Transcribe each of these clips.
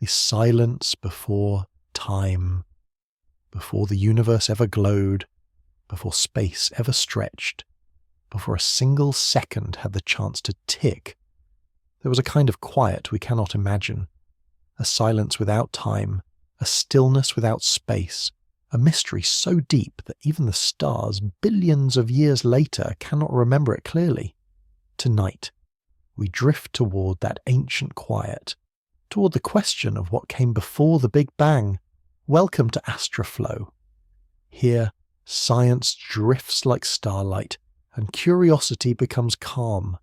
a silence before time, before the universe ever glowed, before space ever stretched, before a single second had the chance to tick. There was a kind of quiet we cannot imagine, a silence without time, a stillness without space, a mystery so deep that even the stars, billions of years later, cannot remember it clearly. Tonight, we drift toward that ancient quiet, toward the question of what came before the Big Bang. Welcome to AstraFlow. Here, science drifts like starlight, and curiosity becomes calm.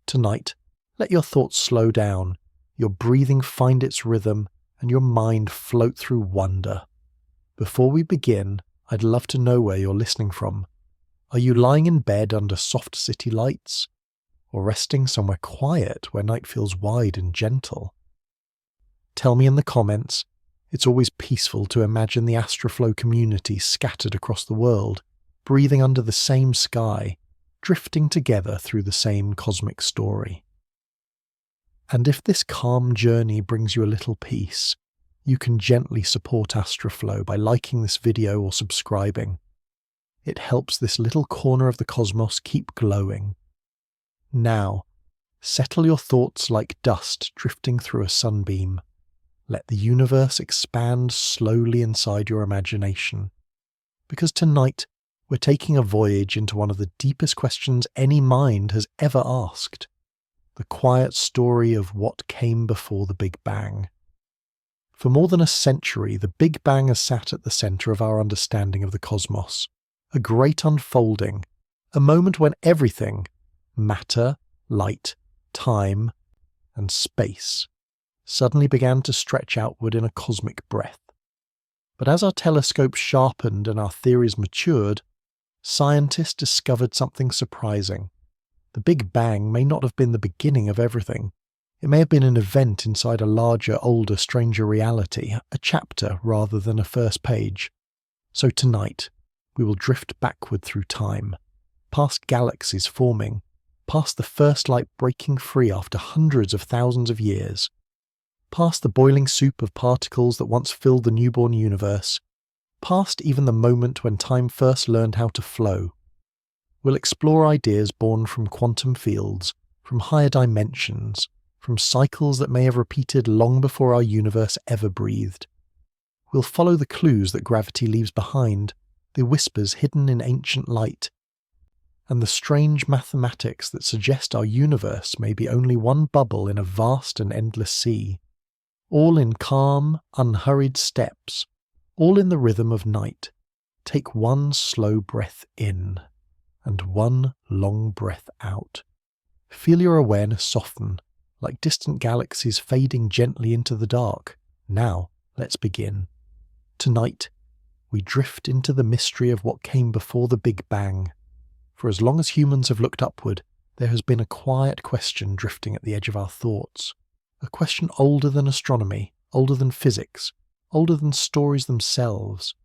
Tonight, let your thoughts slow down, your breathing find its rhythm, and your mind float through wonder. Before we begin, I'd love to know where you're listening from. Are you lying in bed under soft city lights? Or resting somewhere quiet where night feels wide and gentle? Tell me in the comments. It's always peaceful to imagine the AstraFlow community scattered across the world, breathing under the same sky, drifting together through the same cosmic story. And if this calm journey brings you a little peace, you can gently support AstraFlow by liking this video or subscribing. It helps this little corner of the cosmos keep glowing. Now, settle your thoughts like dust drifting through a sunbeam. Let the universe expand slowly inside your imagination. Because tonight, we're taking a voyage into one of the deepest questions any mind has ever asked. The quiet story of what came before the Big Bang. For more than a century, the Big Bang has sat at the center of our understanding of the cosmos. A great unfolding, a moment when everything, matter, light, time, and space, suddenly began to stretch outward in a cosmic breath. But as our telescopes sharpened and our theories matured, scientists discovered something surprising. The Big Bang may not have been the beginning of everything. It may have been an event inside a larger, older, stranger reality, a chapter rather than a first page. So tonight, we will drift backward through time, past galaxies forming, past the first light breaking free after hundreds of thousands of years, past the boiling soup of particles that once filled the newborn universe, past even the moment when time first learned how to flow. We'll explore ideas born from quantum fields, from higher dimensions, from cycles that may have repeated long before our universe ever breathed. We'll follow the clues that gravity leaves behind, the whispers hidden in ancient light, and the strange mathematics that suggest our universe may be only one bubble in a vast and endless sea. All in calm, unhurried steps, all in the rhythm of night. Take one slow breath in, and one long breath out. Feel your awareness soften, like distant galaxies fading gently into the dark. Now, let's begin. Tonight, we drift into the mystery of what came before the Big Bang. For as long as humans have looked upward, there has been a quiet question drifting at the edge of our thoughts. A question older than astronomy, older than physics, older than stories themselves.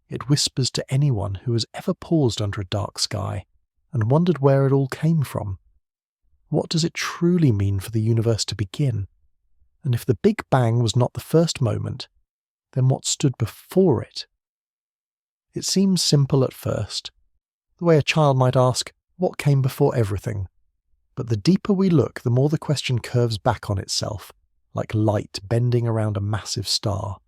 It whispers to anyone who has ever paused under a dark sky and wondered where it all came from. What does it truly mean for the universe to begin? And if the Big Bang was not the first moment, then what stood before it? It seems simple at first, the way a child might ask, what came before everything? But the deeper we look, the more the question curves back on itself, like light bending around a massive star.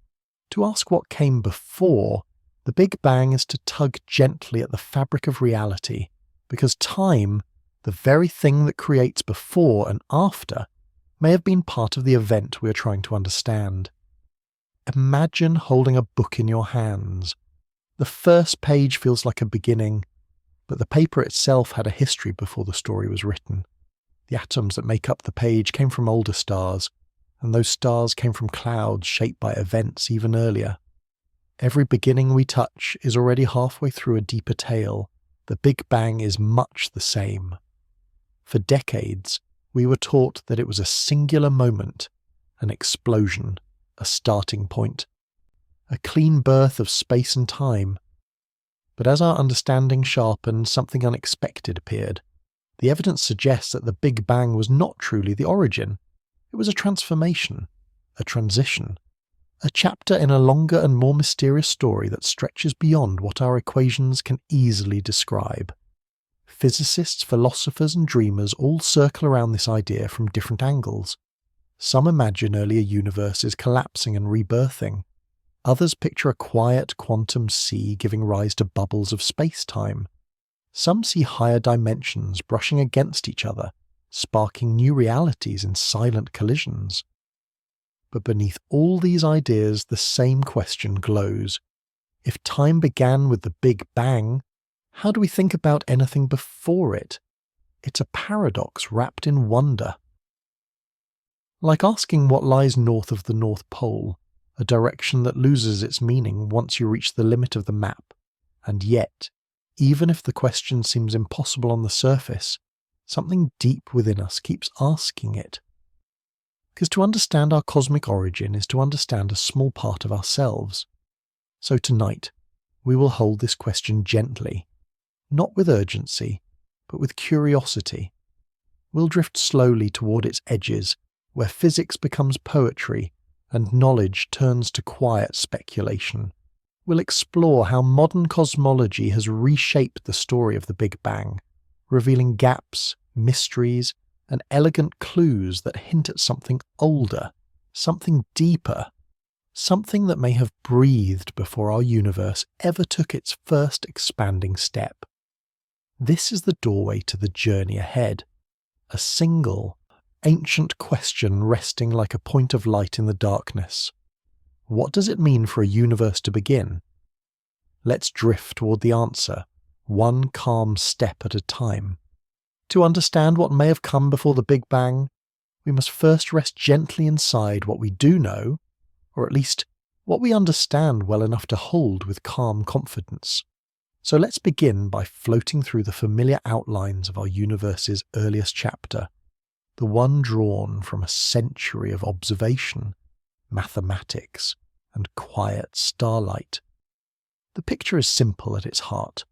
To ask what came before the Big Bang is to tug gently at the fabric of reality, because time, the very thing that creates before and after, may have been part of the event we are trying to understand. Imagine holding a book in your hands. The first page feels like a beginning, but the paper itself had a history before the story was written. The atoms that make up the page came from older stars, and those stars came from clouds shaped by events even earlier. Every beginning we touch is already halfway through a deeper tale. The Big Bang is much the same. For decades, we were taught that it was a singular moment, an explosion, a starting point, a clean birth of space and time. But as our understanding sharpened, something unexpected appeared. The evidence suggests that the Big Bang was not truly the origin. It was a transformation, a transition, a chapter in a longer and more mysterious story that stretches beyond what our equations can easily describe. Physicists, philosophers, and dreamers all circle around this idea from different angles. Some imagine earlier universes collapsing and rebirthing. Others picture a quiet quantum sea giving rise to bubbles of space-time. Some see higher dimensions brushing against each other, sparking new realities in silent collisions. But beneath all these ideas, the same question glows. If time began with the Big Bang, how do we think about anything before it? It's a paradox wrapped in wonder. Like asking what lies north of the North Pole, a direction that loses its meaning once you reach the limit of the map. And yet, even if the question seems impossible on the surface, something deep within us keeps asking it. Because to understand our cosmic origin is to understand a small part of ourselves. So tonight, we will hold this question gently, not with urgency, but with curiosity. We'll drift slowly toward its edges, where physics becomes poetry and knowledge turns to quiet speculation. We'll explore how modern cosmology has reshaped the story of the Big Bang, revealing gaps, mysteries, and elegant clues that hint at something older, something deeper, something that may have breathed before our universe ever took its first expanding step. This is the doorway to the journey ahead, a single, ancient question resting like a point of light in the darkness. What does it mean for a universe to begin? Let's drift toward the answer, one calm step at a time. To understand what may have come before the Big Bang, we must first rest gently inside what we do know, or at least what we understand well enough to hold with calm confidence. So let's begin by floating through the familiar outlines of our universe's earliest chapter, the one drawn from a century of observation, mathematics, and quiet starlight. The picture is simple at its heart.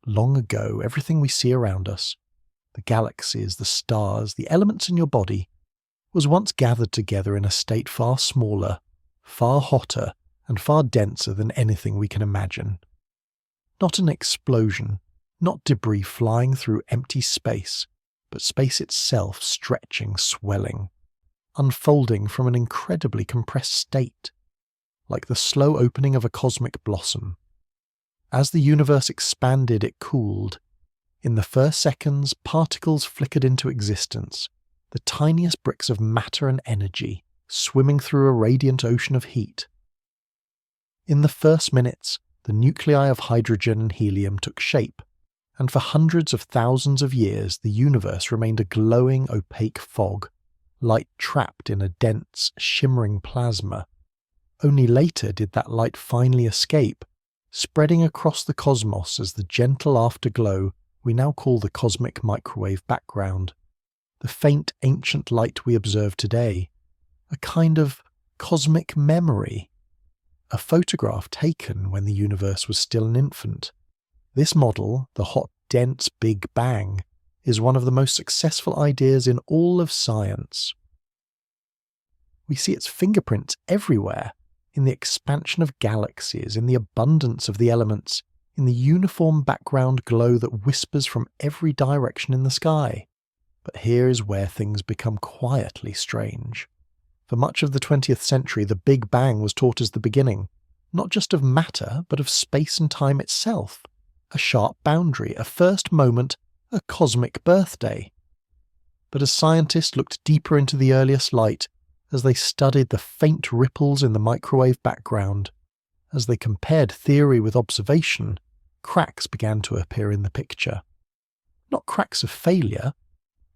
Long ago, everything we see around us, the galaxies, the stars, the elements in your body, was once gathered together in a state far smaller, far hotter, and far denser than anything we can imagine. Not an explosion, not debris flying through empty space, but space itself stretching, swelling, unfolding from an incredibly compressed state, like the slow opening of a cosmic blossom. As the universe expanded, it cooled. In the first seconds, particles flickered into existence, the tiniest bricks of matter and energy, swimming through a radiant ocean of heat. In the first minutes, the nuclei of hydrogen and helium took shape, and for hundreds of thousands of years the universe remained a glowing, opaque fog, light trapped in a dense, shimmering plasma. Only later did that light finally escape, spreading across the cosmos as the gentle afterglow we now call the cosmic microwave background, the faint ancient light we observe today, a kind of cosmic memory, a photograph taken when the universe was still an infant. This model, the hot, dense Big Bang, is one of the most successful ideas in all of science. We see its fingerprints everywhere, in the expansion of galaxies, in the abundance of the elements, in the uniform background glow that whispers from every direction in the sky. But here is where things become quietly strange. For much of the 20th century, the Big Bang was taught as the beginning, not just of matter, but of space and time itself. A sharp boundary, a first moment, a cosmic birthday. But as scientists looked deeper into the earliest light, as they studied the faint ripples in the microwave background, as they compared theory with observation, cracks began to appear in the picture. Not cracks of failure,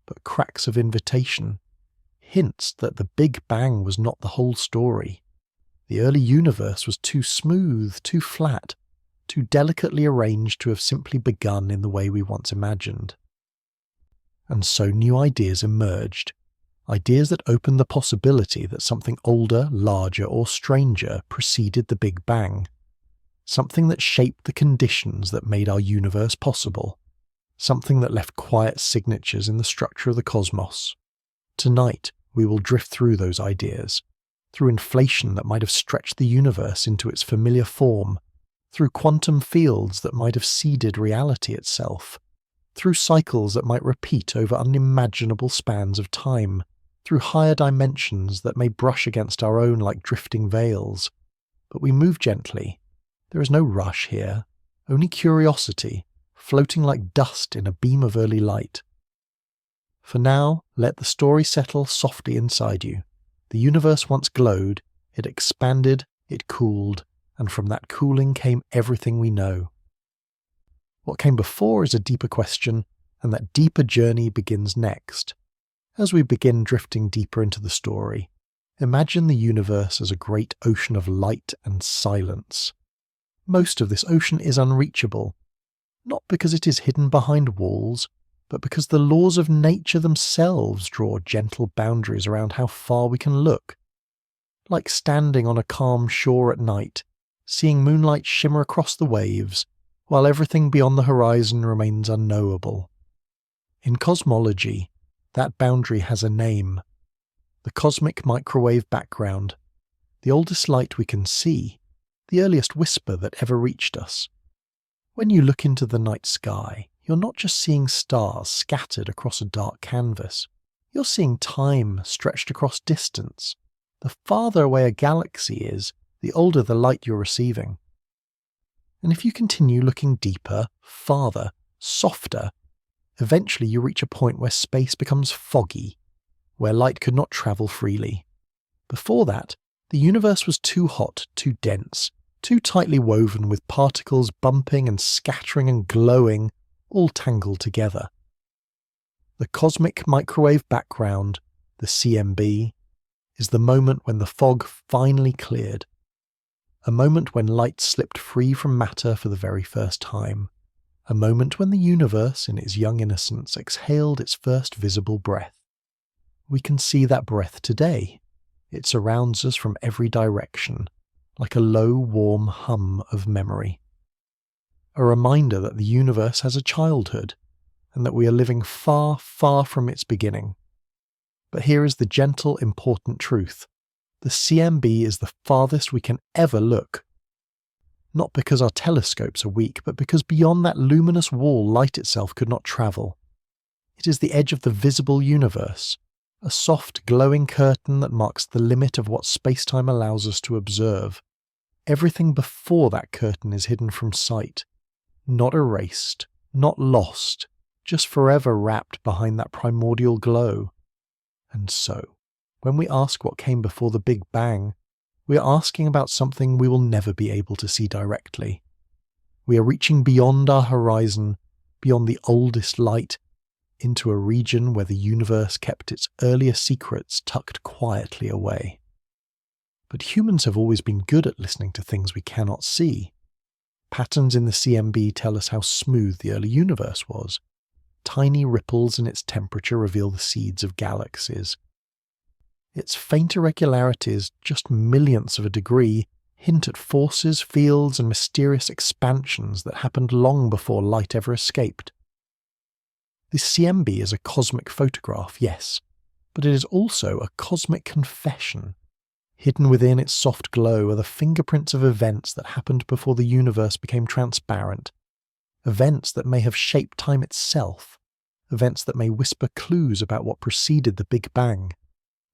but cracks of invitation. Hints that the Big Bang was not the whole story. The early universe was too smooth, too flat, too delicately arranged to have simply begun in the way we once imagined. And so new ideas emerged. Ideas that opened the possibility that something older, larger, or stranger preceded the Big Bang. Something that shaped the conditions that made our universe possible. Something that left quiet signatures in the structure of the cosmos. Tonight, we will drift through those ideas, through inflation that might have stretched the universe into its familiar form, through quantum fields that might have seeded reality itself, through cycles that might repeat over unimaginable spans of time, through higher dimensions that may brush against our own like drifting veils. But we move gently. There is no rush here, only curiosity, floating like dust in a beam of early light. For now, let the story settle softly inside you. The universe once glowed, it expanded, it cooled, and from that cooling came everything we know. What came before is a deeper question, and that deeper journey begins next. As we begin drifting deeper into the story, imagine the universe as a great ocean of light and silence. Most of this ocean is unreachable, not because it is hidden behind walls, but because the laws of nature themselves draw gentle boundaries around how far we can look. Like standing on a calm shore at night, seeing moonlight shimmer across the waves, while everything beyond the horizon remains unknowable. In cosmology, that boundary has a name: the cosmic microwave background, the oldest light we can see, the earliest whisper that ever reached us. When you look into the night sky, you're not just seeing stars scattered across a dark canvas. You're seeing time stretched across distance. The farther away a galaxy is, the older the light you're receiving. And if you continue looking deeper, farther, softer, eventually you reach a point where space becomes foggy, where light could not travel freely. Before that, the universe was too hot, too dense, too tightly woven with particles bumping and scattering and glowing, all tangled together. The cosmic microwave background, the CMB, is the moment when the fog finally cleared. A moment when light slipped free from matter for the very first time. A moment when the universe, in its young innocence, exhaled its first visible breath. We can see that breath today. It surrounds us from every direction, like a low, warm hum of memory. A reminder that the universe has a childhood, and that we are living far, far from its beginning. But here is the gentle, important truth. The CMB is the farthest we can ever look. Not because our telescopes are weak, but because beyond that luminous wall light itself could not travel. It is the edge of the visible universe, a soft, glowing curtain that marks the limit of what space-time allows us to observe. Everything before that curtain is hidden from sight, not erased, not lost, just forever wrapped behind that primordial glow. And so, when we ask what came before the Big Bang, we are asking about something we will never be able to see directly. We are reaching beyond our horizon, beyond the oldest light, into a region where the universe kept its earlier secrets tucked quietly away. But humans have always been good at listening to things we cannot see. Patterns in the CMB tell us how smooth the early universe was. Tiny ripples in its temperature reveal the seeds of galaxies. Its faint irregularities, just millionths of a degree, hint at forces, fields, and mysterious expansions that happened long before light ever escaped. This CMB is a cosmic photograph, yes, but it is also a cosmic confession. Hidden within its soft glow are the fingerprints of events that happened before the universe became transparent. Events that may have shaped time itself. Events that may whisper clues about what preceded the Big Bang.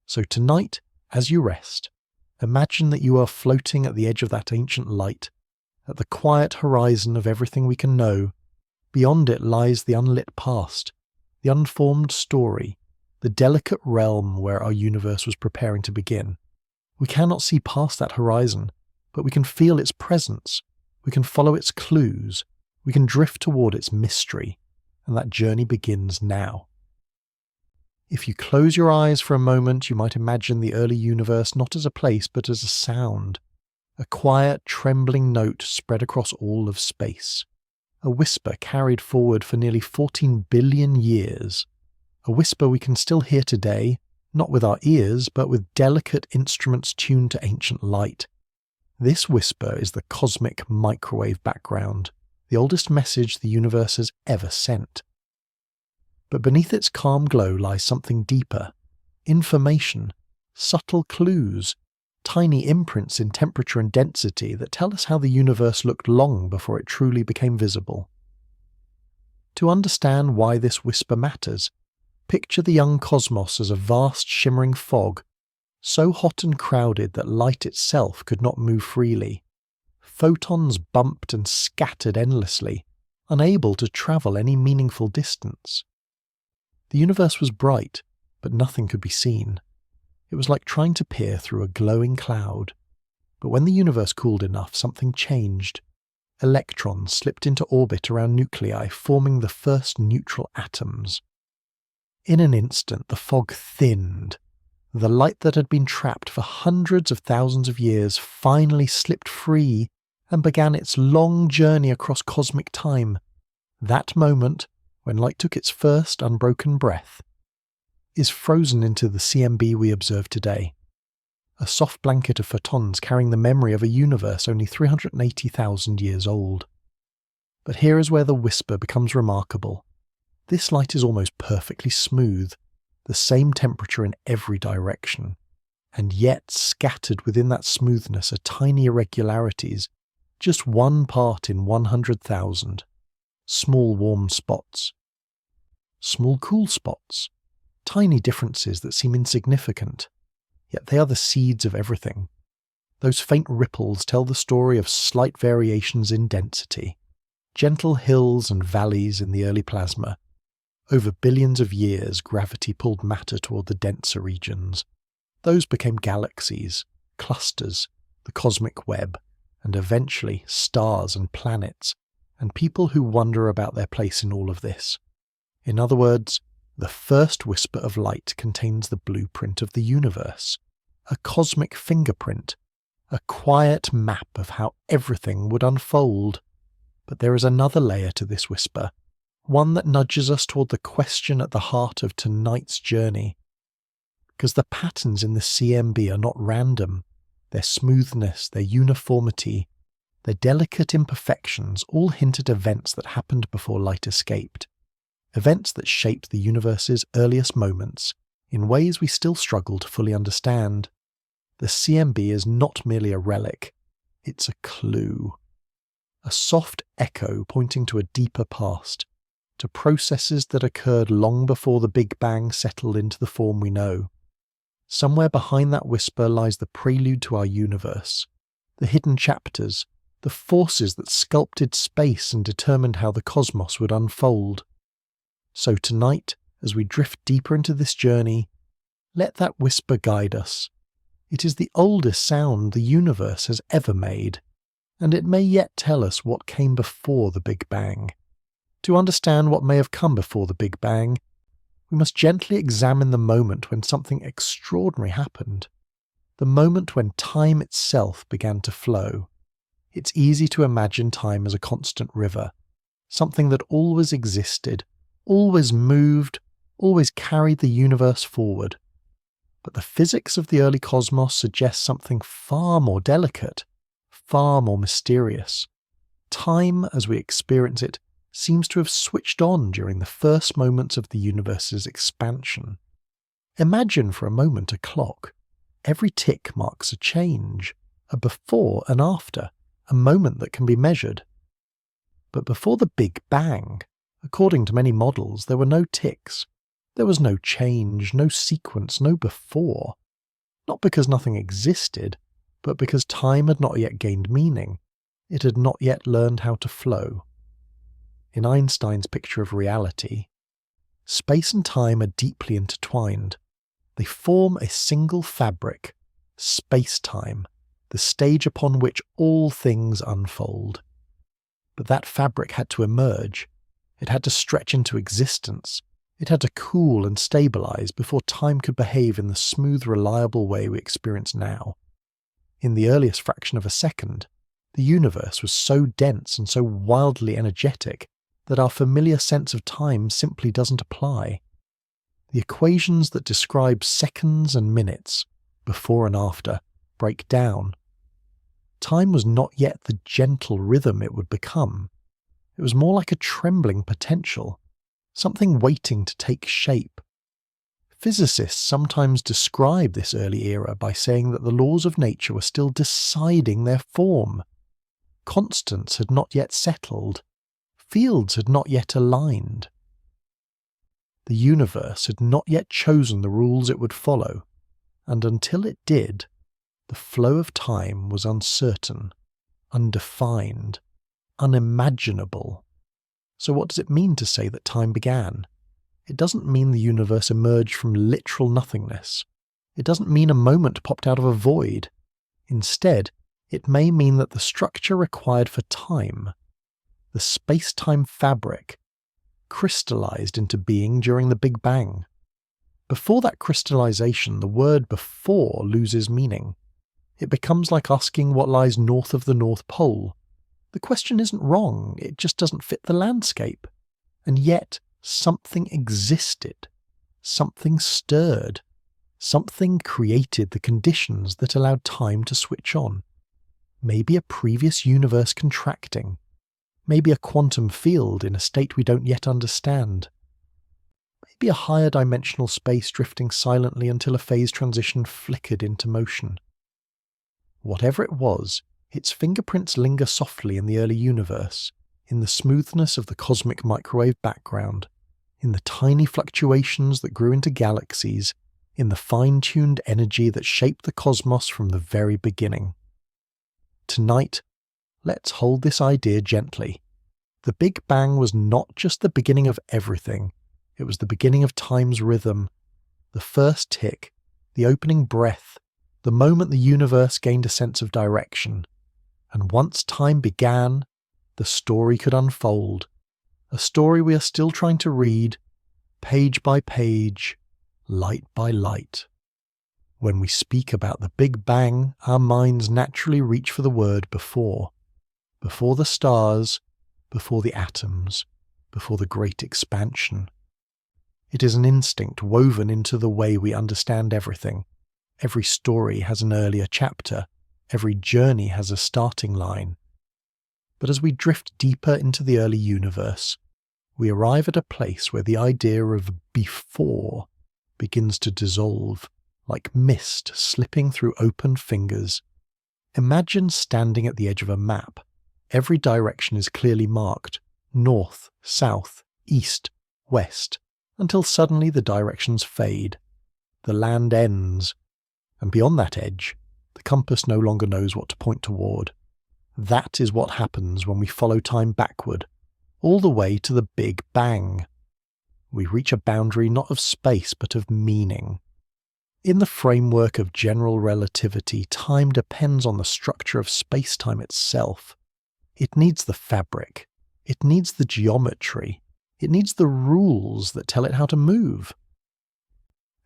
So tonight, as you rest, imagine that you are floating at the edge of that ancient light, at the quiet horizon of everything we can know. Beyond it lies the unlit past, the unformed story, the delicate realm where our universe was preparing to begin. We cannot see past that horizon, but we can feel its presence, we can follow its clues, we can drift toward its mystery, and that journey begins now. If you close your eyes for a moment, you might imagine the early universe not as a place but as a sound, a quiet, trembling note spread across all of space, a whisper carried forward for nearly 14 billion years, a whisper we can still hear today, not with our ears, but with delicate instruments tuned to ancient light. This whisper is the cosmic microwave background, the oldest message the universe has ever sent. But beneath its calm glow lies something deeper, information, subtle clues, tiny imprints in temperature and density that tell us how the universe looked long before it truly became visible. To understand why this whisper matters, picture the young cosmos as a vast shimmering fog, so hot and crowded that light itself could not move freely. Photons bumped and scattered endlessly, unable to travel any meaningful distance. The universe was bright, but nothing could be seen. It was like trying to peer through a glowing cloud. But when the universe cooled enough, something changed. Electrons slipped into orbit around nuclei, forming the first neutral atoms. In an instant, the fog thinned. The light that had been trapped for hundreds of thousands of years finally slipped free and began its long journey across cosmic time. That moment, when light took its first unbroken breath, is frozen into the CMB we observe today. A soft blanket of photons carrying the memory of a universe only 380,000 years old. But here is where the whisper becomes remarkable. This light is almost perfectly smooth, the same temperature in every direction, and yet scattered within that smoothness are tiny irregularities, just one part in 100,000. Small warm spots. Small cool spots. Tiny differences that seem insignificant, yet they are the seeds of everything. Those faint ripples tell the story of slight variations in density, gentle hills and valleys in the early plasma. Over billions of years, gravity pulled matter toward the denser regions. Those became galaxies, clusters, the cosmic web, and eventually stars and planets, and people who wonder about their place in all of this. In other words, the first whisper of light contains the blueprint of the universe, a cosmic fingerprint, a quiet map of how everything would unfold. But there is another layer to this whisper, one that nudges us toward the question at the heart of tonight's journey. Because the patterns in the CMB are not random, their smoothness, their uniformity, their delicate imperfections all hint at events that happened before light escaped. Events that shaped the universe's earliest moments in ways we still struggle to fully understand. The CMB is not merely a relic, it's a clue. A soft echo pointing to a deeper past, to processes that occurred long before the Big Bang settled into the form we know. Somewhere behind that whisper lies the prelude to our universe, the hidden chapters, the forces that sculpted space and determined how the cosmos would unfold. So tonight, as we drift deeper into this journey, let that whisper guide us. It is the oldest sound the universe has ever made, and it may yet tell us what came before the Big Bang. To understand what may have come before the Big Bang, we must gently examine the moment when something extraordinary happened, the moment when time itself began to flow. It's easy to imagine time as a constant river, something that always existed, always moved, always carried the universe forward. But the physics of the early cosmos suggests something far more delicate, far more mysterious. Time, as we experience it, seems to have switched on during the first moments of the universe's expansion. Imagine for a moment a clock. Every tick marks a change, a before and after, a moment that can be measured. But before the Big Bang, according to many models, there were no ticks. There was no change, no sequence, no before. Not because nothing existed, but because time had not yet gained meaning. It had not yet learned how to flow. In Einstein's picture of reality, space and time are deeply intertwined. They form a single fabric, space-time, the stage upon which all things unfold. But that fabric had to emerge. It had to stretch into existence. It had to cool and stabilize before time could behave in the smooth, reliable way we experience now. In the earliest fraction of a second, the universe was so dense and so wildly energetic that our familiar sense of time simply doesn't apply. The equations that describe seconds and minutes, before and after, break down. Time was not yet the gentle rhythm it would become. It was more like a trembling potential, something waiting to take shape. Physicists sometimes describe this early era by saying that the laws of nature were still deciding their form. Constants had not yet settled. Fields had not yet aligned. The universe had not yet chosen the rules it would follow, and until it did, the flow of time was uncertain, undefined, unimaginable. So what does it mean to say that time began? It doesn't mean the universe emerged from literal nothingness. It doesn't mean a moment popped out of a void. Instead, it may mean that the structure required for time, the space-time fabric, crystallized into being during the Big Bang. Before that crystallization, the word before loses meaning. It becomes like asking what lies north of the North Pole. The question isn't wrong, it just doesn't fit the landscape. And yet, something existed. Something stirred. Something created the conditions that allowed time to switch on. Maybe a previous universe contracting. Maybe a quantum field in a state we don't yet understand. Maybe a higher dimensional space drifting silently until a phase transition flickered into motion. Whatever it was, its fingerprints linger softly in the early universe, in the smoothness of the cosmic microwave background, in the tiny fluctuations that grew into galaxies, in the fine-tuned energy that shaped the cosmos from the very beginning. Tonight, let's hold this idea gently. The Big Bang was not just the beginning of everything, it was the beginning of time's rhythm, the first tick, the opening breath, the moment the universe gained a sense of direction. And once time began, the story could unfold, a story we are still trying to read, page by page, light by light. When we speak about the Big Bang, our minds naturally reach for the word before. Before the stars, before the atoms, before the great expansion. It is an instinct woven into the way we understand everything. Every story has an earlier chapter. Every journey has a starting line. But as we drift deeper into the early universe, we arrive at a place where the idea of before begins to dissolve, like mist slipping through open fingers. Imagine standing at the edge of a map. Every direction is clearly marked, north, south, east, west, until suddenly the directions fade. The land ends, and beyond that edge, the compass no longer knows what to point toward. That is what happens when we follow time backward, all the way to the Big Bang. We reach a boundary not of space but of meaning. In the framework of general relativity, time depends on the structure of space-time itself. It needs the fabric. It needs the geometry. It needs the rules that tell it how to move.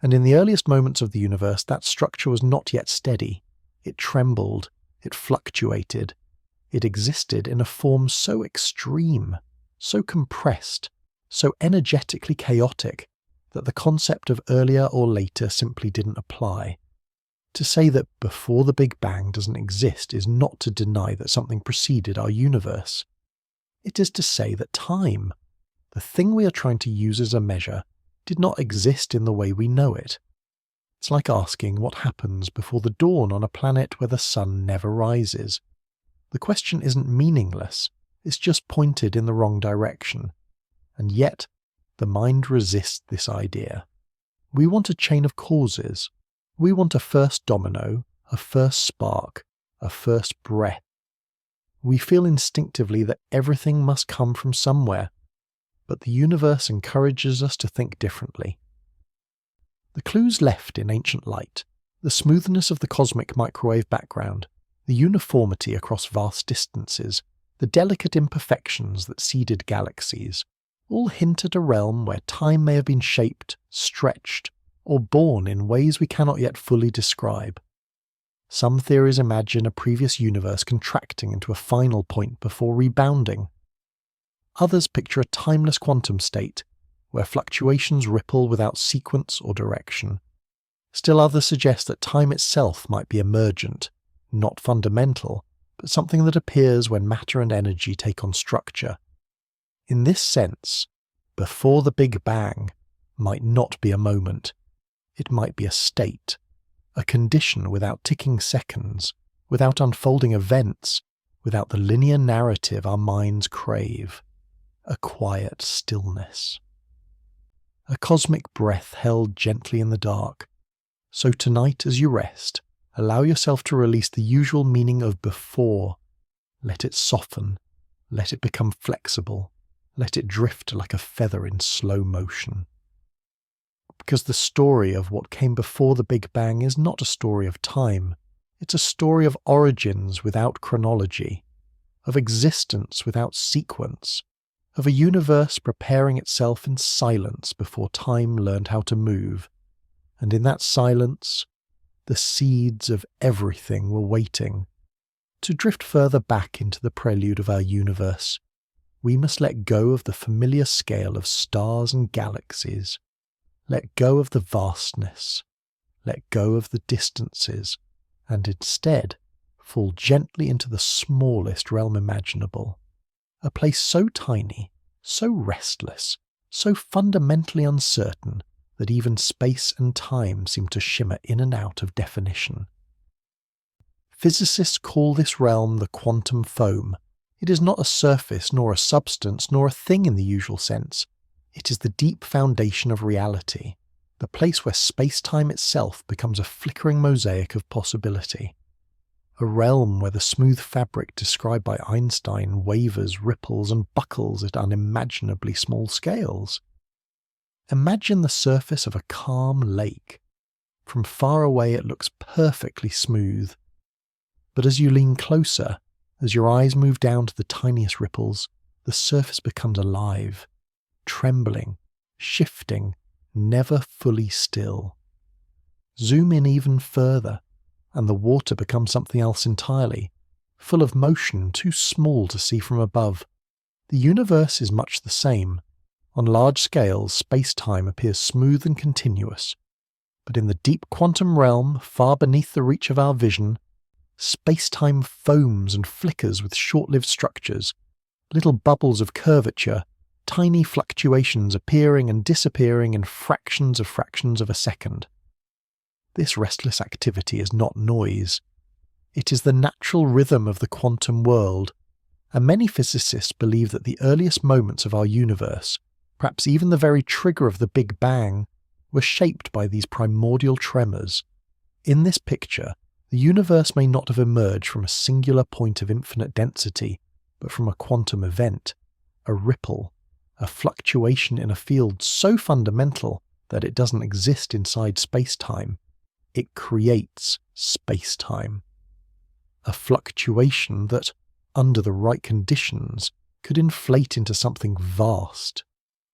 And in the earliest moments of the universe, that structure was not yet steady. It trembled. It fluctuated. It existed in a form so extreme, so compressed, so energetically chaotic, that the concept of earlier or later simply didn't apply. To say that before the Big Bang doesn't exist is not to deny that something preceded our universe. It is to say that time, the thing we are trying to use as a measure, did not exist in the way we know it. It's like asking what happens before the dawn on a planet where the sun never rises. The question isn't meaningless, it's just pointed in the wrong direction. And yet, the mind resists this idea. We want a chain of causes. We want a first domino, a first spark, a first breath. We feel instinctively that everything must come from somewhere, but the universe encourages us to think differently. The clues left in ancient light, the smoothness of the cosmic microwave background, the uniformity across vast distances, the delicate imperfections that seeded galaxies, all hint at a realm where time may have been shaped, stretched, or born in ways we cannot yet fully describe. Some theories imagine a previous universe contracting into a final point before rebounding. Others picture a timeless quantum state, where fluctuations ripple without sequence or direction. Still others suggest that time itself might be emergent, not fundamental, but something that appears when matter and energy take on structure. In this sense, before the Big Bang might not be a moment. It might be a state, a condition without ticking seconds, without unfolding events, without the linear narrative our minds crave. A quiet stillness. A cosmic breath held gently in the dark. So tonight as you rest, allow yourself to release the usual meaning of before. Let it soften. Let it become flexible. Let it drift like a feather in slow motion. Because the story of what came before the Big Bang is not a story of time. It's a story of origins without chronology, of existence without sequence, of a universe preparing itself in silence before time learned how to move. And in that silence, the seeds of everything were waiting. To drift further back into the prelude of our universe, we must let go of the familiar scale of stars and galaxies. Let go of the vastness. Let go of the distances. And instead, fall gently into the smallest realm imaginable. A place so tiny, so restless, so fundamentally uncertain, that even space and time seem to shimmer in and out of definition. Physicists call this realm the quantum foam. It is not a surface, nor a substance, nor a thing in the usual sense. It is the deep foundation of reality, the place where space-time itself becomes a flickering mosaic of possibility. A realm where the smooth fabric described by Einstein wavers, ripples, and buckles at unimaginably small scales. Imagine the surface of a calm lake. From far away it looks perfectly smooth. But as you lean closer, as your eyes move down to the tiniest ripples, the surface becomes alive, trembling, shifting, never fully still. Zoom in even further, and the water becomes something else entirely, full of motion too small to see from above. The universe is much the same. On large scales, space-time appears smooth and continuous. But in the deep quantum realm, far beneath the reach of our vision, space-time foams and flickers with short-lived structures, little bubbles of curvature, tiny fluctuations appearing and disappearing in fractions of a second. This restless activity is not noise. It is the natural rhythm of the quantum world, and many physicists believe that the earliest moments of our universe, perhaps even the very trigger of the Big Bang, were shaped by these primordial tremors. In this picture, the universe may not have emerged from a singular point of infinite density, but from a quantum event, a ripple, a fluctuation in a field so fundamental that it doesn't exist inside space-time. It creates space-time. A fluctuation that, under the right conditions, could inflate into something vast,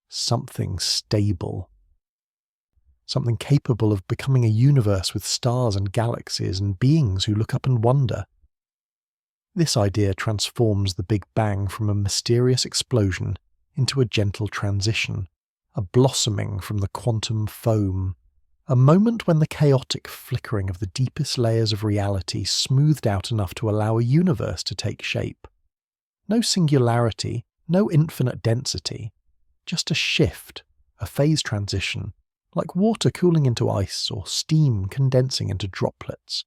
something stable. Something capable of becoming a universe with stars and galaxies and beings who look up and wonder. This idea transforms the Big Bang from a mysterious explosion into a gentle transition, a blossoming from the quantum foam, a moment when the chaotic flickering of the deepest layers of reality smoothed out enough to allow a universe to take shape. No singularity, no infinite density, just a shift, a phase transition, like water cooling into ice or steam condensing into droplets.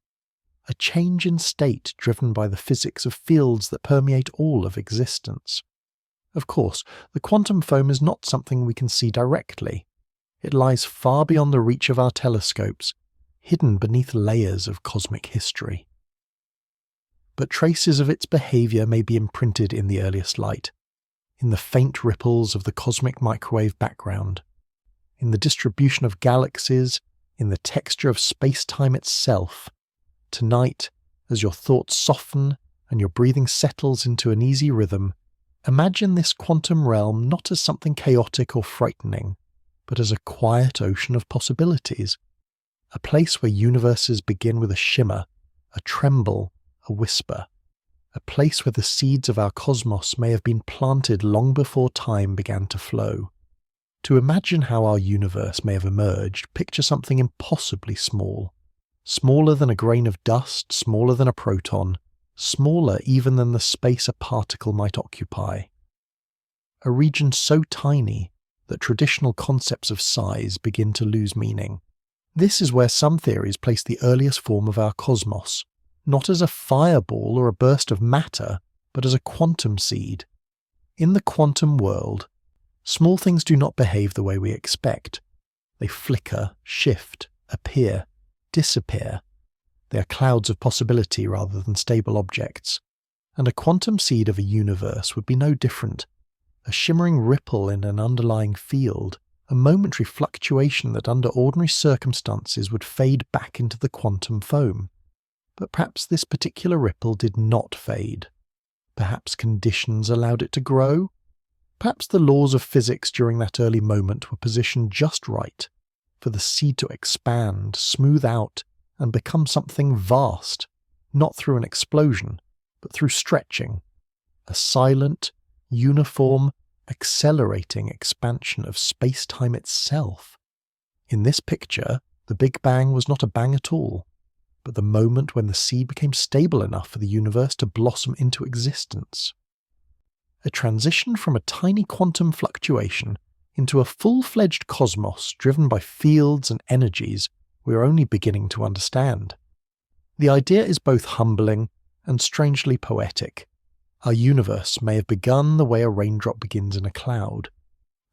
A change in state driven by the physics of fields that permeate all of existence. Of course, the quantum foam is not something we can see directly. It lies far beyond the reach of our telescopes, hidden beneath layers of cosmic history. But traces of its behaviour may be imprinted in the earliest light, in the faint ripples of the cosmic microwave background, in the distribution of galaxies, in the texture of space-time itself. Tonight, as your thoughts soften and your breathing settles into an easy rhythm, imagine this quantum realm not as something chaotic or frightening, but as a quiet ocean of possibilities, a place where universes begin with a shimmer, a tremble, a whisper, a place where the seeds of our cosmos may have been planted long before time began to flow. To imagine how our universe may have emerged, picture something impossibly small, smaller than a grain of dust, smaller than a proton, smaller even than the space a particle might occupy. A region so tiny that traditional concepts of size begin to lose meaning. This is where some theories place the earliest form of our cosmos, not as a fireball or a burst of matter, but as a quantum seed. In the quantum world, small things do not behave the way we expect. They flicker, shift, appear, disappear. They are clouds of possibility rather than stable objects. And a quantum seed of a universe would be no different. A shimmering ripple in an underlying field, a momentary fluctuation that under ordinary circumstances would fade back into the quantum foam. But perhaps this particular ripple did not fade. Perhaps conditions allowed it to grow. Perhaps the laws of physics during that early moment were positioned just right for the seed to expand, smooth out, and become something vast, not through an explosion, but through stretching, a silent, uniform, accelerating expansion of space-time itself. In this picture, the Big Bang was not a bang at all, but the moment when the seed became stable enough for the universe to blossom into existence. A transition from a tiny quantum fluctuation into a full-fledged cosmos driven by fields and energies we are only beginning to understand. The idea is both humbling and strangely poetic. Our universe may have begun the way a raindrop begins in a cloud,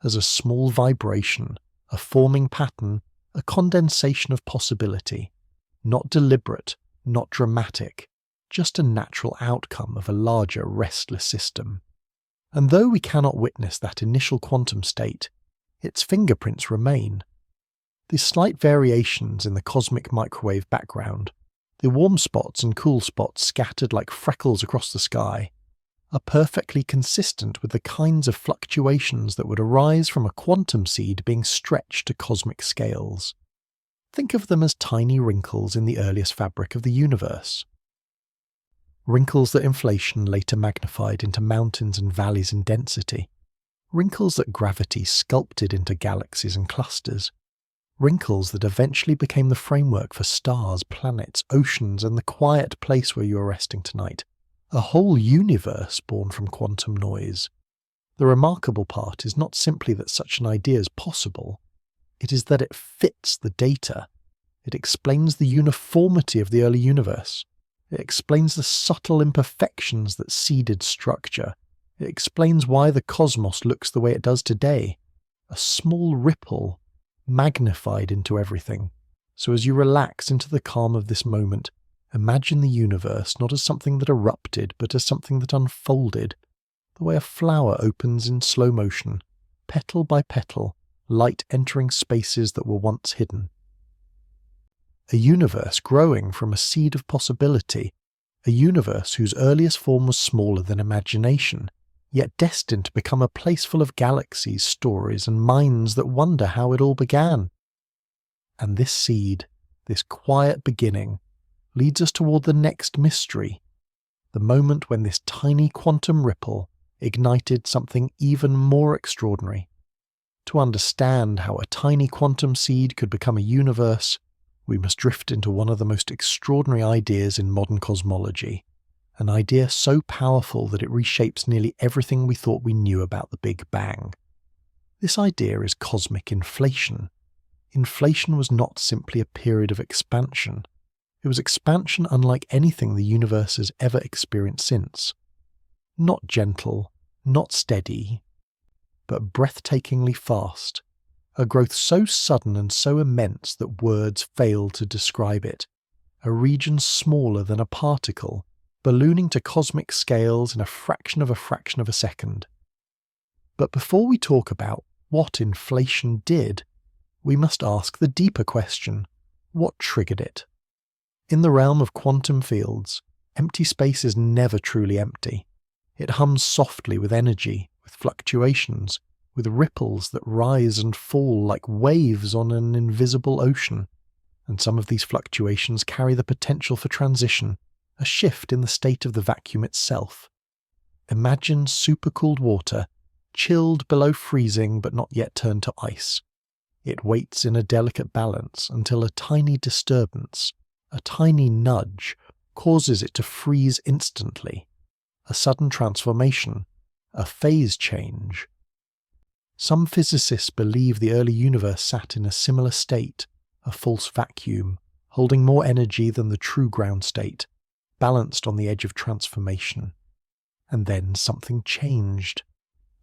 as a small vibration, a forming pattern, a condensation of possibility, not deliberate, not dramatic, just a natural outcome of a larger restless system. And though we cannot witness that initial quantum state, its fingerprints remain. The slight variations in the cosmic microwave background, the warm spots and cool spots scattered like freckles across the sky, are perfectly consistent with the kinds of fluctuations that would arise from a quantum seed being stretched to cosmic scales. Think of them as tiny wrinkles in the earliest fabric of the universe. Wrinkles that inflation later magnified into mountains and valleys in density. Wrinkles that gravity sculpted into galaxies and clusters. Wrinkles that eventually became the framework for stars, planets, oceans, and the quiet place where you are resting tonight. A whole universe born from quantum noise. The remarkable part is not simply that such an idea is possible, it is that it fits the data. It explains the uniformity of the early universe. It explains the subtle imperfections that seeded structure. It explains why the cosmos looks the way it does today. A small ripple, magnified into everything. So as you relax into the calm of this moment, imagine the universe not as something that erupted, but as something that unfolded, the way a flower opens in slow motion, petal by petal, light entering spaces that were once hidden. A universe growing from a seed of possibility, a universe whose earliest form was smaller than imagination, yet destined to become a place full of galaxies, stories, and minds that wonder how it all began. And this seed, this quiet beginning, leads us toward the next mystery, the moment when this tiny quantum ripple ignited something even more extraordinary. To understand how a tiny quantum seed could become a universe, we must drift into one of the most extraordinary ideas in modern cosmology, an idea so powerful that it reshapes nearly everything we thought we knew about the Big Bang. This idea is cosmic inflation. Inflation was not simply a period of expansion. It was expansion unlike anything the universe has ever experienced since. Not gentle, not steady, but breathtakingly fast. A growth so sudden and so immense that words fail to describe it. A region smaller than a particle, ballooning to cosmic scales in a fraction of a second. But before we talk about what inflation did, we must ask the deeper question: what triggered it? In the realm of quantum fields, empty space is never truly empty. It hums softly with energy, with fluctuations, with ripples that rise and fall like waves on an invisible ocean. And some of these fluctuations carry the potential for transition, a shift in the state of the vacuum itself. Imagine supercooled water, chilled below freezing but not yet turned to ice. It waits in a delicate balance until a tiny disturbance, a tiny nudge, causes it to freeze instantly. A sudden transformation, a phase change. Some physicists believe the early universe sat in a similar state, a false vacuum, holding more energy than the true ground state, balanced on the edge of transformation. And then something changed.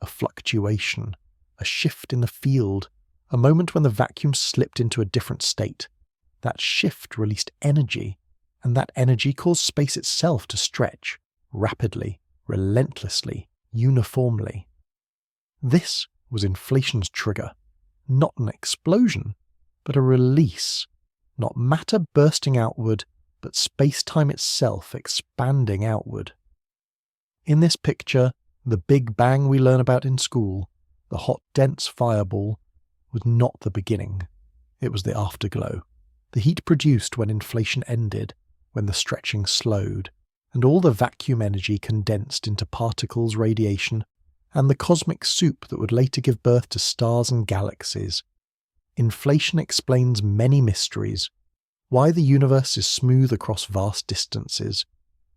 A fluctuation, a shift in the field, a moment when the vacuum slipped into a different state. That shift released energy, and that energy caused space itself to stretch, rapidly, relentlessly, uniformly. This was inflation's trigger. Not an explosion, but a release. Not matter bursting outward, but space-time itself expanding outward. In this picture, the Big Bang we learn about in school, the hot, dense fireball, was not the beginning. It was the afterglow. The heat produced when inflation ended, when the stretching slowed, and all the vacuum energy condensed into particles, radiation, and the cosmic soup that would later give birth to stars and galaxies. Inflation explains many mysteries. Why the universe is smooth across vast distances.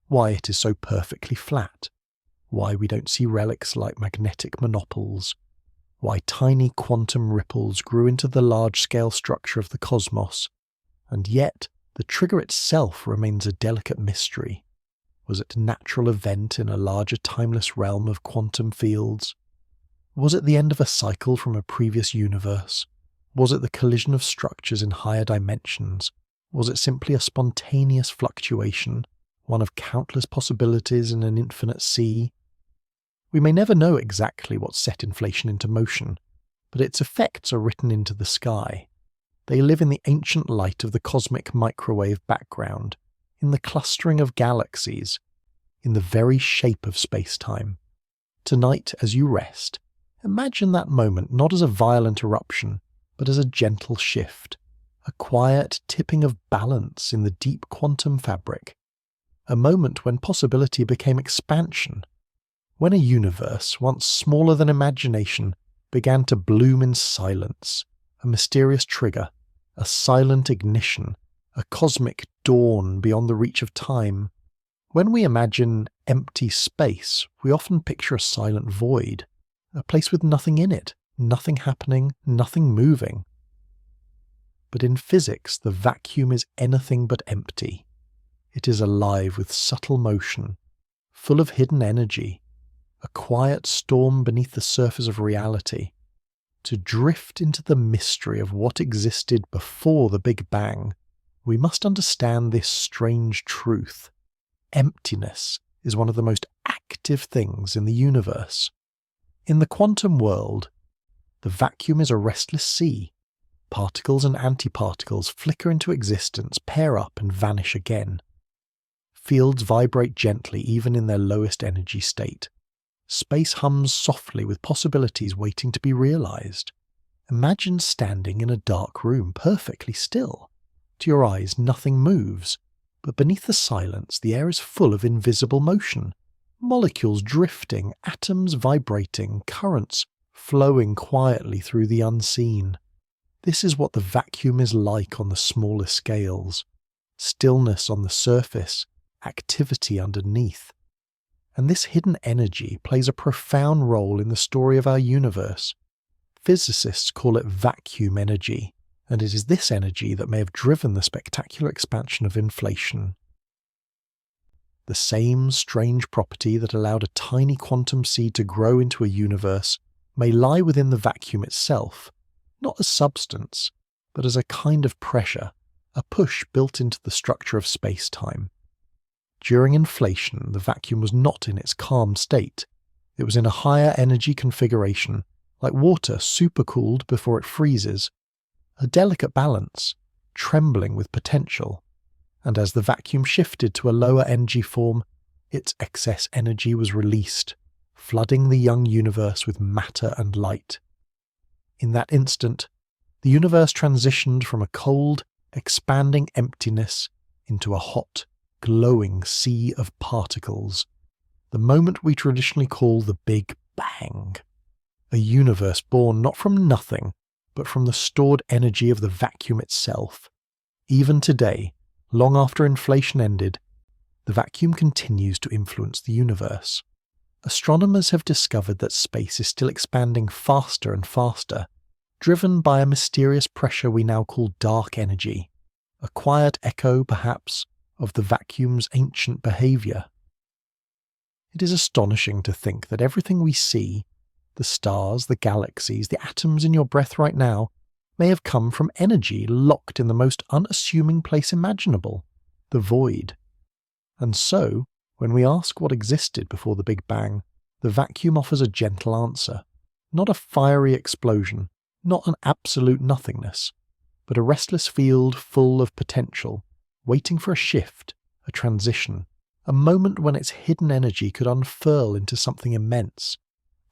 Why it is so perfectly flat. Why we don't see relics like magnetic monopoles. Why tiny quantum ripples grew into the large-scale structure of the cosmos. And yet, the trigger itself remains a delicate mystery. Was it a natural event in a larger timeless realm of quantum fields? Was it the end of a cycle from a previous universe? Was it the collision of structures in higher dimensions? Was it simply a spontaneous fluctuation, one of countless possibilities in an infinite sea? We may never know exactly what set inflation into motion, but its effects are written into the sky. They live in the ancient light of the cosmic microwave background, in the clustering of galaxies, in the very shape of space-time. Tonight, as you rest, imagine that moment not as a violent eruption, but as a gentle shift, a quiet tipping of balance in the deep quantum fabric, a moment when possibility became expansion, when a universe once smaller than imagination began to bloom in silence, a mysterious trigger, a silent ignition, a cosmic dawn beyond the reach of time. When we imagine empty space, we often picture a silent void, a place with nothing in it, nothing happening, nothing moving. But in physics, the vacuum is anything but empty. It is alive with subtle motion, full of hidden energy, a quiet storm beneath the surface of reality. To drift into the mystery of what existed before the Big Bang, we must understand this strange truth. Emptiness is one of the most active things in the universe. In the quantum world, the vacuum is a restless sea. Particles and antiparticles flicker into existence, pair up and vanish again. Fields vibrate gently even in their lowest energy state. Space hums softly with possibilities waiting to be realized. Imagine standing in a dark room, perfectly still. To your eyes, nothing moves, but beneath the silence, the air is full of invisible motion. Molecules drifting, atoms vibrating, currents flowing quietly through the unseen. This is what the vacuum is like on the smallest scales. Stillness on the surface, activity underneath. And this hidden energy plays a profound role in the story of our universe. Physicists call it vacuum energy, and it is this energy that may have driven the spectacular expansion of inflation. The same strange property that allowed a tiny quantum seed to grow into a universe may lie within the vacuum itself, not as substance, but as a kind of pressure, a push built into the structure of space-time. During inflation, the vacuum was not in its calm state. It was in a higher energy configuration, like water supercooled before it freezes. A delicate balance, trembling with potential. And as the vacuum shifted to a lower energy form, its excess energy was released, flooding the young universe with matter and light. In that instant, the universe transitioned from a cold, expanding emptiness into a hot, glowing sea of particles, the moment we traditionally call the Big Bang. A universe born not from nothing, but from the stored energy of the vacuum itself. Even today, long after inflation ended, the vacuum continues to influence the universe. Astronomers have discovered that space is still expanding faster and faster, driven by a mysterious pressure we now call dark energy, a quiet echo, perhaps, of the vacuum's ancient behaviour. It is astonishing to think that everything we see, the stars, the galaxies, the atoms in your breath right now, may have come from energy locked in the most unassuming place imaginable, the void. And so, when we ask what existed before the Big Bang, the vacuum offers a gentle answer, not a fiery explosion, not an absolute nothingness, but a restless field full of potential, waiting for a shift, a transition, a moment when its hidden energy could unfurl into something immense.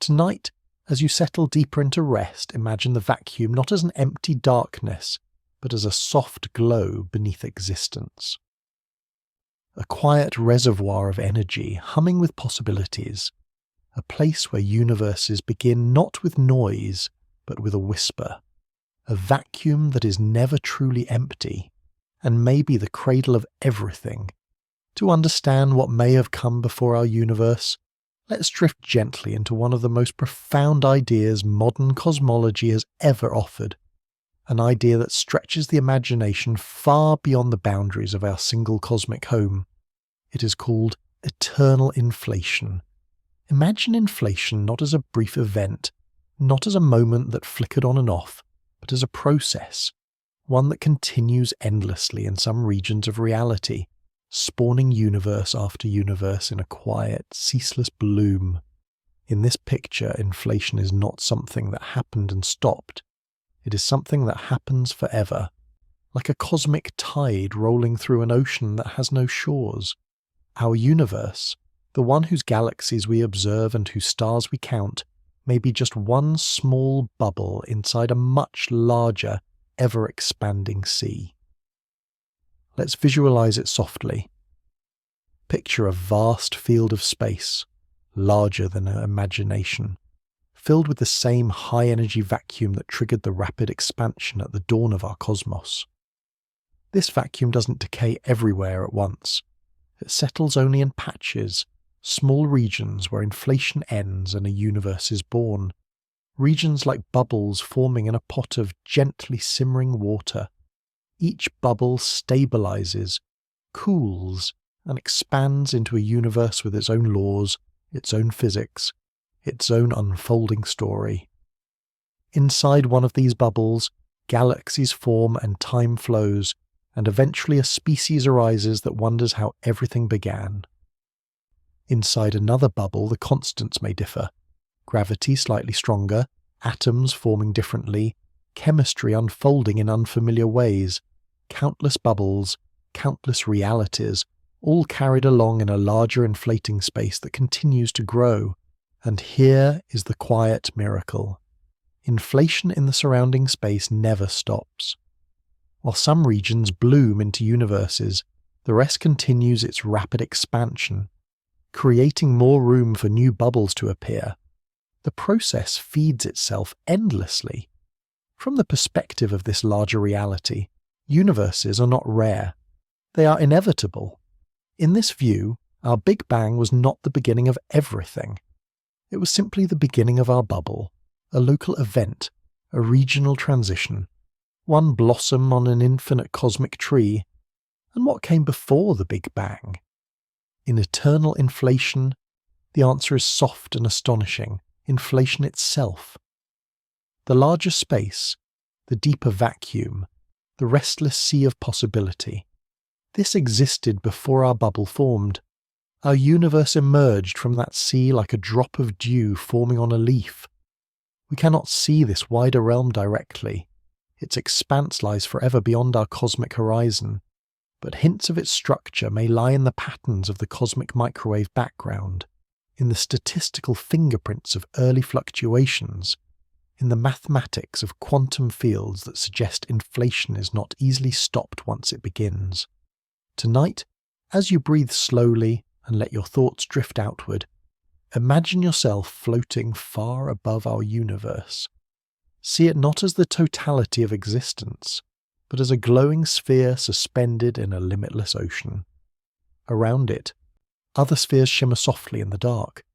Tonight, as you settle deeper into rest, imagine the vacuum not as an empty darkness, but as a soft glow beneath existence. A quiet reservoir of energy humming with possibilities, a place where universes begin not with noise, but with a whisper, a vacuum that is never truly empty, and may be the cradle of everything. To understand what may have come before our universe, let's drift gently into one of the most profound ideas modern cosmology has ever offered, an idea that stretches the imagination far beyond the boundaries of our single cosmic home. It is called eternal inflation. Imagine inflation not as a brief event, not as a moment that flickered on and off, but as a process, one that continues endlessly in some regions of reality, spawning universe after universe in a quiet, ceaseless bloom. In this picture, inflation is not something that happened and stopped. It is something that happens forever, like a cosmic tide rolling through an ocean that has no shores. Our universe, the one whose galaxies we observe and whose stars we count, may be just one small bubble inside a much larger, ever-expanding sea. Let's visualize it softly. Picture a vast field of space, larger than our imagination, filled with the same high-energy vacuum that triggered the rapid expansion at the dawn of our cosmos. This vacuum doesn't decay everywhere at once. It settles only in patches, small regions where inflation ends and a universe is born. Regions like bubbles forming in a pot of gently simmering water. Each bubble stabilizes, cools, and expands into a universe with its own laws, its own physics, its own unfolding story. Inside one of these bubbles, galaxies form and time flows, and eventually a species arises that wonders how everything began. Inside another bubble, the constants may differ. Gravity slightly stronger, atoms forming differently, chemistry unfolding in unfamiliar ways, countless bubbles, countless realities, all carried along in a larger inflating space that continues to grow. And here is the quiet miracle. Inflation in the surrounding space never stops. While some regions bloom into universes, the rest continues its rapid expansion, creating more room for new bubbles to appear. The process feeds itself endlessly. From the perspective of this larger reality, universes are not rare. They are inevitable. In this view, our Big Bang was not the beginning of everything. It was simply the beginning of our bubble, a local event, a regional transition, one blossom on an infinite cosmic tree. And what came before the Big Bang? In eternal inflation, the answer is soft and astonishing, inflation itself. The larger space, the deeper vacuum, the restless sea of possibility. This existed before our bubble formed. Our universe emerged from that sea like a drop of dew forming on a leaf. We cannot see this wider realm directly. Its expanse lies forever beyond our cosmic horizon, but hints of its structure may lie in the patterns of the cosmic microwave background, in the statistical fingerprints of early fluctuations, in the mathematics of quantum fields that suggest inflation is not easily stopped once it begins. Tonight, as you breathe slowly and let your thoughts drift outward, imagine yourself floating far above our universe. See it not as the totality of existence, but as a glowing sphere suspended in a limitless ocean. Around it, other spheres shimmer softly in the dark,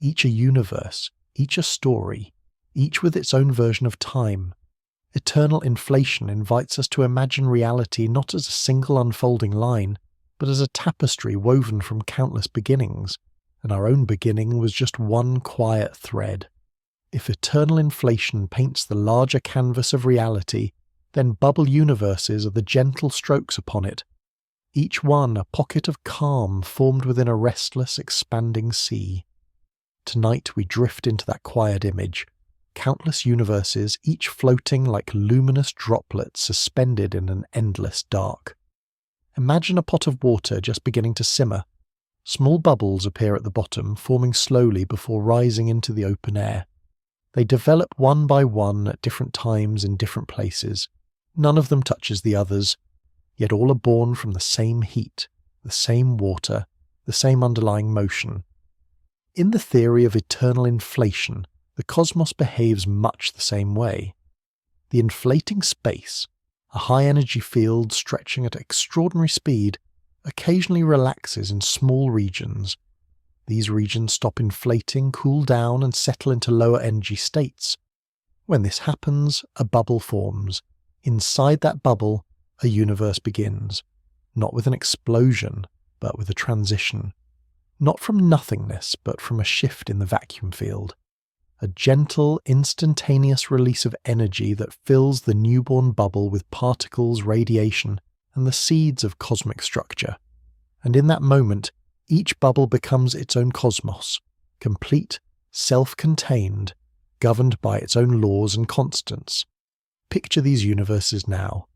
each a universe, each a story, each with its own version of time, Eternal inflation invites us to imagine reality not as a single unfolding line, but as a tapestry woven from countless beginnings, and our own beginning was just one quiet thread. If eternal inflation paints the larger canvas of reality, then bubble universes are the gentle strokes upon it, each one a pocket of calm formed within a restless, expanding sea. Tonight we drift into that quiet image, countless universes, each floating like luminous droplets suspended in an endless dark. Imagine a pot of water just beginning to simmer. Small bubbles appear at the bottom, forming slowly before rising into the open air. They develop one by one at different times in different places. None of them touches the others, yet all are born from the same heat, the same water, the same underlying motion. In the theory of eternal inflation, the cosmos behaves much the same way. The inflating space, a high-energy field stretching at extraordinary speed, occasionally relaxes in small regions. These regions stop inflating, cool down, and settle into lower energy states. When this happens, a bubble forms. Inside that bubble, a universe begins, not with an explosion, but with a transition. Not from nothingness, but from a shift in the vacuum field. A gentle, instantaneous release of energy that fills the newborn bubble with particles, radiation, and the seeds of cosmic structure. And in that moment, each bubble becomes its own cosmos, complete, self-contained, governed by its own laws and constants. Picture these universes now,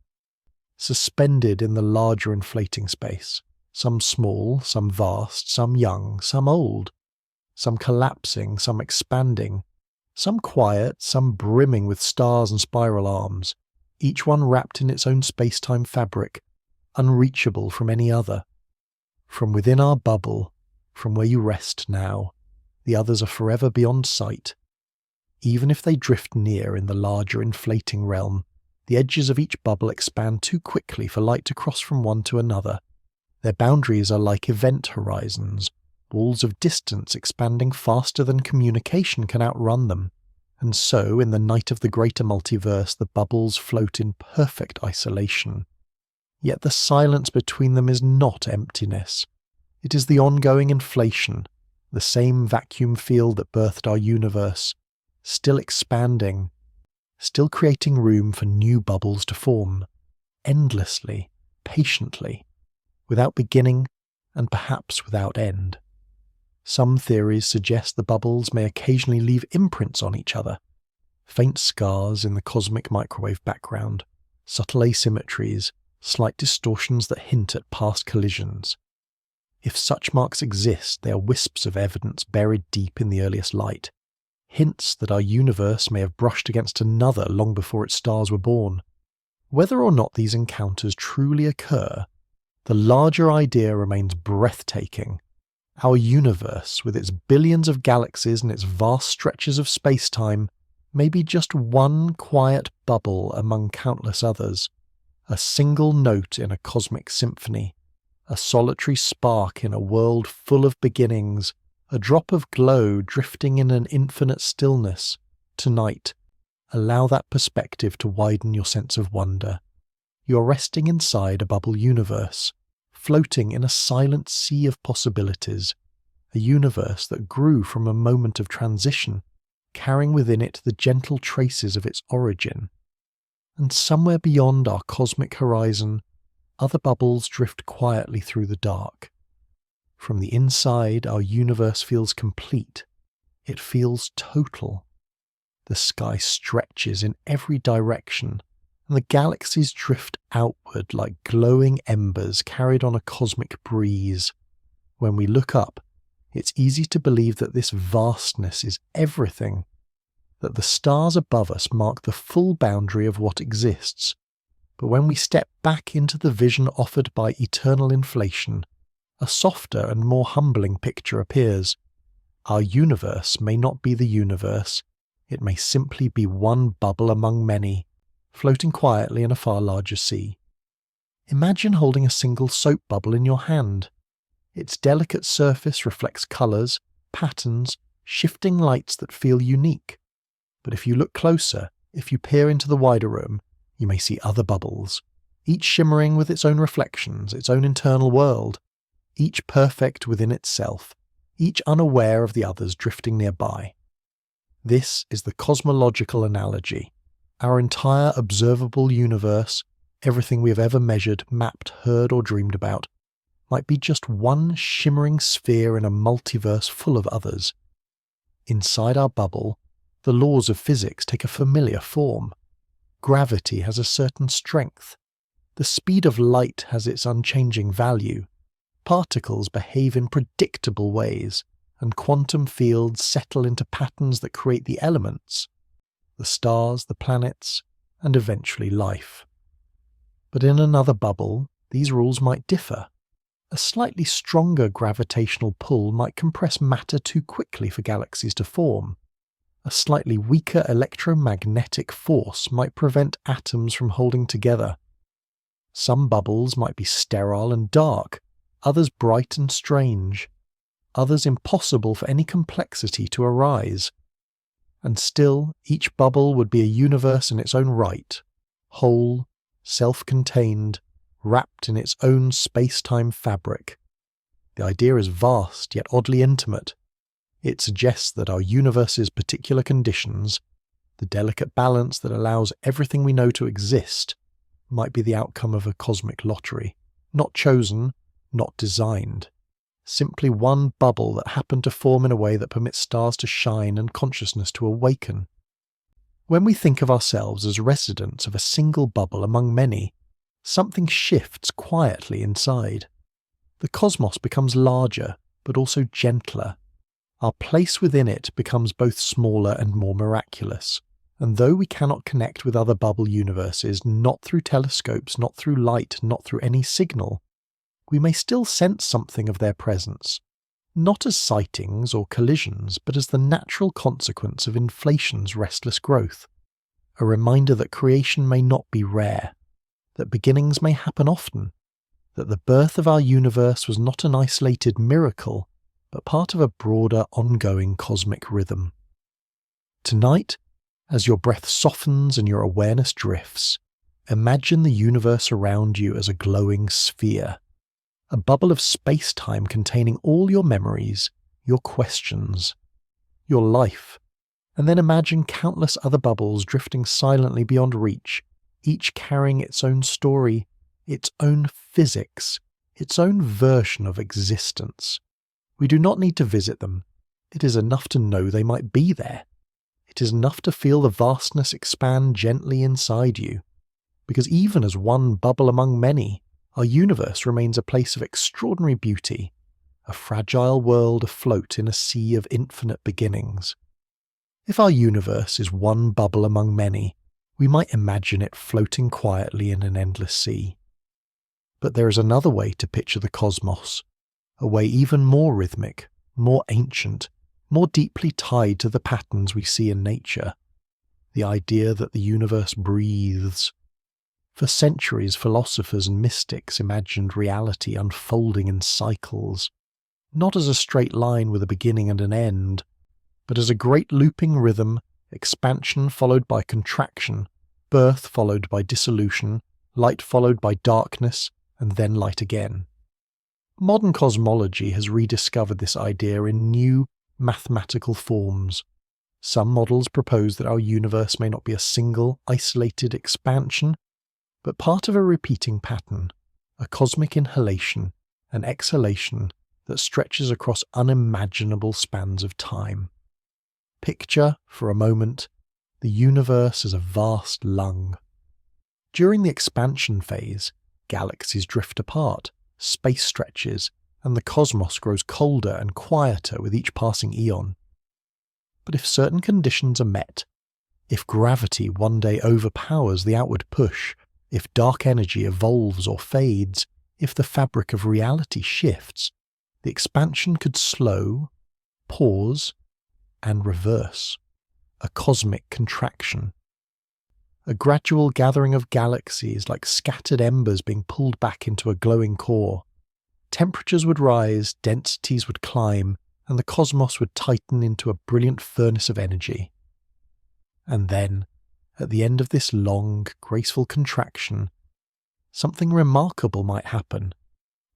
suspended in the larger inflating space, some small, some vast, some young, some old, some collapsing, some expanding, some quiet, some brimming with stars and spiral arms, each one wrapped in its own space-time fabric, unreachable from any other. From within our bubble, from where you rest now, the others are forever beyond sight. Even if they drift near in the larger inflating realm, the edges of each bubble expand too quickly for light to cross from one to another. Their boundaries are like event horizons, walls of distance expanding faster than communication can outrun them. And so, in the night of the greater multiverse, the bubbles float in perfect isolation. Yet the silence between them is not emptiness. It is the ongoing inflation, the same vacuum field that birthed our universe, still expanding, still creating room for new bubbles to form, endlessly, patiently, without beginning and perhaps without end. Some theories suggest the bubbles may occasionally leave imprints on each other, faint scars in the cosmic microwave background, subtle asymmetries, slight distortions that hint at past collisions. If such marks exist, they are wisps of evidence buried deep in the earliest light, hints that our universe may have brushed against another long before its stars were born. Whether or not these encounters truly occur, the larger idea remains breathtaking. Our universe, with its billions of galaxies and its vast stretches of space-time, may be just one quiet bubble among countless others, a single note in a cosmic symphony, a solitary spark in a world full of beginnings, a drop of glow drifting in an infinite stillness. Tonight, allow that perspective to widen your sense of wonder. You're resting inside a bubble universe, floating in a silent sea of possibilities, a universe that grew from a moment of transition, carrying within it the gentle traces of its origin. And somewhere beyond our cosmic horizon, other bubbles drift quietly through the dark. From the inside, our universe feels complete. It feels total. The sky stretches in every direction, and the galaxies drift outward like glowing embers carried on a cosmic breeze. When we look up, it's easy to believe that this vastness is everything, that the stars above us mark the full boundary of what exists. But when we step back into the vision offered by eternal inflation, a softer and more humbling picture appears. Our universe may not be the universe, it may simply be one bubble among many, floating quietly in a far larger sea. Imagine holding a single soap bubble in your hand. Its delicate surface reflects colours, patterns, shifting lights that feel unique. But if you look closer, If you peer into the wider room, you may see other bubbles, each shimmering with its own reflections, its own internal world, each perfect within itself, each unaware of the others drifting nearby. This is the cosmological analogy. Our entire observable universe, everything we have ever measured, mapped, heard, or dreamed about, might be just one shimmering sphere in a multiverse full of others. Inside our bubble, the laws of physics take a familiar form. Gravity has a certain strength. The speed of light has its unchanging value. Particles behave in predictable ways, and quantum fields settle into patterns that create the elements, the stars, the planets, and eventually life. But in another bubble, these rules might differ. A slightly stronger gravitational pull might compress matter too quickly for galaxies to form. A slightly weaker electromagnetic force might prevent atoms from holding together. Some bubbles might be sterile and dark, others bright and strange, others impossible for any complexity to arise. And still, each bubble would be a universe in its own right, whole, self-contained, wrapped in its own space-time fabric. The idea is vast yet oddly intimate. It suggests that our universe's particular conditions, the delicate balance that allows everything we know to exist, might be the outcome of a cosmic lottery, not chosen, not designed. Simply one bubble that happened to form in a way that permits stars to shine and consciousness to awaken. When we think of ourselves as residents of a single bubble among many, something shifts quietly inside. The cosmos becomes larger, but also gentler. Our place within it becomes both smaller and more miraculous. And though we cannot connect with other bubble universes, not through telescopes, not through light, not through any signal, we may still sense something of their presence, not as sightings or collisions, but as the natural consequence of inflation's restless growth. A reminder that creation may not be rare, that beginnings may happen often, that the birth of our universe was not an isolated miracle, but part of a broader, ongoing cosmic rhythm. Tonight, as your breath softens and your awareness drifts, imagine the universe around you as a glowing sphere, a bubble of space-time containing all your memories, your questions, your life, and then imagine countless other bubbles drifting silently beyond reach, each carrying its own story, its own physics, its own version of existence. We do not need to visit them. It is enough to know they might be there. It is enough to feel the vastness expand gently inside you, because even as one bubble among many, our universe remains a place of extraordinary beauty, a fragile world afloat in a sea of infinite beginnings. If our universe is one bubble among many, we might imagine it floating quietly in an endless sea. But there is another way to picture the cosmos, a way even more rhythmic, more ancient, more deeply tied to the patterns we see in nature. The idea that the universe breathes. For centuries, philosophers and mystics imagined reality unfolding in cycles, not as a straight line with a beginning and an end, but as a great looping rhythm, expansion followed by contraction, birth followed by dissolution, light followed by darkness, and then light again. Modern cosmology has rediscovered this idea in new mathematical forms. Some models propose that our universe may not be a single, isolated expansion, but part of a repeating pattern, a cosmic inhalation, an exhalation that stretches across unimaginable spans of time. Picture, for a moment, the universe as a vast lung. During the expansion phase, galaxies drift apart, space stretches, and the cosmos grows colder and quieter with each passing eon. But if certain conditions are met, if gravity one day overpowers the outward push, if dark energy evolves or fades, if the fabric of reality shifts, the expansion could slow, pause, and reverse. A cosmic contraction. A gradual gathering of galaxies like scattered embers being pulled back into a glowing core. Temperatures would rise, densities would climb, and the cosmos would tighten into a brilliant furnace of energy. And then, at the end of this long, graceful contraction, something remarkable might happen.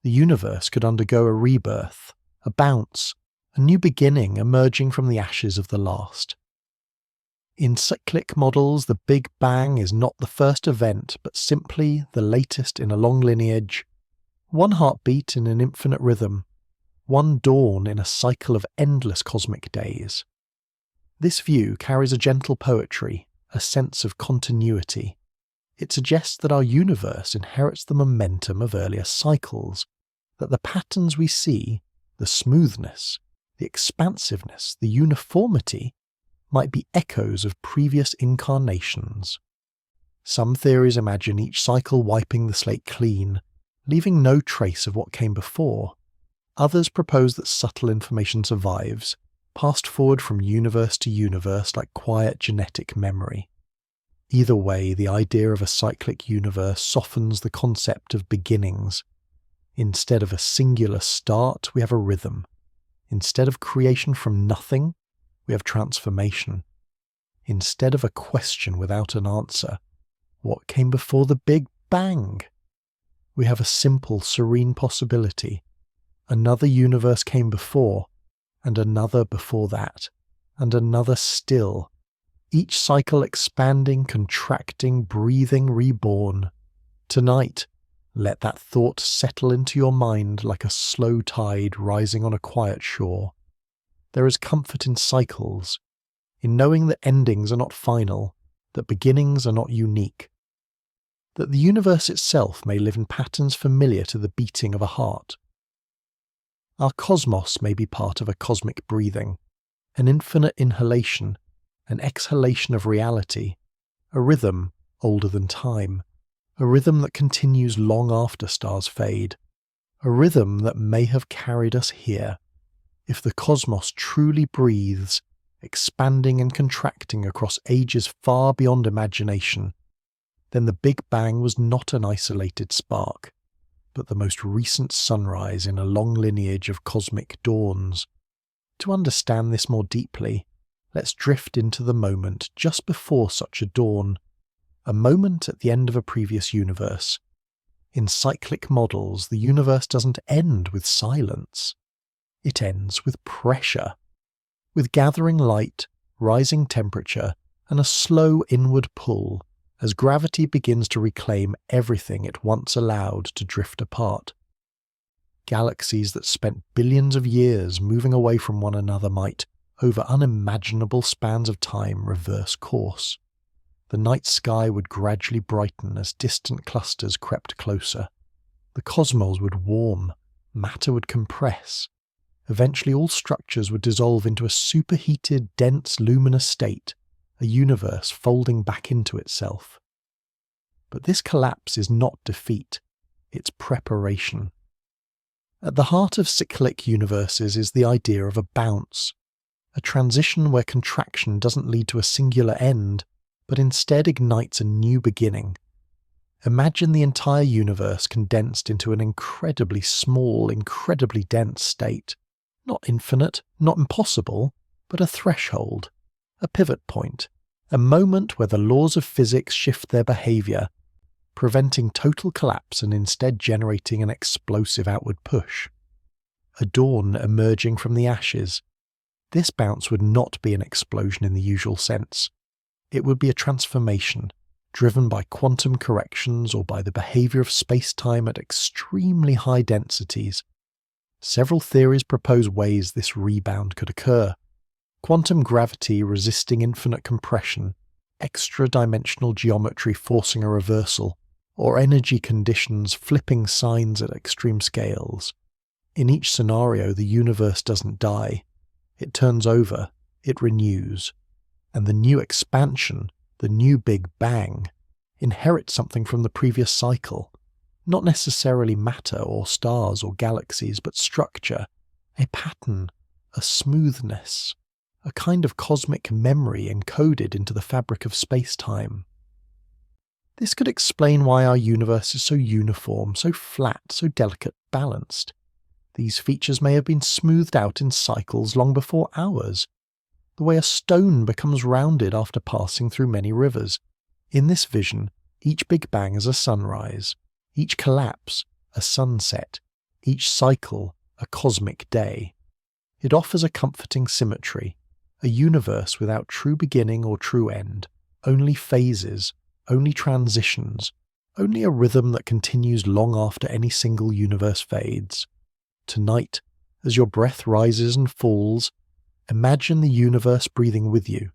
The universe could undergo a rebirth, a bounce, a new beginning emerging from the ashes of the last. In cyclic models, the Big Bang is not the first event, but simply the latest in a long lineage, one heartbeat in an infinite rhythm, one dawn in a cycle of endless cosmic days. This view carries a gentle poetry, a sense of continuity. It suggests that our universe inherits the momentum of earlier cycles, that the patterns we see, the smoothness, the expansiveness, the uniformity, might be echoes of previous incarnations. Some theories imagine each cycle wiping the slate clean, leaving no trace of what came before. Others propose that subtle information survives, passed forward from universe to universe like quiet genetic memory. Either way, the idea of a cyclic universe softens the concept of beginnings. Instead of a singular start, we have a rhythm. Instead of creation from nothing, we have transformation. Instead of a question without an answer, what came before the Big Bang? We have a simple, serene possibility. Another universe came before, and another before that, and another still. Each cycle expanding, contracting, breathing, reborn. Tonight, let that thought settle into your mind like a slow tide rising on a quiet shore. There is comfort in cycles, in knowing that endings are not final, that beginnings are not unique, that the universe itself may live in patterns familiar to the beating of a heart. Our cosmos may be part of a cosmic breathing, an infinite inhalation, an exhalation of reality, a rhythm older than time, a rhythm that continues long after stars fade, a rhythm that may have carried us here. If the cosmos truly breathes, expanding and contracting across ages far beyond imagination, then the Big Bang was not an isolated spark, but the most recent sunrise in a long lineage of cosmic dawns. To understand this more deeply, let's drift into the moment just before such a dawn, a moment at the end of a previous universe. In cyclic models, the universe doesn't end with silence. It ends with pressure, with gathering light, rising temperature, and a slow inward pull as gravity begins to reclaim everything it once allowed to drift apart. Galaxies that spent billions of years moving away from one another might, over unimaginable spans of time, reverse course. The night sky would gradually brighten as distant clusters crept closer. The cosmos would warm, matter would compress. Eventually all structures would dissolve into a superheated, dense, luminous state, a universe folding back into itself. But this collapse is not defeat, it's preparation. At the heart of cyclic universes is the idea of a bounce, a transition where contraction doesn't lead to a singular end, but instead ignites a new beginning. Imagine the entire universe condensed into an incredibly small, incredibly dense state. Not infinite, not impossible, but a threshold, a pivot point, a moment where the laws of physics shift their behavior, preventing total collapse and instead generating an explosive outward push. A dawn emerging from the ashes. This bounce would not be an explosion in the usual sense. It would be a transformation, driven by quantum corrections or by the behavior of space-time at extremely high densities. Several theories propose ways this rebound could occur. Quantum gravity resisting infinite compression, extra-dimensional geometry forcing a reversal, or energy conditions flipping signs at extreme scales. In each scenario, the universe doesn't die. It turns over, it renews. And the new expansion, the new Big Bang, inherits something from the previous cycle. Not necessarily matter or stars or galaxies, but structure, a pattern, a smoothness, a kind of cosmic memory encoded into the fabric of space-time. This could explain why our universe is so uniform, so flat, so delicate, balanced. These features may have been smoothed out in cycles long before ours. the way a stone becomes rounded after passing through many rivers. In this vision, each Big Bang is a sunrise, each collapse a sunset, each cycle a cosmic day. It offers a comforting symmetry, a universe without true beginning or true end, only phases, only transitions, only a rhythm that continues long after any single universe fades. Tonight, as your breath rises and falls, imagine the universe breathing with you,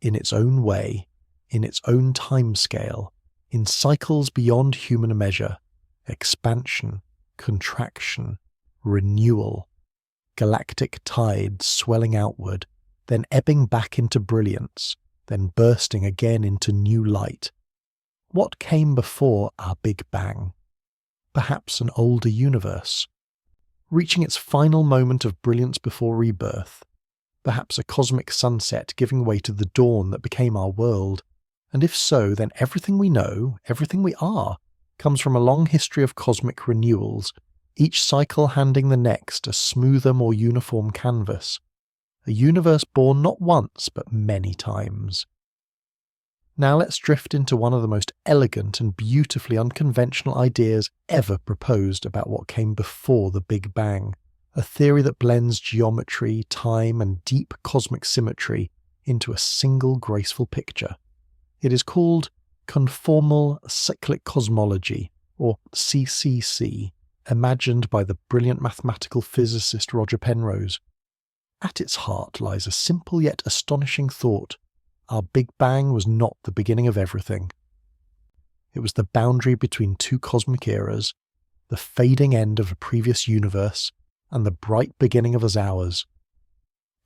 in its own way, in its own timescale, in cycles beyond human measure, expansion, contraction, renewal, galactic tides swelling outward, then ebbing back into brilliance, then bursting again into new light. What came before our Big Bang? Perhaps an older universe, reaching its final moment of brilliance before rebirth. Perhaps a cosmic sunset giving way to the dawn that became our world. And if so, then everything we know, everything we are, comes from a long history of cosmic renewals, each cycle handing the next a smoother, more uniform canvas. A universe born not once, but many times. Now let's drift into one of the most elegant and beautifully unconventional ideas ever proposed about what came before the Big Bang, a theory that blends geometry, time, and deep cosmic symmetry into a single graceful picture. It is called conformal cyclic cosmology, or CCC, imagined by the brilliant mathematical physicist Roger Penrose. At its heart lies a simple yet astonishing thought. Our Big Bang was not the beginning of everything. It was the boundary between two cosmic eras, the fading end of a previous universe, and the bright beginning of ours.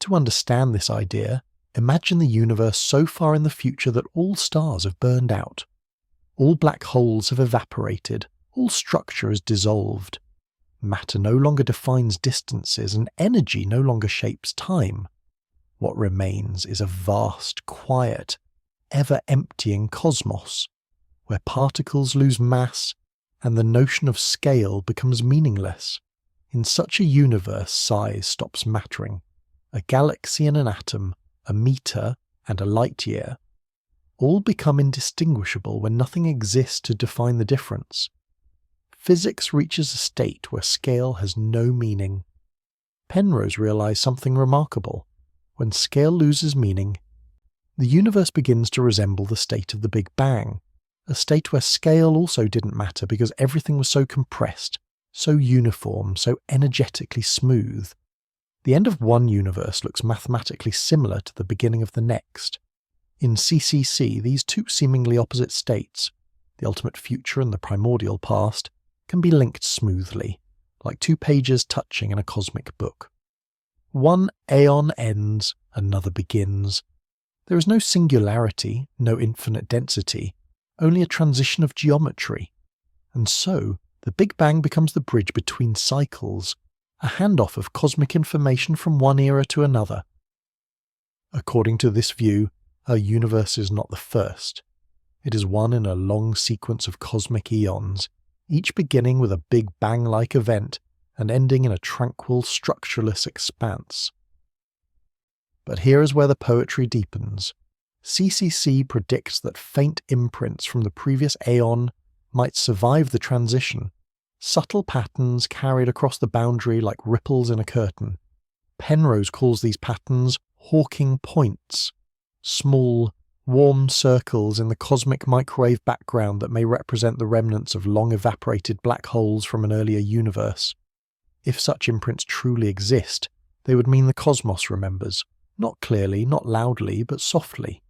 To understand this idea, imagine the universe so far in the future that all stars have burned out. All black holes have evaporated, all structure is dissolved. Matter no longer defines distances, and energy no longer shapes time. What remains is a vast, quiet, ever-emptying cosmos, where particles lose mass and the notion of scale becomes meaningless. In such a universe, size stops mattering. A galaxy and an atom, a meter and a light year, all become indistinguishable when nothing exists to define the difference. Physics reaches a state where scale has no meaning. Penrose realized something remarkable. When scale loses meaning, the universe begins to resemble the state of the Big Bang, a state where scale also didn't matter because everything was so compressed, so uniform, so energetically smooth. The end of one universe looks mathematically similar to the beginning of the next. In CCC, these two seemingly opposite states, the ultimate future and the primordial past, can be linked smoothly, like two pages touching in a cosmic book. One aeon ends, another begins. There is no singularity, no infinite density, only a transition of geometry. And so, the Big Bang becomes the bridge between cycles, a handoff of cosmic information from one era to another. According to this view, our universe is not the first. It is one in a long sequence of cosmic eons, each beginning with a Big Bang-like event and ending in a tranquil, structureless expanse. But here is where the poetry deepens. CCC predicts that faint imprints from the previous aeon might survive the transition, subtle patterns carried across the boundary like ripples in a curtain. Penrose calls these patterns hawking points, small, warm circles in the cosmic microwave background that may represent the remnants of long-evaporated black holes from an earlier universe. If such imprints truly exist, they would mean the cosmos remembers, not clearly, not loudly, but softly,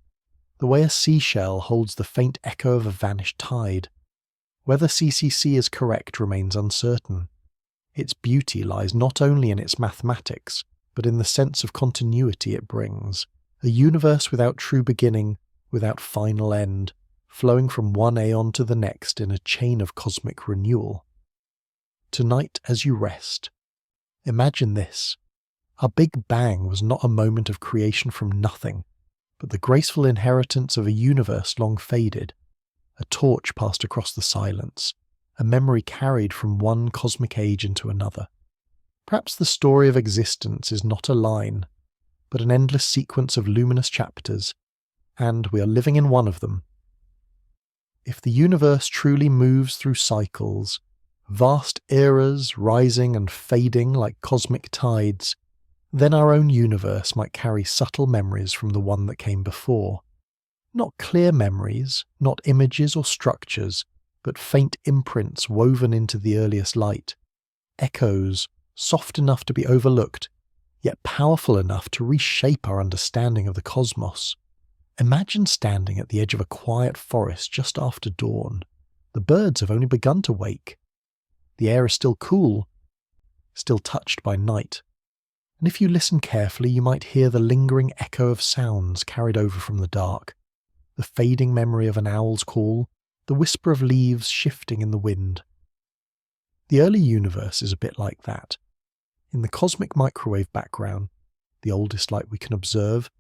the way a seashell holds the faint echo of a vanished tide. Whether CCC is correct remains uncertain. Its beauty lies not only in its mathematics, but in the sense of continuity it brings, a universe without true beginning, without final end, flowing from one aeon to the next in a chain of cosmic renewal. Tonight, as you rest, imagine this. Our Big Bang was not a moment of creation from nothing, but the graceful inheritance of a universe long faded, a torch passed across the silence, a memory carried from one cosmic age into another. Perhaps the story of existence is not a line, but an endless sequence of luminous chapters, and we are living in one of them. If the universe truly moves through cycles, vast eras rising and fading like cosmic tides, then our own universe might carry subtle memories from the one that came before. Not clear memories, not images or structures, but faint imprints woven into the earliest light. Echoes, soft enough to be overlooked, yet powerful enough to reshape our understanding of the cosmos. Imagine standing at the edge of a quiet forest just after dawn. The birds have only begun to wake. The air is still cool, still touched by night. And if you listen carefully, you might hear the lingering echo of sounds carried over from the dark. The fading memory of an owl's call, the whisper of leaves shifting in the wind. The early universe is a bit like that. In the cosmic microwave background, the oldest light we can observe,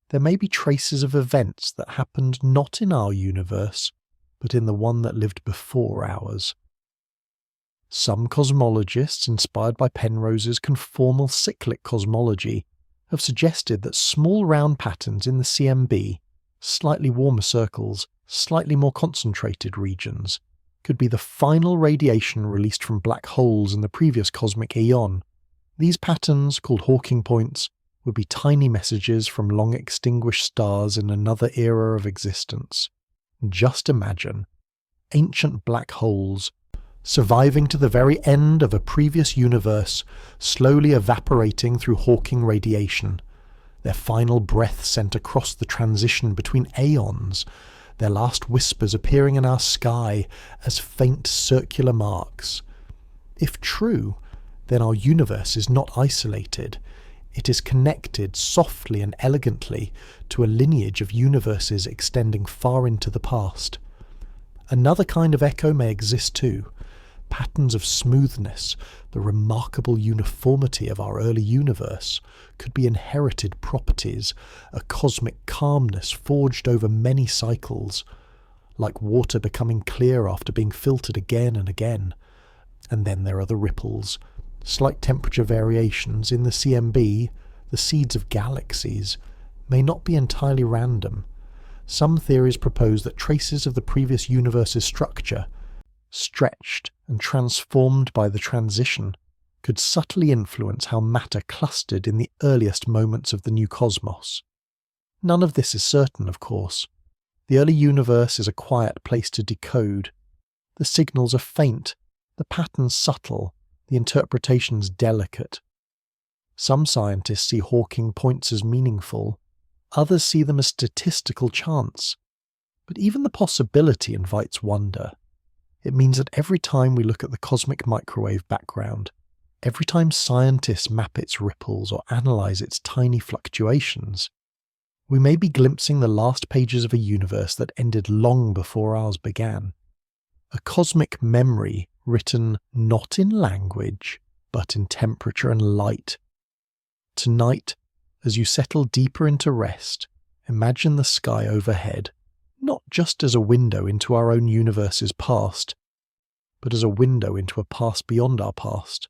there may be traces of events that happened not in our universe, but in the one that lived before ours. Some cosmologists, inspired by Penrose's conformal cyclic cosmology, have suggested that small round patterns in the CMB, slightly warmer circles, slightly more concentrated regions, could be the final radiation released from black holes in the previous cosmic eon. These patterns, called Hawking points, would be tiny messages from long extinguished stars in another era of existence. Just imagine ancient black holes surviving to the very end of a previous universe, slowly evaporating through Hawking radiation, their final breath sent across the transition between aeons, their last whispers appearing in our sky as faint circular marks. If true, then our universe is not isolated. It is connected softly and elegantly to a lineage of universes extending far into the past. Another kind of echo may exist too. Patterns of smoothness, the remarkable uniformity of our early universe, could be inherited properties, a cosmic calmness forged over many cycles, like water becoming clear after being filtered again and again. And then there are the ripples, slight temperature variations in the CMB, the seeds of galaxies, may not be entirely random. Some theories propose that traces of the previous universe's structure, stretched and transformed by the transition, could subtly influence how matter clustered in the earliest moments of the new cosmos. None of this is certain, of course. The early universe is a quiet place to decode. The signals are faint, the patterns subtle, the interpretations delicate. Some scientists see Hawking points as meaningful, others see them as statistical chance. But even the possibility invites wonder. It means that every time we look at the cosmic microwave background, every time scientists map its ripples or analyze its tiny fluctuations, we may be glimpsing the last pages of a universe that ended long before ours began. A cosmic memory written not in language, but in temperature and light. Tonight, as you settle deeper into rest, imagine the sky overhead, not just as a window into our own universe's past, but as a window into a past beyond our past.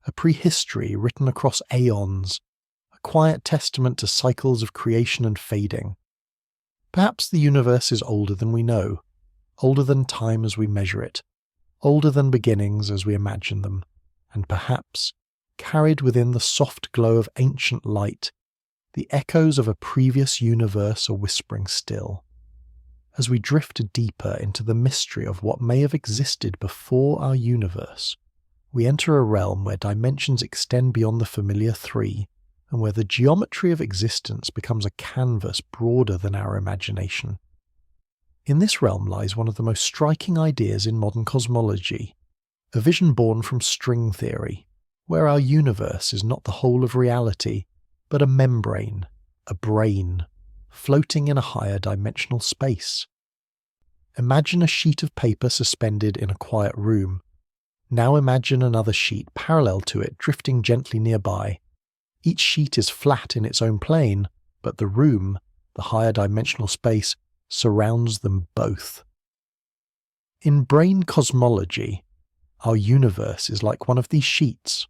A prehistory written across aeons, a quiet testament to cycles of creation and fading. Perhaps the universe is older than we know, older than time as we measure it, older than beginnings as we imagine them, and perhaps, carried within the soft glow of ancient light, the echoes of a previous universe are whispering still. As we drift deeper into the mystery of what may have existed before our universe, we enter a realm where dimensions extend beyond the familiar three, and where the geometry of existence becomes a canvas broader than our imagination. In this realm lies one of the most striking ideas in modern cosmology, a vision born from string theory, where our universe is not the whole of reality, but a membrane, a brane, floating in a higher dimensional space. Imagine a sheet of paper suspended in a quiet room. Now imagine another sheet parallel to it drifting gently nearby. Each sheet is flat in its own plane, but the room, the higher dimensional space, surrounds them both. In brane cosmology, our universe is like one of these sheets,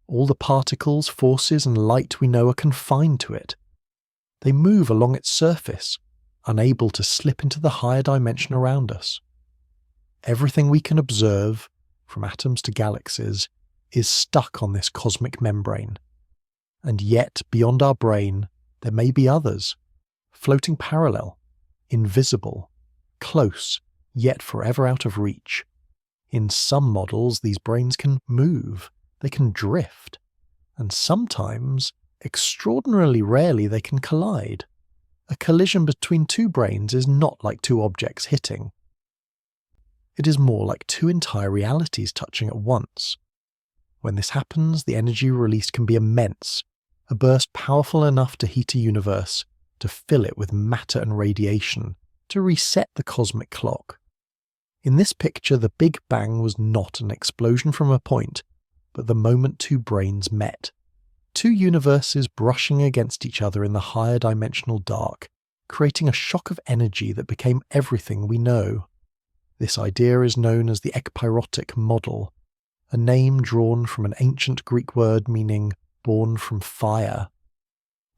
All the particles, forces, and light we know are confined to it. They move along its surface, unable to slip into the higher dimension around us. Everything we can observe, from atoms to galaxies, is stuck on this cosmic membrane. And yet, beyond our brain, there may be others, floating parallel, invisible, close, yet forever out of reach. In some models, these branes can move, they can drift, and sometimes, extraordinarily rarely, they can collide. A collision between two branes is not like two objects hitting. It is more like two entire realities touching at once. When this happens, the energy released can be immense, a burst powerful enough to heat a universe, to fill it with matter and radiation, to reset the cosmic clock. In this picture, the Big Bang was not an explosion from a point, but the moment two branes met. Two universes brushing against each other in the higher dimensional dark, creating a shock of energy that became everything we know. This idea is known as the ekpyrotic model, a name drawn from an ancient Greek word meaning born from fire.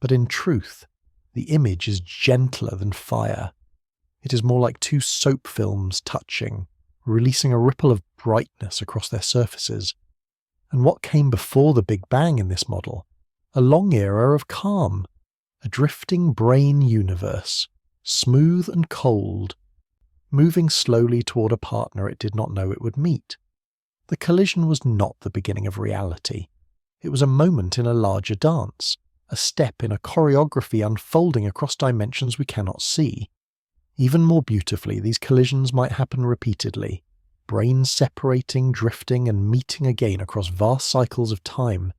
But in truth, the image is gentler than fire. It is more like two soap films touching, releasing a ripple of brightness across their surfaces. And what came before the Big Bang in this model? A long era of calm, a drifting brane universe, smooth and cold, moving slowly toward a partner it did not know it would meet. The collision was not the beginning of reality. It was a moment in a larger dance, a step in a choreography unfolding across dimensions we cannot see. Even more beautifully, these collisions might happen repeatedly, branes separating, drifting, and meeting again across vast cycles of time.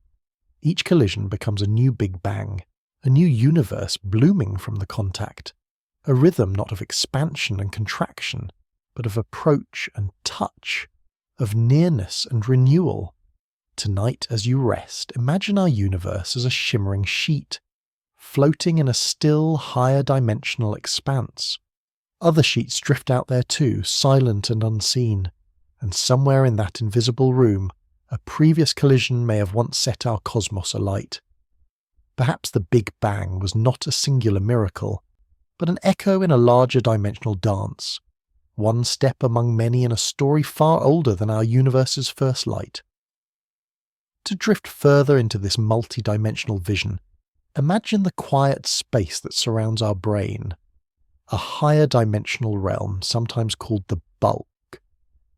Each collision becomes a new Big Bang, a new universe blooming from the contact, a rhythm not of expansion and contraction, but of approach and touch, of nearness and renewal. Tonight, as you rest, imagine our universe as a shimmering sheet, floating in a still, higher dimensional expanse. Other sheets drift out there too, silent and unseen, and somewhere in that invisible room, a previous collision may have once set our cosmos alight. Perhaps the Big Bang was not a singular miracle, but an echo in a larger dimensional dance, one step among many in a story far older than our universe's first light. To drift further into this multi-dimensional vision, imagine the quiet space that surrounds our brain, a higher dimensional realm sometimes called the bulk.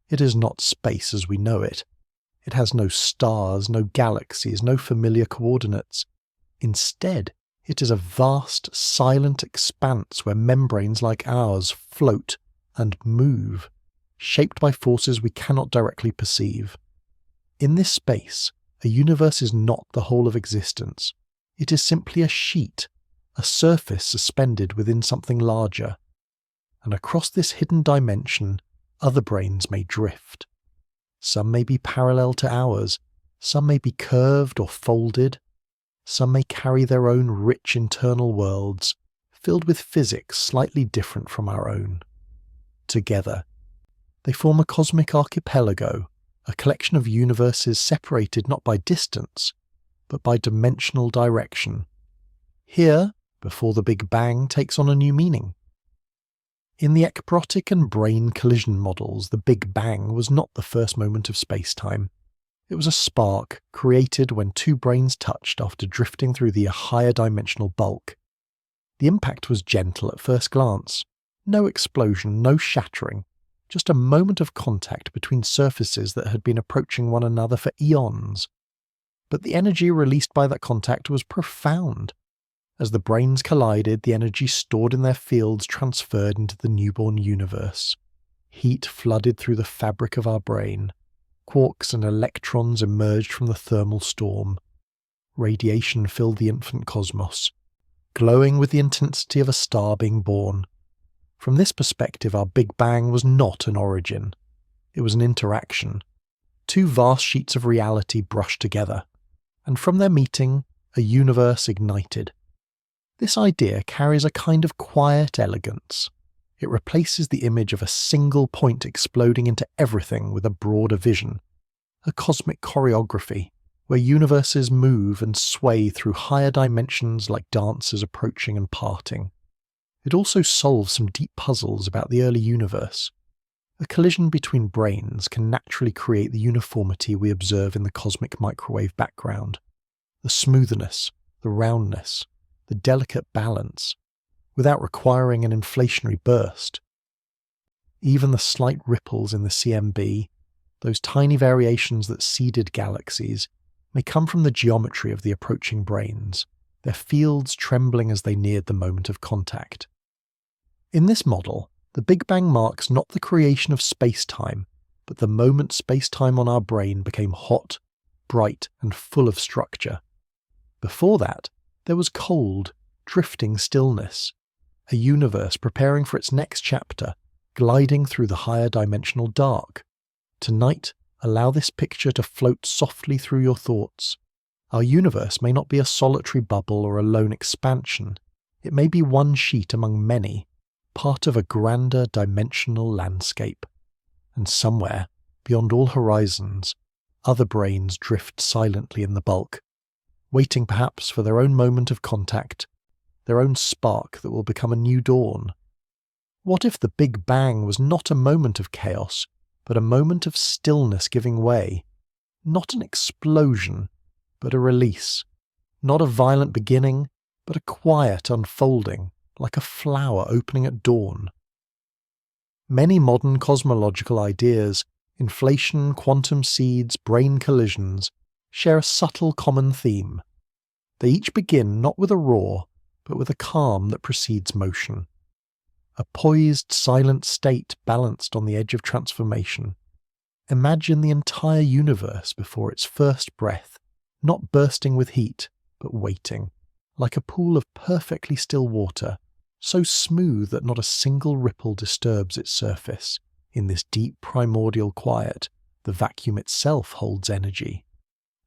It is not space as we know it. It has no stars, no galaxies, no familiar coordinates. Instead, it is a vast, silent expanse where membranes like ours float and move, shaped by forces we cannot directly perceive. In this space, a universe is not the whole of existence. It is simply a sheet, a surface suspended within something larger. And across this hidden dimension, other branes may drift. Some may be parallel to ours, some may be curved or folded, some may carry their own rich internal worlds, filled with physics slightly different from our own. Together, they form a cosmic archipelago, a collection of universes separated not by distance, but by dimensional direction. Here, before the Big Bang takes on a new meaning. In the ekpyrotic and brane collision models, the Big Bang was not the first moment of space-time. It was a spark created when two branes touched after drifting through the higher dimensional bulk. The impact was gentle at first glance. No explosion, no shattering, just a moment of contact between surfaces that had been approaching one another for eons. But the energy released by that contact was profound. As the branes collided, the energy stored in their fields transferred into the newborn universe. Heat flooded through the fabric of our brain. Quarks and electrons emerged from the thermal storm. Radiation filled the infant cosmos, glowing with the intensity of a star being born. From this perspective, our Big Bang was not an origin. It was an interaction. Two vast sheets of reality brushed together, and from their meeting, a universe ignited. This idea carries a kind of quiet elegance. It replaces the image of a single point exploding into everything with a broader vision, a cosmic choreography, where universes move and sway through higher dimensions like dancers approaching and parting. It also solves some deep puzzles about the early universe. A collision between branes can naturally create the uniformity we observe in the cosmic microwave background. The smoothness, the roundness, the delicate balance, without requiring an inflationary burst. Even the slight ripples in the CMB, those tiny variations that seeded galaxies, may come from the geometry of the approaching branes, their fields trembling as they neared the moment of contact. In this model, the Big Bang marks not the creation of space-time, but the moment space-time on our brane became hot, bright, and full of structure. Before that, there was cold, drifting stillness, a universe preparing for its next chapter, gliding through the higher dimensional dark. Tonight, allow this picture to float softly through your thoughts. Our universe may not be a solitary bubble or a lone expansion. It may be one sheet among many, part of a grander dimensional landscape. And somewhere, beyond all horizons, other branes drift silently in the bulk, waiting perhaps for their own moment of contact, their own spark that will become a new dawn. What if the Big Bang was not a moment of chaos, but a moment of stillness giving way? Not an explosion, but a release. Not a violent beginning, but a quiet unfolding, like a flower opening at dawn. Many modern cosmological ideas, inflation, quantum seeds, brane collisions, share a subtle common theme. They each begin not with a roar, but with a calm that precedes motion. A poised, silent state balanced on the edge of transformation. Imagine the entire universe before its first breath, not bursting with heat, but waiting, like a pool of perfectly still water, so smooth that not a single ripple disturbs its surface. In this deep primordial quiet, the vacuum itself holds energy.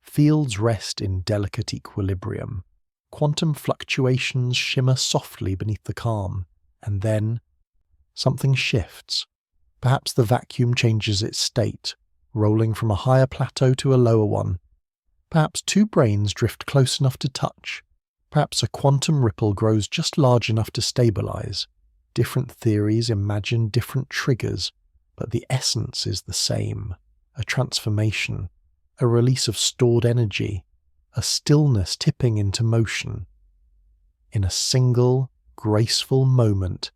Fields rest in delicate equilibrium. Quantum fluctuations shimmer softly beneath the calm, and then something shifts. Perhaps the vacuum changes its state, rolling from a higher plateau to a lower one. Perhaps two branes drift close enough to touch. Perhaps a quantum ripple grows just large enough to stabilize. Different theories imagine different triggers, but the essence is the same. A transformation, a release of stored energy, a stillness tipping into motion. In a single, graceful moment,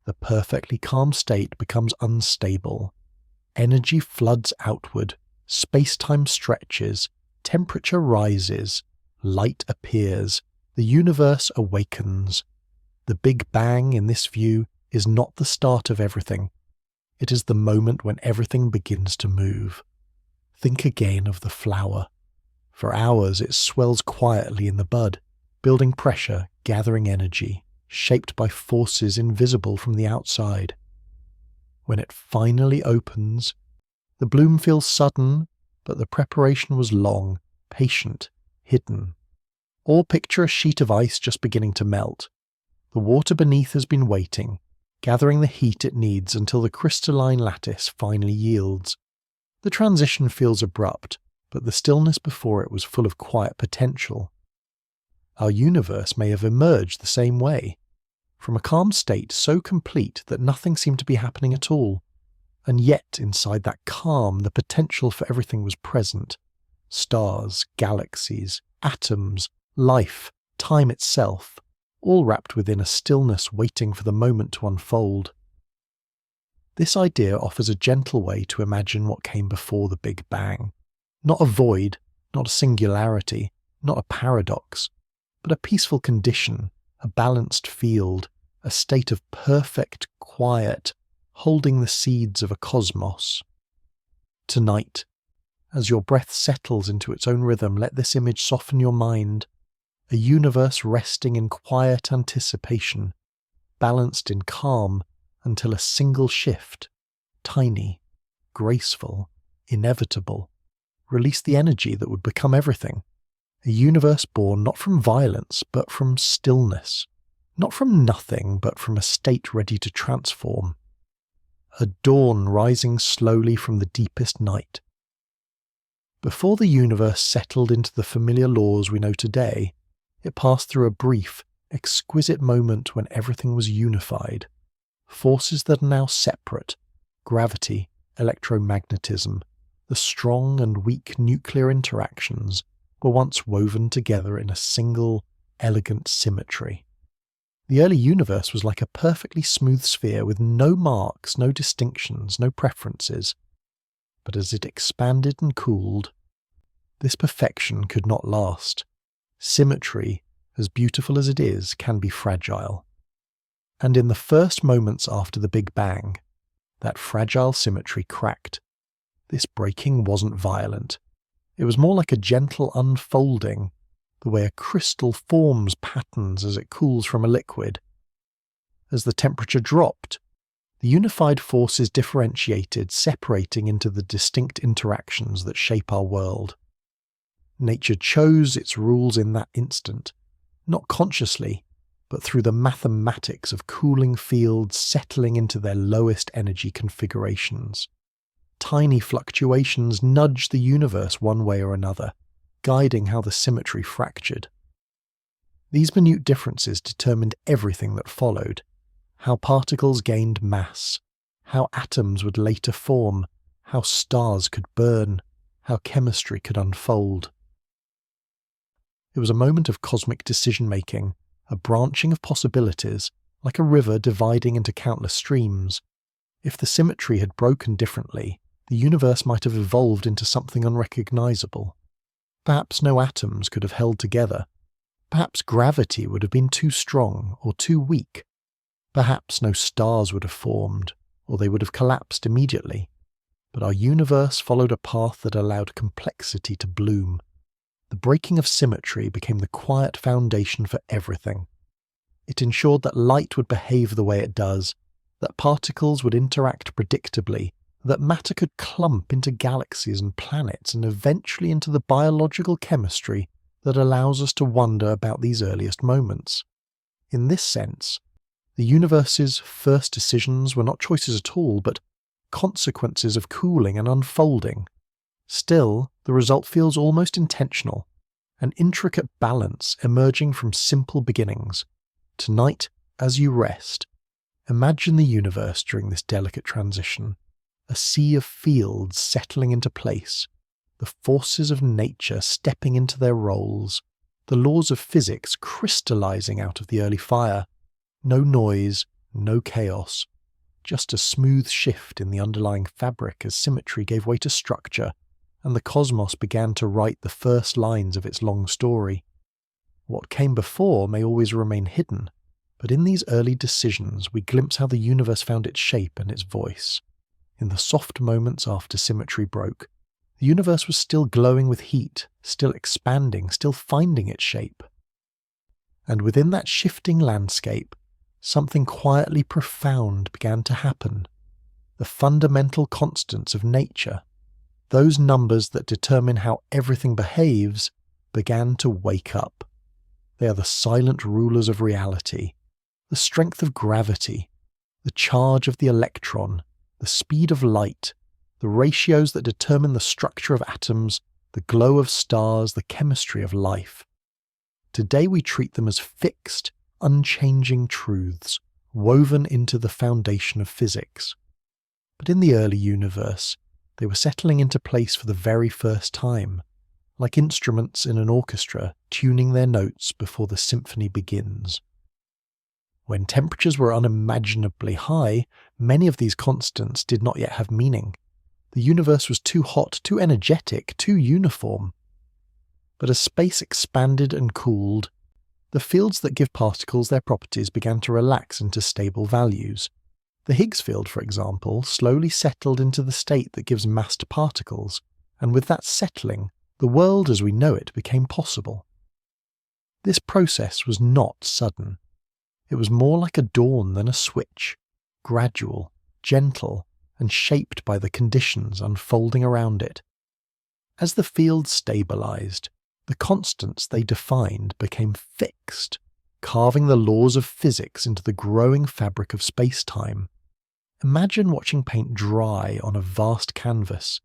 the perfectly calm state becomes unstable. Energy floods outward, space-time stretches, temperature rises, light appears, the universe awakens. The Big Bang, in this view, is not the start of everything. It is the moment when everything begins to move. Think again of the flower. For hours it swells quietly in the bud, building pressure, gathering energy, shaped by forces invisible from the outside. When it finally opens, the bloom feels sudden, but the preparation was long, patient, hidden. Or picture a sheet of ice just beginning to melt. The water beneath has been waiting, gathering the heat it needs until the crystalline lattice finally yields. The transition feels abrupt, but the stillness before it was full of quiet potential. Our universe may have emerged the same way, from a calm state so complete that nothing seemed to be happening at all. And yet, inside that calm, the potential for everything was present. Stars, galaxies, atoms, life, time itself, all wrapped within a stillness waiting for the moment to unfold. This idea offers a gentle way to imagine what came before the Big Bang. Not a void, not a singularity, not a paradox, but a peaceful condition, a balanced field, a state of perfect quiet, holding the seeds of a cosmos. Tonight, as your breath settles into its own rhythm, let this image soften your mind. A universe resting in quiet anticipation, balanced in calm until a single shift, tiny, graceful, inevitable, released the energy that would become everything. A universe born not from violence, but from stillness. Not from nothing, but from a state ready to transform. A dawn rising slowly from the deepest night. Before the universe settled into the familiar laws we know today, it passed through a brief, exquisite moment when everything was unified. Forces that are now separate, gravity, electromagnetism, the strong and weak nuclear interactions, were once woven together in a single, elegant symmetry. The early universe was like a perfectly smooth sphere with no marks, no distinctions, no preferences. But as it expanded and cooled, this perfection could not last. Symmetry, as beautiful as it is, can be fragile. And in the first moments after the Big Bang, that fragile symmetry cracked. This breaking wasn't violent. It was more like a gentle unfolding, the way a crystal forms patterns as it cools from a liquid. As the temperature dropped, the unified forces differentiated, separating into the distinct interactions that shape our world. Nature chose its rules in that instant, not consciously, but through the mathematics of cooling fields settling into their lowest energy configurations. Tiny fluctuations nudged the universe one way or another, guiding how the symmetry fractured. These minute differences determined everything that followed: how particles gained mass, how atoms would later form, how stars could burn, how chemistry could unfold. It was a moment of cosmic decision-making, a branching of possibilities, like a river dividing into countless streams. If the symmetry had broken differently, the universe might have evolved into something unrecognizable. Perhaps no atoms could have held together. Perhaps gravity would have been too strong or too weak. Perhaps no stars would have formed, or they would have collapsed immediately. But our universe followed a path that allowed complexity to bloom. The breaking of symmetry became the quiet foundation for everything. It ensured that light would behave the way it does, that particles would interact predictably, that matter could clump into galaxies and planets and eventually into the biological chemistry that allows us to wonder about these earliest moments. In this sense, the universe's first decisions were not choices at all, but consequences of cooling and unfolding. Still, the result feels almost intentional, an intricate balance emerging from simple beginnings. Tonight, as you rest, imagine the universe during this delicate transition, a sea of fields settling into place, the forces of nature stepping into their roles, the laws of physics crystallizing out of the early fire. No noise, no chaos, just a smooth shift in the underlying fabric as symmetry gave way to structure, and the cosmos began to write the first lines of its long story. What came before may always remain hidden, but in these early decisions we glimpse how the universe found its shape and its voice. In the soft moments after symmetry broke, the universe was still glowing with heat, still expanding, still finding its shape. And within that shifting landscape, something quietly profound began to happen. The fundamental constants of nature, those numbers that determine how everything behaves, began to wake up. They are the silent rulers of reality, the strength of gravity, the charge of the electron, the speed of light, the ratios that determine the structure of atoms, the glow of stars, the chemistry of life. Today we treat them as fixed, unchanging truths, woven into the foundation of physics. But in the early universe, they were settling into place for the very first time, like instruments in an orchestra tuning their notes before the symphony begins. When temperatures were unimaginably high, many of these constants did not yet have meaning. The universe was too hot, too energetic, too uniform. But as space expanded and cooled, the fields that give particles their properties began to relax into stable values. The Higgs field, for example, slowly settled into the state that gives mass to particles, and with that settling, the world as we know it became possible. This process was not sudden. It was more like a dawn than a switch, gradual, gentle, and shaped by the conditions unfolding around it. As the fields stabilized, the constants they defined became fixed, carving the laws of physics into the growing fabric of space-time. Imagine watching paint dry on a vast canvas.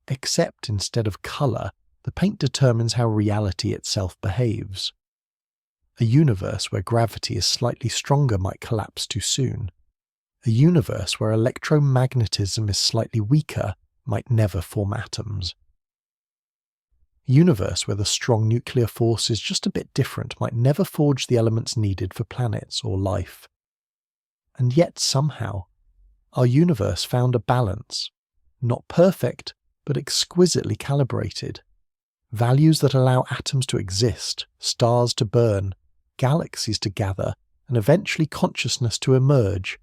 except instead of colour, the paint determines how reality itself behaves. A universe where gravity is slightly stronger might collapse too soon. A universe where electromagnetism is slightly weaker might never form atoms. A universe where the strong nuclear force is just a bit different might never forge the elements needed for planets or life. And yet somehow, our universe found a balance, not perfect, but exquisitely calibrated. Values that allow atoms to exist, stars to burn, galaxies to gather, and eventually consciousness to emerge.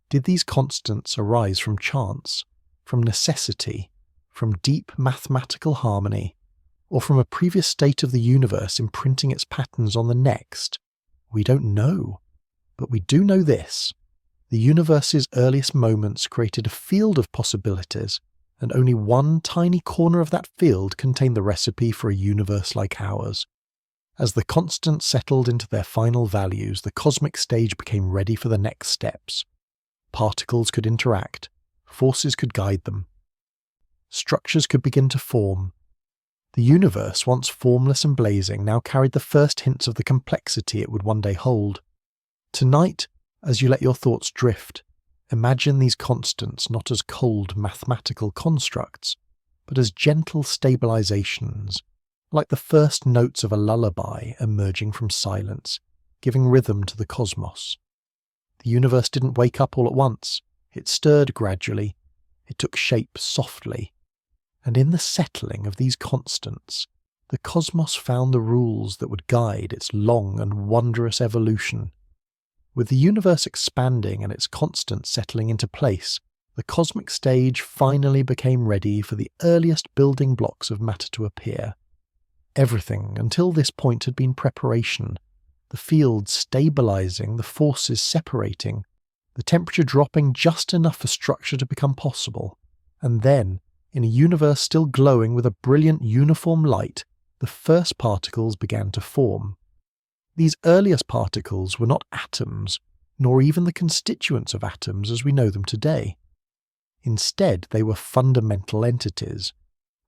Did these constants arise from chance, from necessity, from deep mathematical harmony, or from a previous state of the universe imprinting its patterns on the next? We don't know. But we do know this. The universe's earliest moments created a field of possibilities, and only one tiny corner of that field contained the recipe for a universe like ours. As the constants settled into their final values, the cosmic stage became ready for the next steps. Particles could interact, forces could guide them. Structures could begin to form. The universe, once formless and blazing, now carried the first hints of the complexity it would one day hold. Tonight, as you let your thoughts drift, imagine these constants not as cold mathematical constructs, but as gentle stabilizations, like the first notes of a lullaby emerging from silence, giving rhythm to the cosmos. The universe didn't wake up all at once. It stirred gradually. It took shape softly. And in the settling of these constants, the cosmos found the rules that would guide its long and wondrous evolution. With the universe expanding and its constants settling into place, the cosmic stage finally became ready for the earliest building blocks of matter to appear. Everything until this point had been preparation, the fields stabilizing, the forces separating, the temperature dropping just enough for structure to become possible. And then, in a universe still glowing with a brilliant uniform light, the first particles began to form. These earliest particles were not atoms, nor even the constituents of atoms as we know them today. Instead, they were fundamental entities.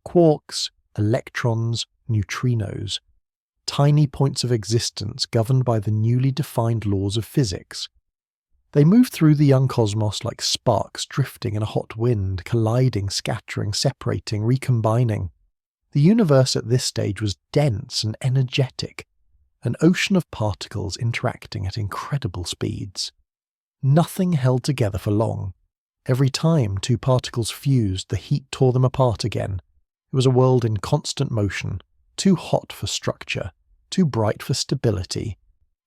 Quarks, electrons, neutrinos. Tiny points of existence governed by the newly defined laws of physics. They moved through the young cosmos like sparks drifting in a hot wind, colliding, scattering, separating, recombining. The universe at this stage was dense and energetic, an ocean of particles interacting at incredible speeds. Nothing held together for long. Every time two particles fused, the heat tore them apart again. It was a world in constant motion, too hot for structure, too bright for stability,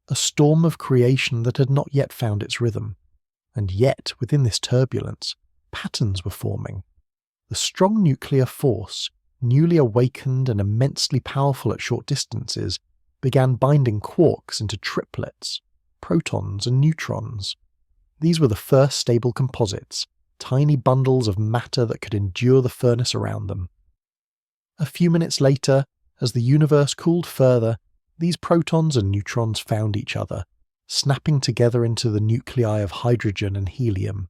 a storm of creation that had not yet found its rhythm. And yet, within this turbulence, patterns were forming. The strong nuclear force, newly awakened and immensely powerful at short distances, began binding quarks into triplets, protons and neutrons. These were the first stable composites, tiny bundles of matter that could endure the furnace around them. A few minutes later, as the universe cooled further, these protons and neutrons found each other, snapping together into the nuclei of hydrogen and helium.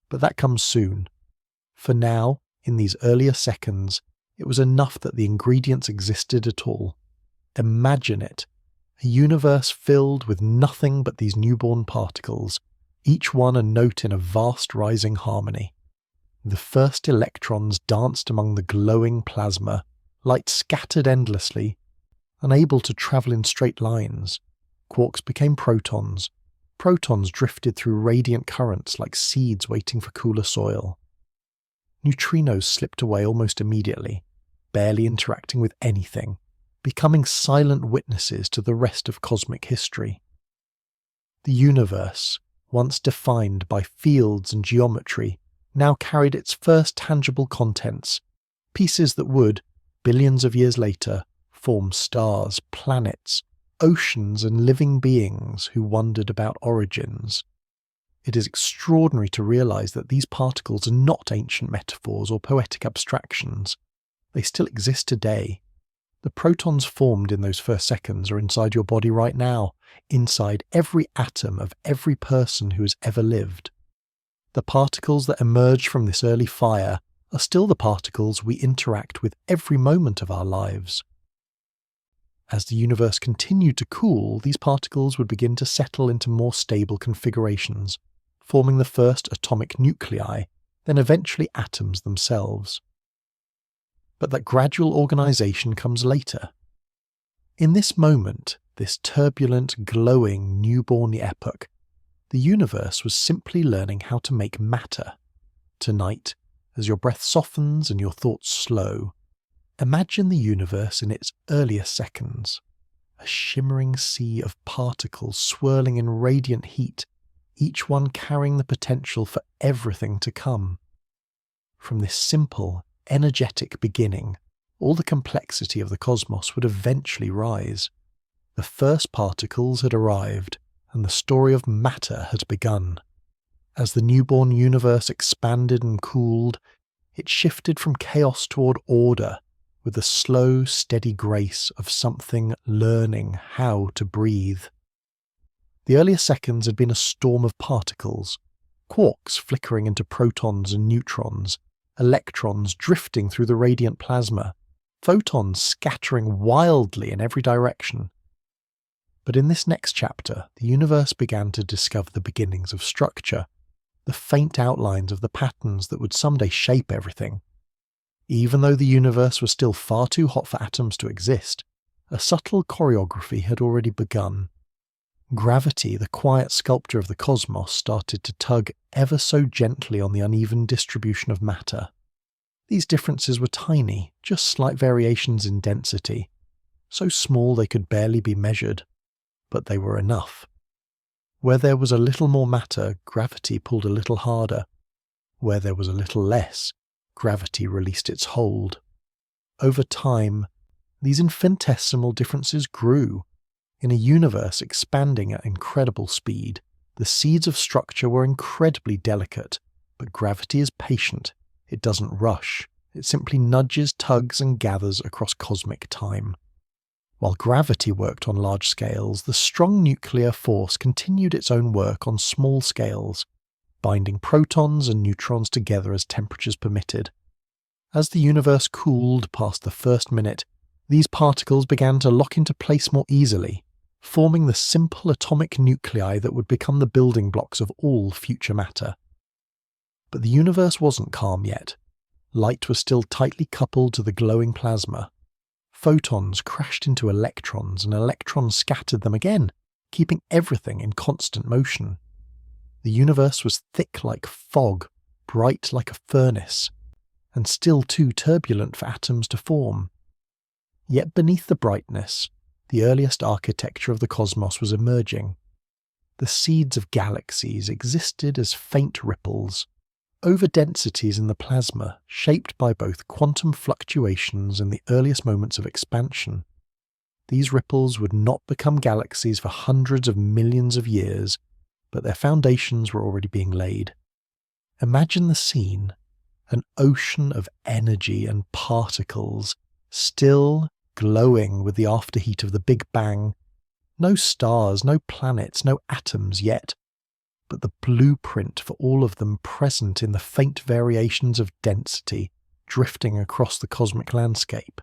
But that comes soon. For now, in these earlier seconds, it was enough that the ingredients existed at all. Imagine it, a universe filled with nothing but these newborn particles, each one a note in a vast rising harmony. The first electrons danced among the glowing plasma, light scattered endlessly, unable to travel in straight lines. Quarks became protons. Protons drifted through radiant currents like seeds waiting for cooler soil. Neutrinos slipped away almost immediately, barely interacting with anything, becoming silent witnesses to the rest of cosmic history. The universe, once defined by fields and geometry, now carried its first tangible contents, pieces that would, billions of years later, form stars, planets, oceans and living beings who wondered about origins. It is extraordinary to realize that these particles are not ancient metaphors or poetic abstractions. They still exist today. The protons formed in those first seconds are inside your body right now, inside every atom of every person who has ever lived. The particles that emerged from this early fire are still the particles we interact with every moment of our lives. As the universe continued to cool, these particles would begin to settle into more stable configurations, forming the first atomic nuclei, then eventually atoms themselves. But that gradual organization comes later. In this moment, this turbulent, glowing, newborn epoch, the universe was simply learning how to make matter. Tonight, as your breath softens and your thoughts slow, imagine the universe in its earliest seconds, a shimmering sea of particles swirling in radiant heat, each one carrying the potential for everything to come. From this simple, energetic beginning, all the complexity of the cosmos would eventually rise. The first particles had arrived, and the story of matter had begun. As the newborn universe expanded and cooled, it shifted from chaos toward order, with the slow, steady grace of something learning how to breathe. The earlier seconds had been a storm of particles, quarks flickering into protons and neutrons, electrons drifting through the radiant plasma, photons scattering wildly in every direction. But in this next chapter, the universe began to discover the beginnings of structure, the faint outlines of the patterns that would someday shape everything. Even though the universe was still far too hot for atoms to exist, a subtle choreography had already begun. Gravity, the quiet sculptor of the cosmos, started to tug ever so gently on the uneven distribution of matter. These differences were tiny, just slight variations in density, so small they could barely be measured, but they were enough. Where there was a little more matter, gravity pulled a little harder. Where there was a little less, gravity released its hold. Over time, these infinitesimal differences grew. In a universe expanding at incredible speed, the seeds of structure were incredibly delicate, but gravity is patient. It doesn't rush. It simply nudges, tugs, and gathers across cosmic time. While gravity worked on large scales, the strong nuclear force continued its own work on small scales, binding protons and neutrons together as temperatures permitted. As the universe cooled past the first minute, these particles began to lock into place more easily, forming the simple atomic nuclei that would become the building blocks of all future matter. But the universe wasn't calm yet. Light was still tightly coupled to the glowing plasma. Photons crashed into electrons, and electrons scattered them again, keeping everything in constant motion. The universe was thick like fog, bright like a furnace, and still too turbulent for atoms to form. Yet beneath the brightness, the earliest architecture of the cosmos was emerging. The seeds of galaxies existed as faint ripples, overdensities in the plasma shaped by both quantum fluctuations and the earliest moments of expansion. These ripples would not become galaxies for hundreds of millions of years, but their foundations were already being laid. Imagine the scene, an ocean of energy and particles, still glowing with the afterheat of the Big Bang. No stars, no planets, no atoms yet, but the blueprint for all of them present in the faint variations of density drifting across the cosmic landscape.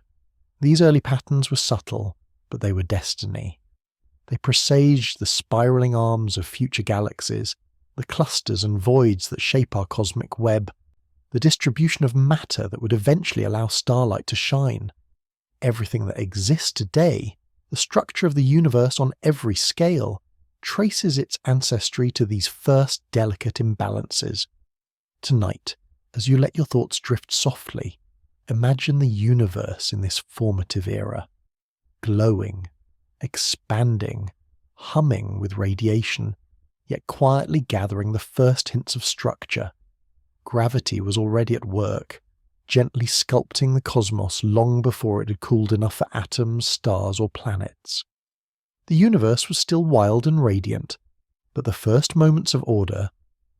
These early patterns were subtle, but they were destiny. They presaged the spiraling arms of future galaxies, the clusters and voids that shape our cosmic web, the distribution of matter that would eventually allow starlight to shine. Everything that exists today, the structure of the universe on every scale, traces its ancestry to these first delicate imbalances. Tonight, as you let your thoughts drift softly, imagine the universe in this formative era, glowing, expanding, humming with radiation, yet quietly gathering the first hints of structure. Gravity was already at work, gently sculpting the cosmos long before it had cooled enough for atoms, stars, or planets. The universe was still wild and radiant, but the first moments of order,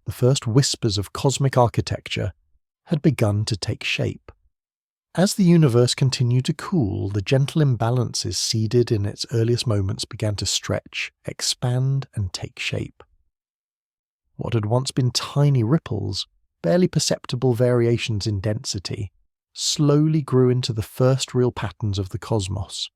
the first whispers of cosmic architecture, had begun to take shape. As the universe continued to cool, the gentle imbalances seeded in its earliest moments began to stretch, expand, and take shape. What had once been tiny ripples barely perceptible variations in density, slowly grew into the first real patterns of the cosmos.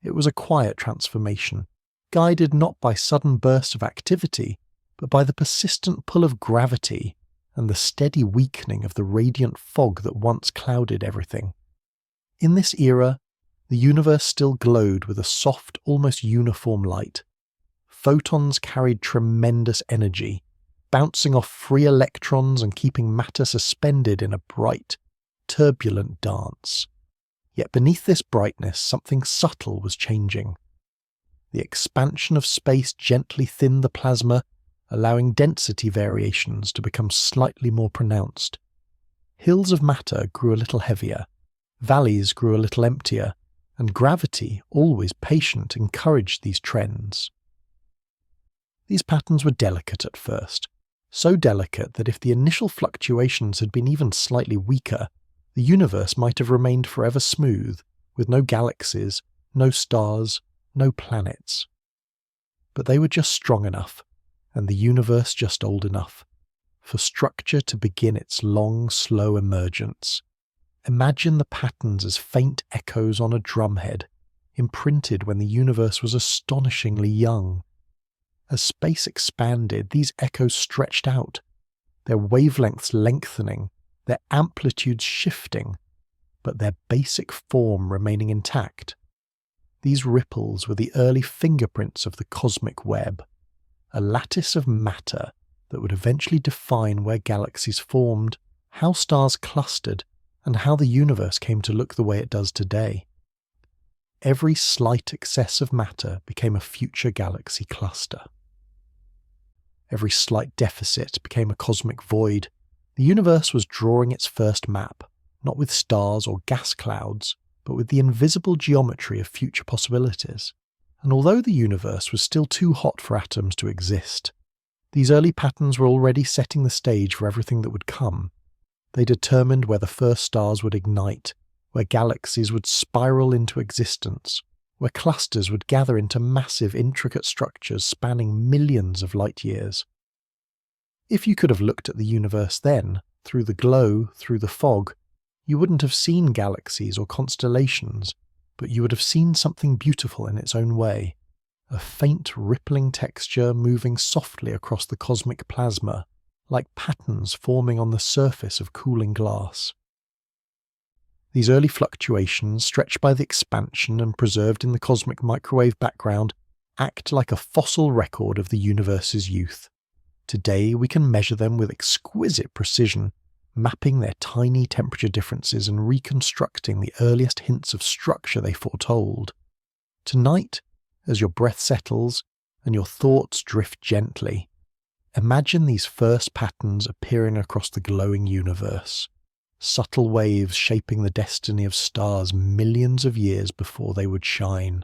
It was a quiet transformation, guided not by sudden bursts of activity, but by the persistent pull of gravity and the steady weakening of the radiant fog that once clouded everything. In this era, the universe still glowed with a soft, almost uniform light. Photons carried tremendous energy, bouncing off free electrons and keeping matter suspended in a bright, turbulent dance. Yet beneath this brightness, something subtle was changing. The expansion of space gently thinned the plasma, allowing density variations to become slightly more pronounced. Hills of matter grew a little heavier, valleys grew a little emptier, and gravity, always patient, encouraged these trends. These patterns were delicate at first, so delicate that if the initial fluctuations had been even slightly weaker, the universe might have remained forever smooth, with no galaxies, no stars, no planets. But they were just strong enough, and the universe just old enough, for structure to begin its long, slow emergence. Imagine the patterns as faint echoes on a drumhead, imprinted when the universe was astonishingly young. As space expanded, these echoes stretched out, their wavelengths lengthening, their amplitudes shifting, but their basic form remaining intact. These ripples were the early fingerprints of the cosmic web, a lattice of matter that would eventually define where galaxies formed, how stars clustered, and how the universe came to look the way it does today. Every slight excess of matter became a future galaxy cluster. Every slight deficit became a cosmic void. The universe was drawing its first map, not with stars or gas clouds, but with the invisible geometry of future possibilities. And although the universe was still too hot for atoms to exist, these early patterns were already setting the stage for everything that would come. They determined where the first stars would ignite, where galaxies would spiral into existence, where clusters would gather into massive, intricate structures spanning millions of light years. If you could have looked at the universe then, through the glow, through the fog, you wouldn't have seen galaxies or constellations, but you would have seen something beautiful in its own way, a faint rippling texture moving softly across the cosmic plasma, like patterns forming on the surface of cooling glass. These early fluctuations, stretched by the expansion and preserved in the cosmic microwave background, act like a fossil record of the universe's youth. Today we can measure them with exquisite precision, mapping their tiny temperature differences and reconstructing the earliest hints of structure they foretold. Tonight, as your breath settles and your thoughts drift gently, imagine these first patterns appearing across the glowing universe, subtle waves shaping the destiny of stars millions of years before they would shine.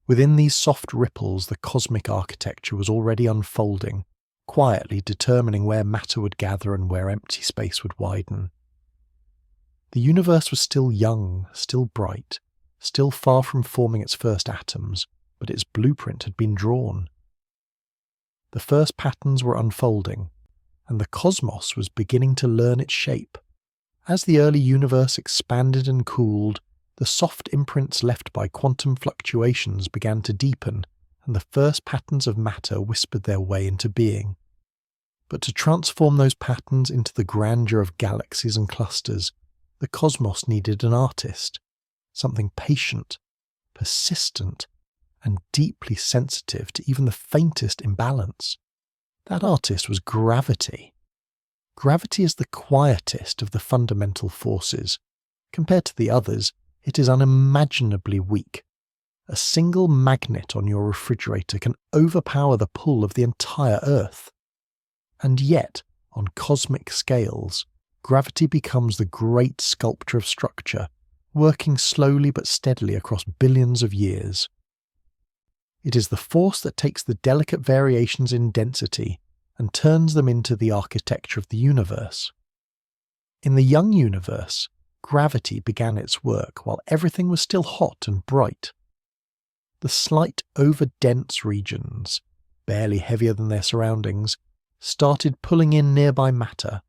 Within these soft ripples, the cosmic architecture was already unfolding, quietly determining where matter would gather and where empty space would widen. The universe was still young, still bright, still far from forming its first atoms, but its blueprint had been drawn. The first patterns were unfolding, and the cosmos was beginning to learn its shape. As the early universe expanded and cooled, the soft imprints left by quantum fluctuations began to deepen, and the first patterns of matter whispered their way into being. But to transform those patterns into the grandeur of galaxies and clusters, the cosmos needed an artist, something patient, persistent, and deeply sensitive to even the faintest imbalance. That artist was gravity. Gravity is the quietest of the fundamental forces. Compared to the others, it is unimaginably weak. A single magnet on your refrigerator can overpower the pull of the entire Earth. And yet, on cosmic scales, gravity becomes the great sculptor of structure, working slowly but steadily across billions of years. It is the force that takes the delicate variations in density and turns them into the architecture of the universe. In the young universe, gravity began its work while everything was still hot and bright. The slight over-dense regions, barely heavier than their surroundings, started pulling in nearby matter.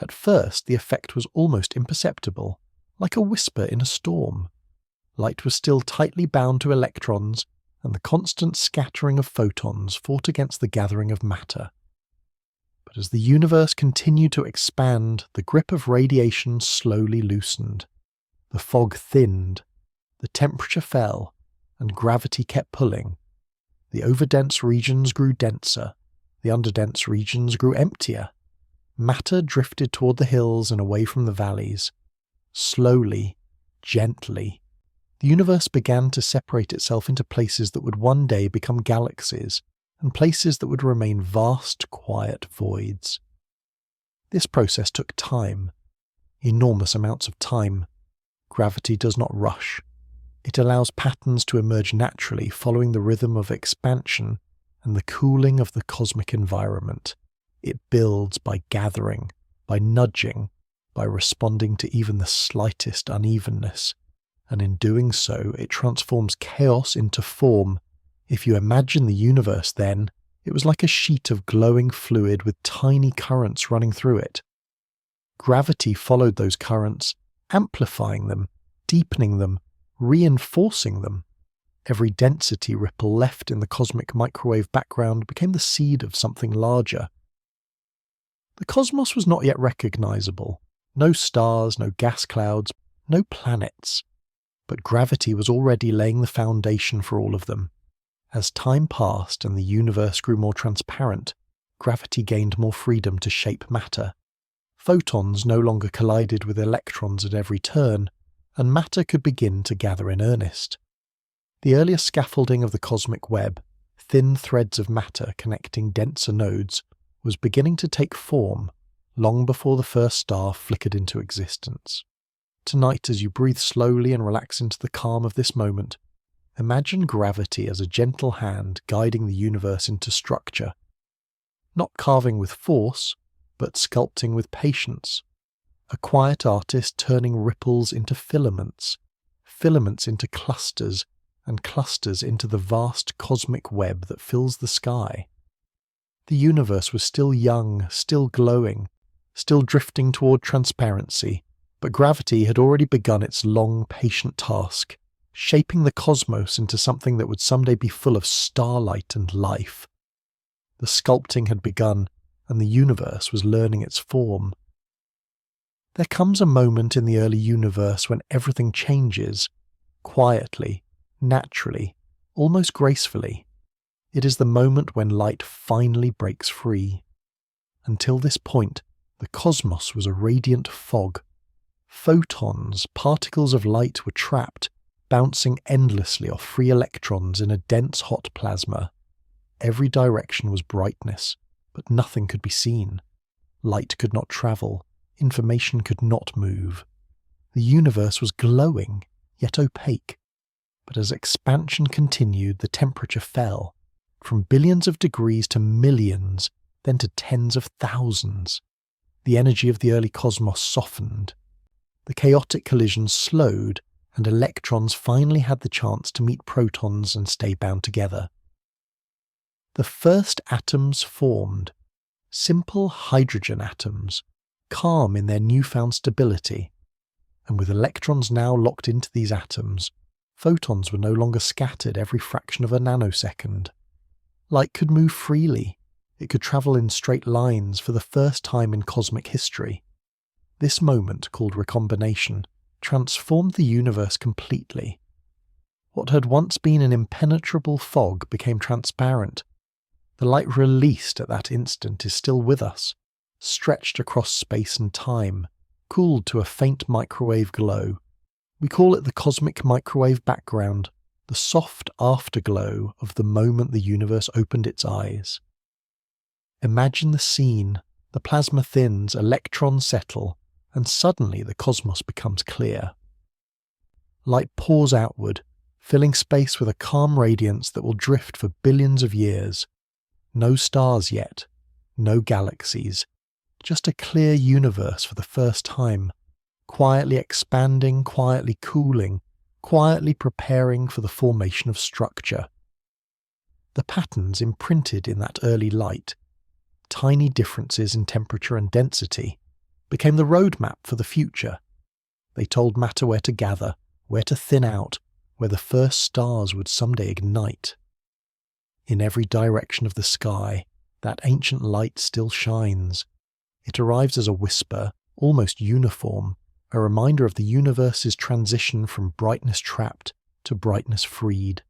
At first, the effect was almost imperceptible, like a whisper in a storm. Light was still tightly bound to electrons, and the constant scattering of photons fought against the gathering of matter. But as the universe continued to expand, the grip of radiation slowly loosened. The fog thinned, the temperature fell, and gravity kept pulling. The overdense regions grew denser, the underdense regions grew emptier. Matter drifted toward the hills and away from the valleys. Slowly, gently, the universe began to separate itself into places that would one day become galaxies, and places that would remain vast, quiet voids. This process took time, enormous amounts of time. Gravity does not rush. It allows patterns to emerge naturally following the rhythm of expansion and the cooling of the cosmic environment. It builds by gathering, by nudging, by responding to even the slightest unevenness, and in doing so it transforms chaos into form. If you imagine the universe then, it was like a sheet of glowing fluid with tiny currents running through it. Gravity followed those currents, amplifying them, deepening them, reinforcing them. Every density ripple left in the cosmic microwave background became the seed of something larger. The cosmos was not yet recognizable. No stars, no gas clouds, no planets. But gravity was already laying the foundation for all of them. As time passed and the universe grew more transparent, gravity gained more freedom to shape matter. Photons no longer collided with electrons at every turn, and matter could begin to gather in earnest. The earlier scaffolding of the cosmic web, thin threads of matter connecting denser nodes, was beginning to take form long before the first star flickered into existence. Tonight, as you breathe slowly and relax into the calm of this moment, imagine gravity as a gentle hand guiding the universe into structure, not carving with force, but sculpting with patience. A quiet artist turning ripples into filaments, filaments into clusters, and clusters into the vast cosmic web that fills the sky. The universe was still young, still glowing, still drifting toward transparency, but gravity had already begun its long, patient task, shaping the cosmos into something that would someday be full of starlight and life. The sculpting had begun, and the universe was learning its form. There comes a moment in the early universe when everything changes, quietly, naturally, almost gracefully. It is the moment when light finally breaks free. Until this point, the cosmos was a radiant fog. Photons, particles of light, were trapped, bouncing endlessly off free electrons in a dense hot plasma. Every direction was brightness, but nothing could be seen. Light could not travel, information could not move. The universe was glowing, yet opaque. But as expansion continued, the temperature fell, from billions of degrees to millions, then to tens of thousands. The energy of the early cosmos softened. The chaotic collisions slowed, and electrons finally had the chance to meet protons and stay bound together. The first atoms formed, simple hydrogen atoms, calm in their newfound stability, and with electrons now locked into these atoms, photons were no longer scattered every fraction of a nanosecond. Light could move freely. It could travel in straight lines for the first time in cosmic history. This moment, called recombination, transformed the universe completely. What had once been an impenetrable fog became transparent. The light released at that instant is still with us, stretched across space and time, cooled to a faint microwave glow. We call it the cosmic microwave background, the soft afterglow of the moment the universe opened its eyes. Imagine the scene. The plasma thins, electrons settle, and suddenly the cosmos becomes clear. Light pours outward, filling space with a calm radiance that will drift for billions of years. No stars yet, no galaxies, just a clear universe for the first time, quietly expanding, quietly cooling, quietly preparing for the formation of structure. The patterns imprinted in that early light. tiny differences in temperature and density, became the roadmap for the future. They told matter where to gather, where to thin out, where the first stars would someday ignite. In every direction of the sky, that ancient light still shines. It arrives as a whisper, almost uniform, a reminder of the universe's transition from brightness trapped to brightness freed.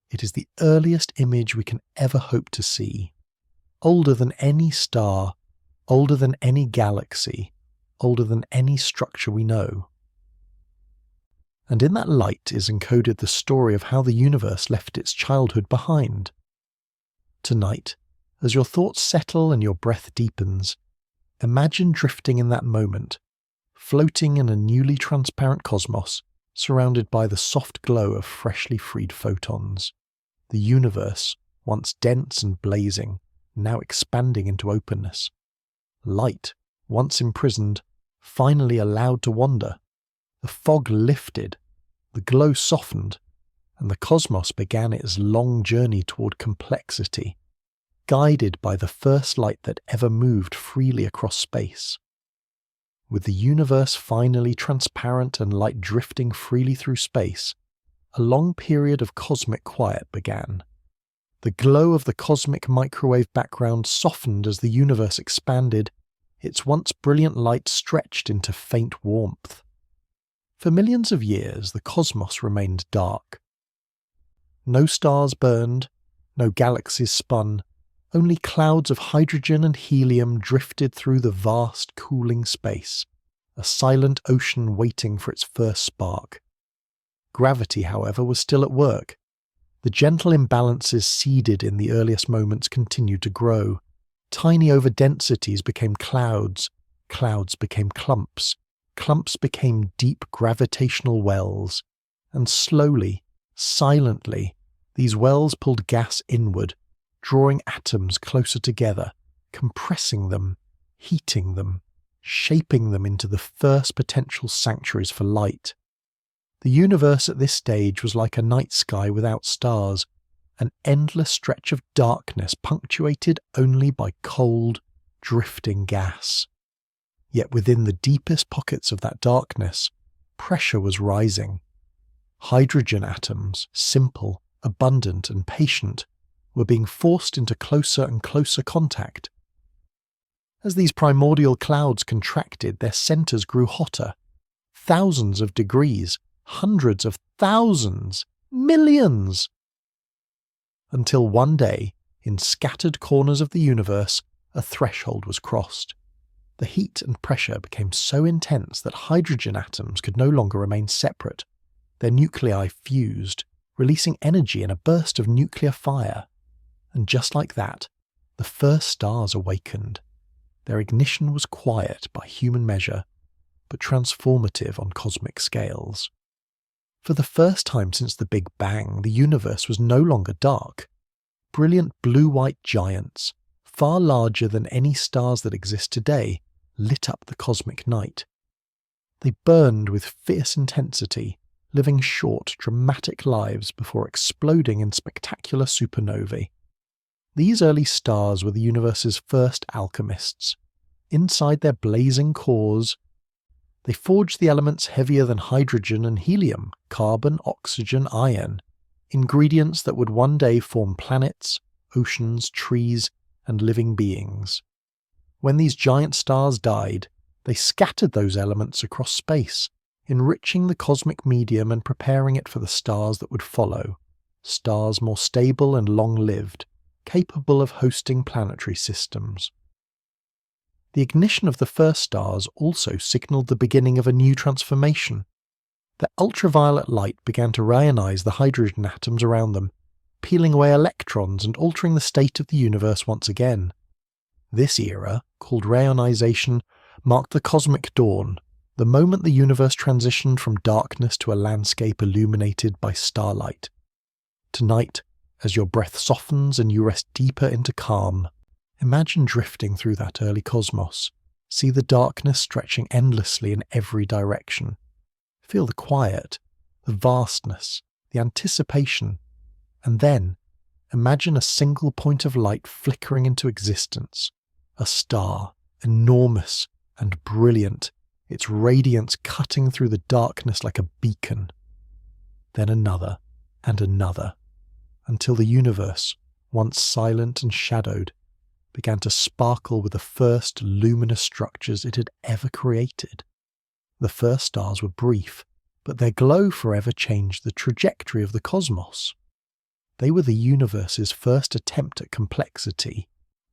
It is the earliest image we can ever hope to see. Older than any star, older than any galaxy, older than any structure we know. And in that light is encoded the story of how the universe left its childhood behind. Tonight, as your thoughts settle and your breath deepens, imagine drifting in that moment, floating in a newly transparent cosmos, surrounded by the soft glow of freshly freed photons. The universe, once dense and blazing, now expanding into openness. Light, once imprisoned, finally allowed to wander. The fog lifted, the glow softened, and the cosmos began its long journey toward complexity, guided by the first light that ever moved freely across space. With the universe finally transparent and light drifting freely through space, a long period of cosmic quiet began. The glow of the cosmic microwave background softened as the universe expanded, its once brilliant light stretched into faint warmth. For millions of years, the cosmos remained dark. No stars burned, no galaxies spun, only clouds of hydrogen and helium drifted through the vast, cooling space, a silent ocean waiting for its first spark. Gravity, however, was still at work. The gentle imbalances seeded in the earliest moments continued to grow. Tiny overdensities became clouds, clouds became clumps, clumps became deep gravitational wells, and slowly, silently, these wells pulled gas inward, drawing atoms closer together, compressing them, heating them, shaping them into the first potential sanctuaries for light. The universe at this stage was like a night sky without stars, an endless stretch of darkness punctuated only by cold, drifting gas. Yet within the deepest pockets of that darkness, pressure was rising. Hydrogen atoms, simple, abundant, and patient, were being forced into closer and closer contact. As these primordial clouds contracted, their centers grew hotter. Thousands of degrees, hundreds of thousands, millions! Until one day, in scattered corners of the universe, a threshold was crossed. The heat and pressure became so intense that hydrogen atoms could no longer remain separate. Their nuclei fused, releasing energy in a burst of nuclear fire. And just like that, the first stars awakened. Their ignition was quiet by human measure, but transformative on cosmic scales. For the first time since the Big Bang, the universe was no longer dark. Brilliant blue-white giants, far larger than any stars that exist today, lit up the cosmic night. They burned with fierce intensity, living short, dramatic lives before exploding in spectacular supernovae. These early stars were the universe's first alchemists. Inside their blazing cores, they forged the elements heavier than hydrogen and helium, carbon, oxygen, iron, ingredients that would one day form planets, oceans, trees, and living beings. When these giant stars died, they scattered those elements across space, enriching the cosmic medium and preparing it for the stars that would follow, stars more stable and long-lived, capable of hosting planetary systems. The ignition of the first stars also signaled the beginning of a new transformation. The ultraviolet light began to ionize the hydrogen atoms around them, peeling away electrons and altering the state of the universe once again. This era, called reionization, marked the cosmic dawn, the moment the universe transitioned from darkness to a landscape illuminated by starlight. Tonight, as your breath softens and you rest deeper into calm, imagine drifting through that early cosmos. See the darkness stretching endlessly in every direction. Feel the quiet, the vastness, the anticipation, and then, Imagine a single point of light flickering into existence, a star, enormous and brilliant, its radiance cutting through the darkness like a beacon. Then another and another, until the universe, once silent and shadowed, began to sparkle with the first luminous structures it had ever created. The first stars were brief, but their glow forever changed the trajectory of the cosmos. They were the universe's first attempt at complexity,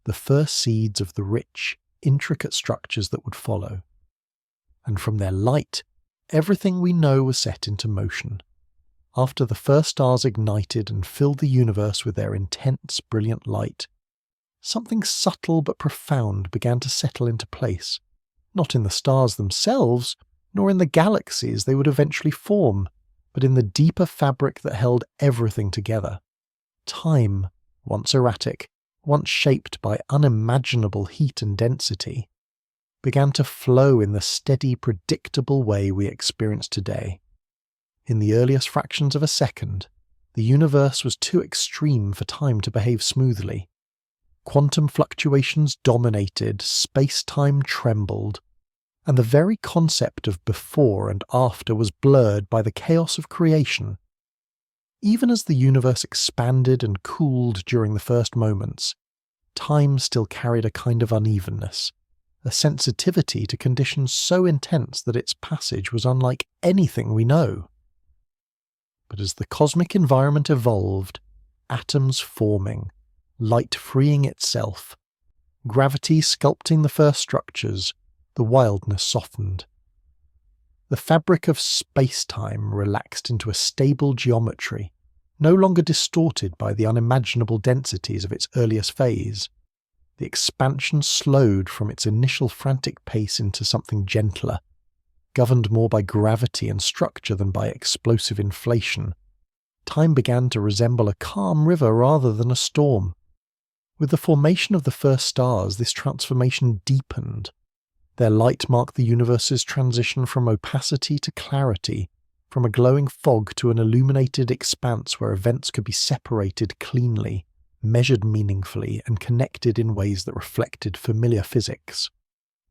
the first seeds of the rich, intricate structures that would follow. And from their light, everything we know was set into motion. After the first stars ignited and filled the universe with their intense, brilliant light, something subtle but profound began to settle into place, not in the stars themselves, nor in the galaxies they would eventually form, but in the deeper fabric that held everything together. Time, once erratic, once shaped by unimaginable heat and density, began to flow in the steady, predictable way we experience today. In the earliest fractions of a second, the universe was too extreme for time to behave smoothly. Quantum fluctuations dominated, space-time trembled, and the very concept of before and after was blurred by the chaos of creation. Even as the universe expanded and cooled during the first moments, time still carried a kind of unevenness, a sensitivity to conditions so intense that its passage was unlike anything we know. But as the cosmic environment evolved, atoms forming, light freeing itself, gravity sculpting the first structures, the wildness softened. The fabric of space-time relaxed into a stable geometry, no longer distorted by the unimaginable densities of its earliest phase. The expansion slowed from its initial frantic pace into something gentler, governed more by gravity and structure than by explosive inflation. Time began to resemble a calm river rather than a storm. With the formation of the first stars, this transformation deepened. Their light marked the universe's transition from opacity to clarity, from a glowing fog to an illuminated expanse where events could be separated cleanly, measured meaningfully, and connected in ways that reflected familiar physics.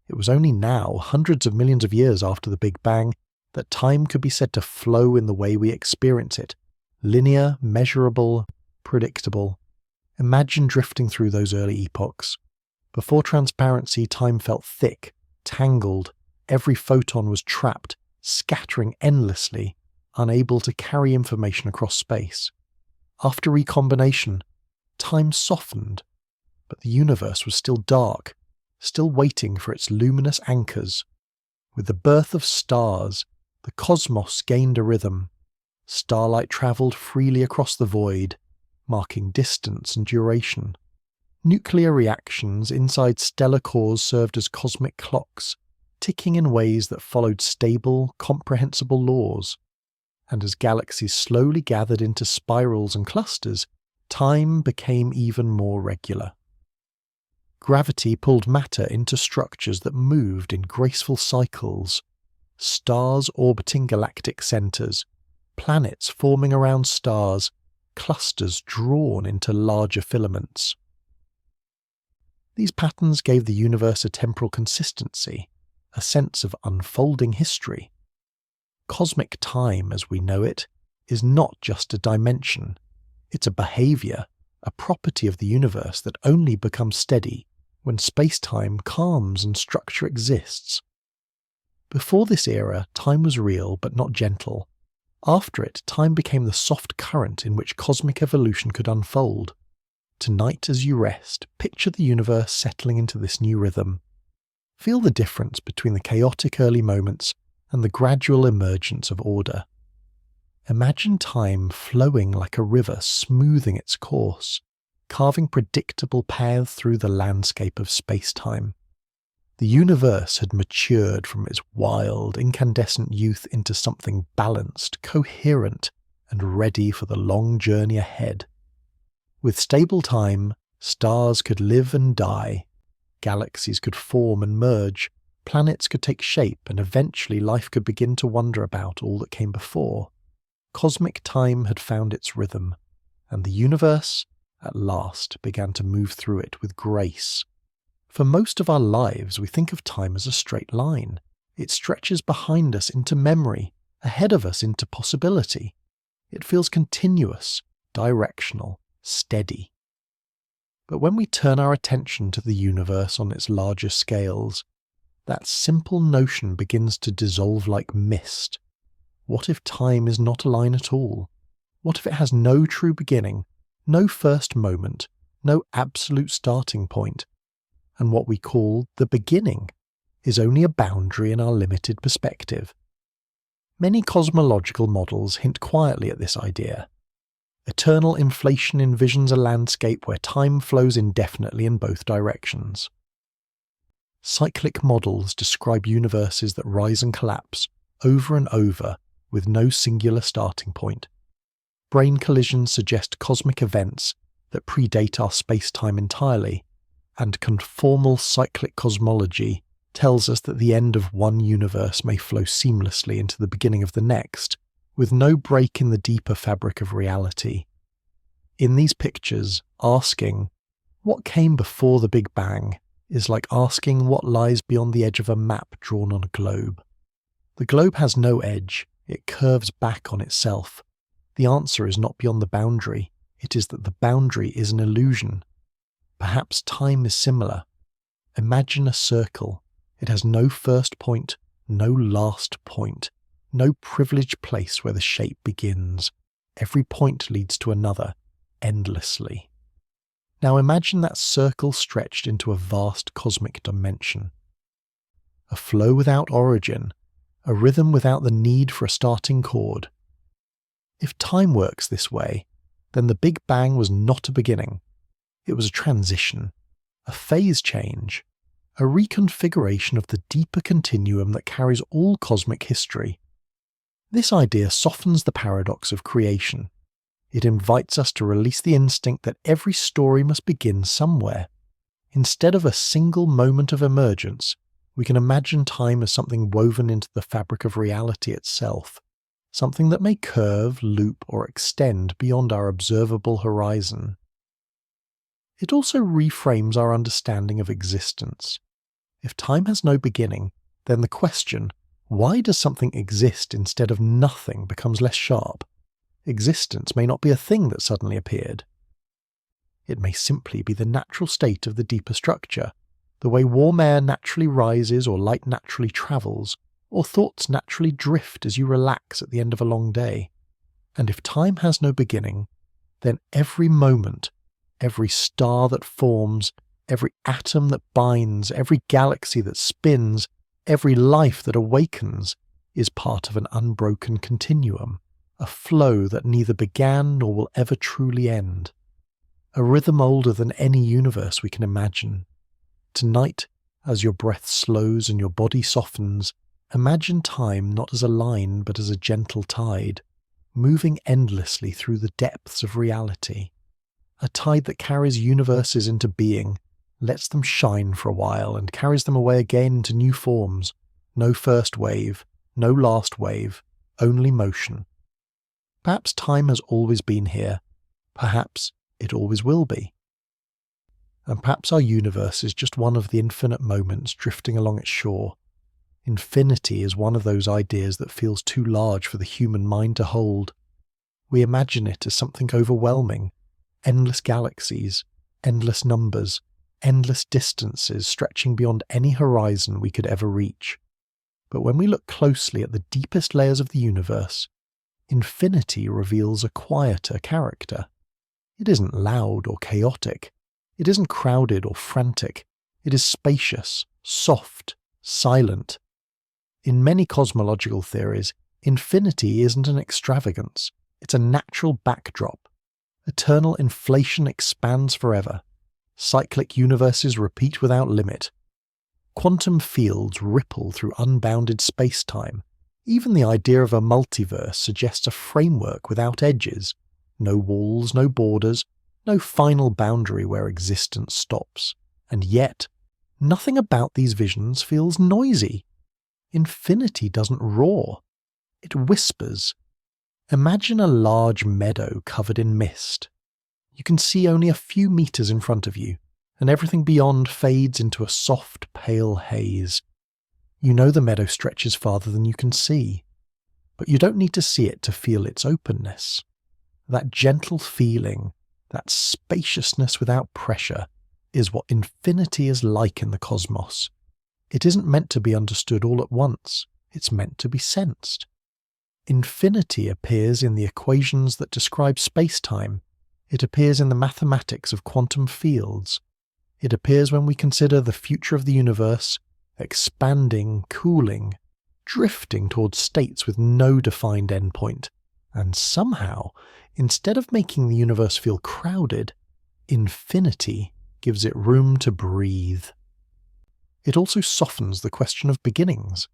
It was only now, hundreds of millions of years after the Big Bang, that time could be said to flow in the way we experience it, linear, measurable, predictable. Imagine drifting through those early epochs. Before transparency, time felt thick, tangled, every photon was trapped, scattering endlessly, unable to carry information across space. After recombination, time softened, but the universe was still dark, still waiting for its luminous anchors. With the birth of stars, the cosmos gained a rhythm. Starlight travelled freely across the void, marking distance and duration. Nuclear reactions inside stellar cores served as cosmic clocks, ticking in ways that followed stable, comprehensible laws. And as galaxies slowly gathered into spirals and clusters, time became even more regular. Gravity pulled matter into structures that moved in graceful cycles, stars orbiting galactic centers, planets forming around stars, clusters drawn into larger filaments. These patterns gave the universe a temporal consistency, a sense of unfolding history. Cosmic time, as we know it, is not just a dimension. It's a behavior, a property of the universe that only becomes steady when space-time calms and structure exists. Before this era, time was real but not gentle. After it, time became the soft current in which cosmic evolution could unfold. Tonight, as you rest, picture the universe settling into this new rhythm. Feel the difference between the chaotic early moments and the gradual emergence of order. Imagine time flowing like a river, smoothing its course, carving predictable paths through the landscape of space-time. The universe had matured from its wild, incandescent youth into something balanced, coherent, and ready for the long journey ahead. With stable time, stars could live and die, galaxies could form and merge, planets could take shape, and eventually life could begin to wonder about all that came before. Cosmic time had found its rhythm, and the universe, at last, began to move through it with grace. For most of our lives, we think of time as a straight line. It stretches behind us into memory, ahead of us into possibility. It feels continuous, directional, steady. But when we turn our attention to the universe on its larger scales, that simple notion begins to dissolve like mist. What if time is not a line at all? What if it has no true beginning, no first moment, no absolute starting point, and what we call the beginning is only a boundary in our limited perspective? Many cosmological models hint quietly at this idea. Eternal inflation envisions a landscape where time flows indefinitely in both directions. Cyclic models describe universes that rise and collapse over and over with no singular starting point. Brain collisions suggest cosmic events that predate our space-time entirely, and conformal cyclic cosmology tells us that the end of one universe may flow seamlessly into the beginning of the next, with no break in the deeper fabric of reality. In these pictures, asking, what came before the Big Bang, is like asking what lies beyond the edge of a map drawn on a globe. The globe has no edge, it curves back on itself. The answer is not beyond the boundary, it is that the boundary is an illusion. Perhaps time is similar. Imagine a circle. It has no first point, no last point, no privileged place where the shape begins. Every point leads to another, endlessly. Now imagine that circle stretched into a vast cosmic dimension. A flow without origin, a rhythm without the need for a starting chord. If time works this way, then the Big Bang was not a beginning. It was a transition, a phase change, a reconfiguration of the deeper continuum that carries all cosmic history. This idea softens the paradox of creation. It invites us to release the instinct that every story must begin somewhere. Instead of a single moment of emergence, we can imagine time as something woven into the fabric of reality itself, something that may curve, loop, or extend beyond our observable horizon. It also reframes our understanding of existence. If time has no beginning, then the question, why does something exist instead of nothing, becomes less sharp. Existence may not be a thing that suddenly appeared. It may simply be the natural state of the deeper structure, the way warm air naturally rises or light naturally travels, or thoughts naturally drift as you relax at the end of a long day. And if time has no beginning, then every moment, every star that forms, every atom that binds, every galaxy that spins, every life that awakens is part of an unbroken continuum, a flow that neither began nor will ever truly end. A rhythm older than any universe we can imagine. Tonight, as your breath slows and your body softens, imagine time not as a line but as a gentle tide, moving endlessly through the depths of reality. A tide that carries universes into being, lets them shine for a while and carries them away again into new forms. No first wave, no last wave, only motion. Perhaps time has always been here. Perhaps it always will be. And perhaps our universe is just one of the infinite moments drifting along its shore. Infinity is one of those ideas that feels too large for the human mind to hold. We imagine it as something overwhelming, endless galaxies, endless numbers, endless distances stretching beyond any horizon we could ever reach. But when we look closely at the deepest layers of the universe, infinity reveals a quieter character. It isn't loud or chaotic. It isn't crowded or frantic. It is spacious, soft, silent. In many cosmological theories, infinity isn't an extravagance. It's a natural backdrop. Eternal inflation expands forever. Cyclic universes repeat without limit. Quantum fields ripple through unbounded space-time. Even the idea of a multiverse suggests a framework without edges. No walls, no borders, no final boundary where existence stops. And yet, nothing about these visions feels noisy. Infinity doesn't roar. It whispers. Imagine a large meadow covered in mist. You can see only a few meters in front of you, and everything beyond fades into a soft, pale haze. You know the meadow stretches farther than you can see, but you don't need to see it to feel its openness. That gentle feeling, that spaciousness without pressure, is what infinity is like in the cosmos. It isn't meant to be understood all at once, it's meant to be sensed. Infinity appears in the equations that describe space-time. It appears in the mathematics of quantum fields. It appears when we consider the future of the universe, expanding, cooling, drifting towards states with no defined endpoint. And somehow, instead of making the universe feel crowded, infinity gives it room to breathe. It also softens the question of beginnings.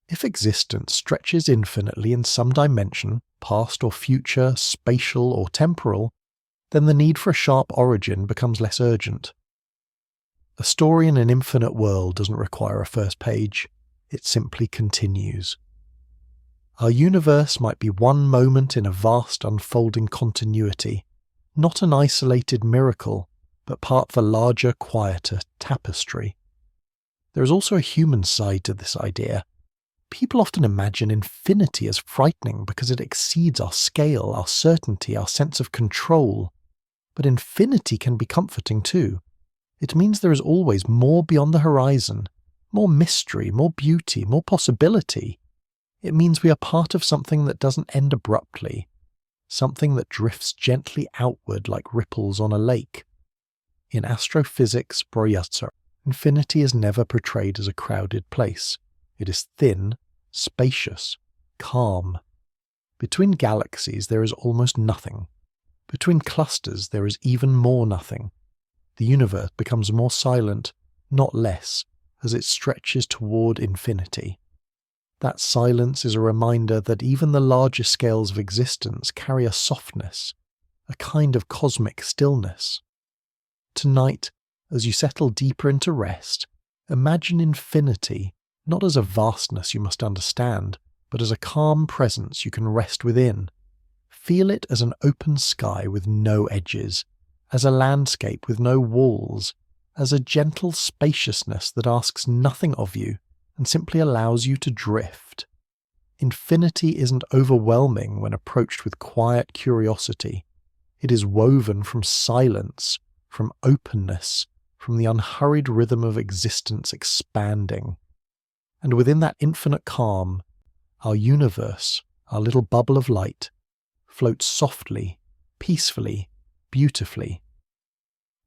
If existence stretches infinitely in some dimension, past or future, spatial or temporal, then the need for a sharp origin becomes less urgent. A story in an infinite world doesn't require a first page, it simply continues. Our universe might be one moment in a vast unfolding continuity, not an isolated miracle, but part of a larger, quieter tapestry. There is also a human side to this idea. People often imagine infinity as frightening because it exceeds our scale, our certainty, our sense of control. But infinity can be comforting too. It means there is always more beyond the horizon, more mystery, more beauty, more possibility. It means we are part of something that doesn't end abruptly, something that drifts gently outward like ripples on a lake. In astrophysics, infinity is never portrayed as a crowded place. It is thin, spacious, calm. Between galaxies there is almost nothing. Between clusters there is even more nothing. The universe becomes more silent, not less, as it stretches toward infinity. That silence is a reminder that even the larger scales of existence carry a softness, a kind of cosmic stillness. Tonight, as you settle deeper into rest, imagine infinity not as a vastness you must understand, but as a calm presence you can rest within. Feel it as an open sky with no edges, as a landscape with no walls, as a gentle spaciousness that asks nothing of you and simply allows you to drift. Infinity isn't overwhelming when approached with quiet curiosity. It is woven from silence, from openness, from the unhurried rhythm of existence expanding. And within that infinite calm, our universe, our little bubble of light, floats softly, peacefully, beautifully.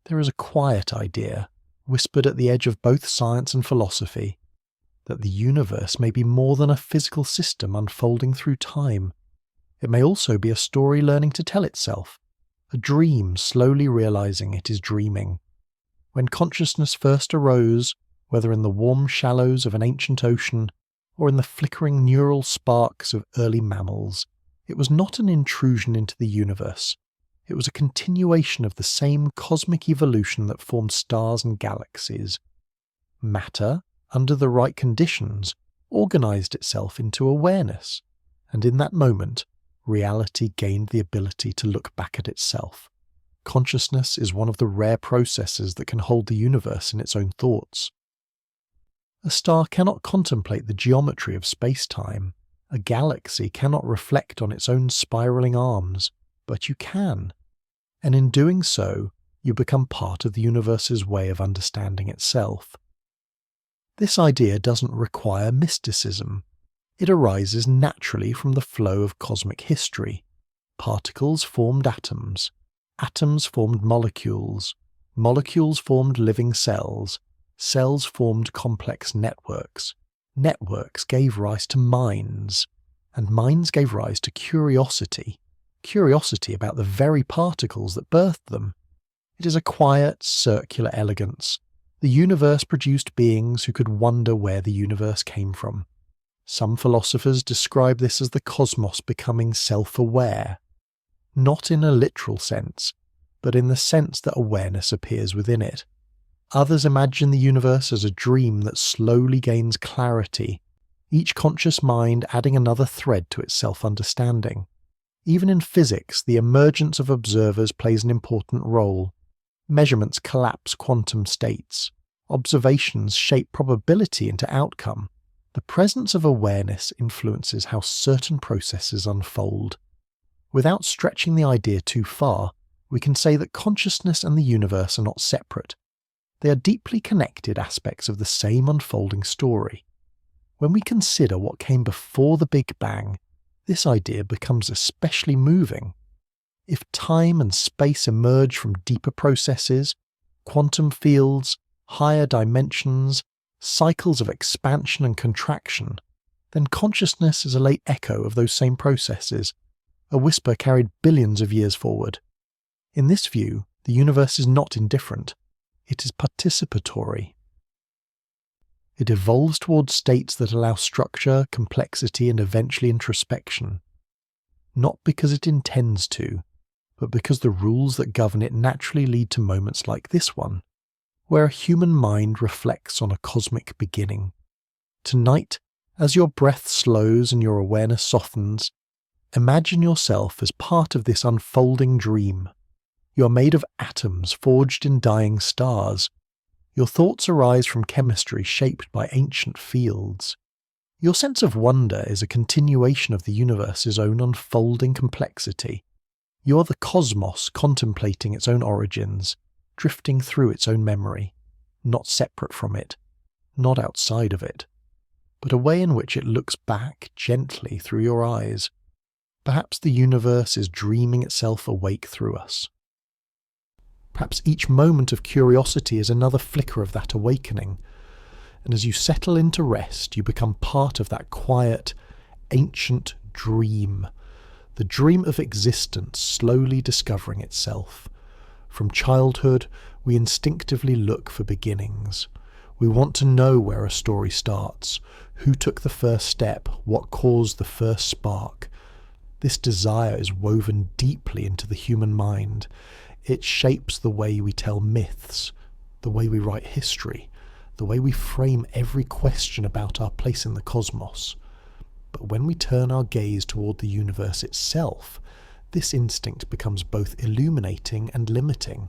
There is a quiet idea, whispered at the edge of both science and philosophy, that the universe may be more than a physical system unfolding through time. It may also be a story learning to tell itself, a dream slowly realizing it is dreaming. When consciousness first arose, whether in the warm shallows of an ancient ocean or in the flickering neural sparks of early mammals, it was not an intrusion into the universe. It was a continuation of the same cosmic evolution that formed stars and galaxies. Matter, under the right conditions, organized itself into awareness, and in that moment, reality gained the ability to look back at itself. Consciousness is one of the rare processes that can hold the universe in its own thoughts. A star cannot contemplate the geometry of space-time. A galaxy cannot reflect on its own spiraling arms, but you can. And in doing so, you become part of the universe's way of understanding itself. This idea doesn't require mysticism. It arises naturally from the flow of cosmic history. Particles formed atoms. Atoms formed molecules. Molecules formed living cells. Cells formed complex networks. Networks gave rise to minds. And minds gave rise to curiosity. Curiosity about the very particles that birthed them. It is a quiet, circular elegance. The universe produced beings who could wonder where the universe came from. Some philosophers describe this as the cosmos becoming self-aware. Not in a literal sense, but in the sense that awareness appears within it. Others imagine the universe as a dream that slowly gains clarity, each conscious mind adding another thread to its self-understanding. Even in physics, the emergence of observers plays an important role. Measurements collapse quantum states. Observations shape probability into outcome. The presence of awareness influences how certain processes unfold. Without stretching the idea too far, we can say that consciousness and the universe are not separate. They are deeply connected aspects of the same unfolding story. When we consider what came before the Big Bang, this idea becomes especially moving. If time and space emerge from deeper processes, quantum fields, higher dimensions, cycles of expansion and contraction, then consciousness is a late echo of those same processes, a whisper carried billions of years forward. In this view, the universe is not indifferent. It is participatory. It evolves towards states that allow structure, complexity, and eventually introspection. Not because it intends to, but because the rules that govern it naturally lead to moments like this one, where a human mind reflects on a cosmic beginning. Tonight, as your breath slows and your awareness softens, imagine yourself as part of this unfolding dream. You are made of atoms forged in dying stars. Your thoughts arise from chemistry shaped by ancient fields. Your sense of wonder is a continuation of the universe's own unfolding complexity. You are the cosmos contemplating its own origins, drifting through its own memory, not separate from it, not outside of it, but a way in which it looks back gently through your eyes. Perhaps the universe is dreaming itself awake through us. Perhaps each moment of curiosity is another flicker of that awakening, and as you settle into rest, you become part of that quiet, ancient dream, the dream of existence slowly discovering itself. From childhood, we instinctively look for beginnings. We want to know where a story starts, who took the first step, what caused the first spark. This desire is woven deeply into the human mind. It shapes the way we tell myths, the way we write history, the way we frame every question about our place in the cosmos. But when we turn our gaze toward the universe itself, this instinct becomes both illuminating and limiting.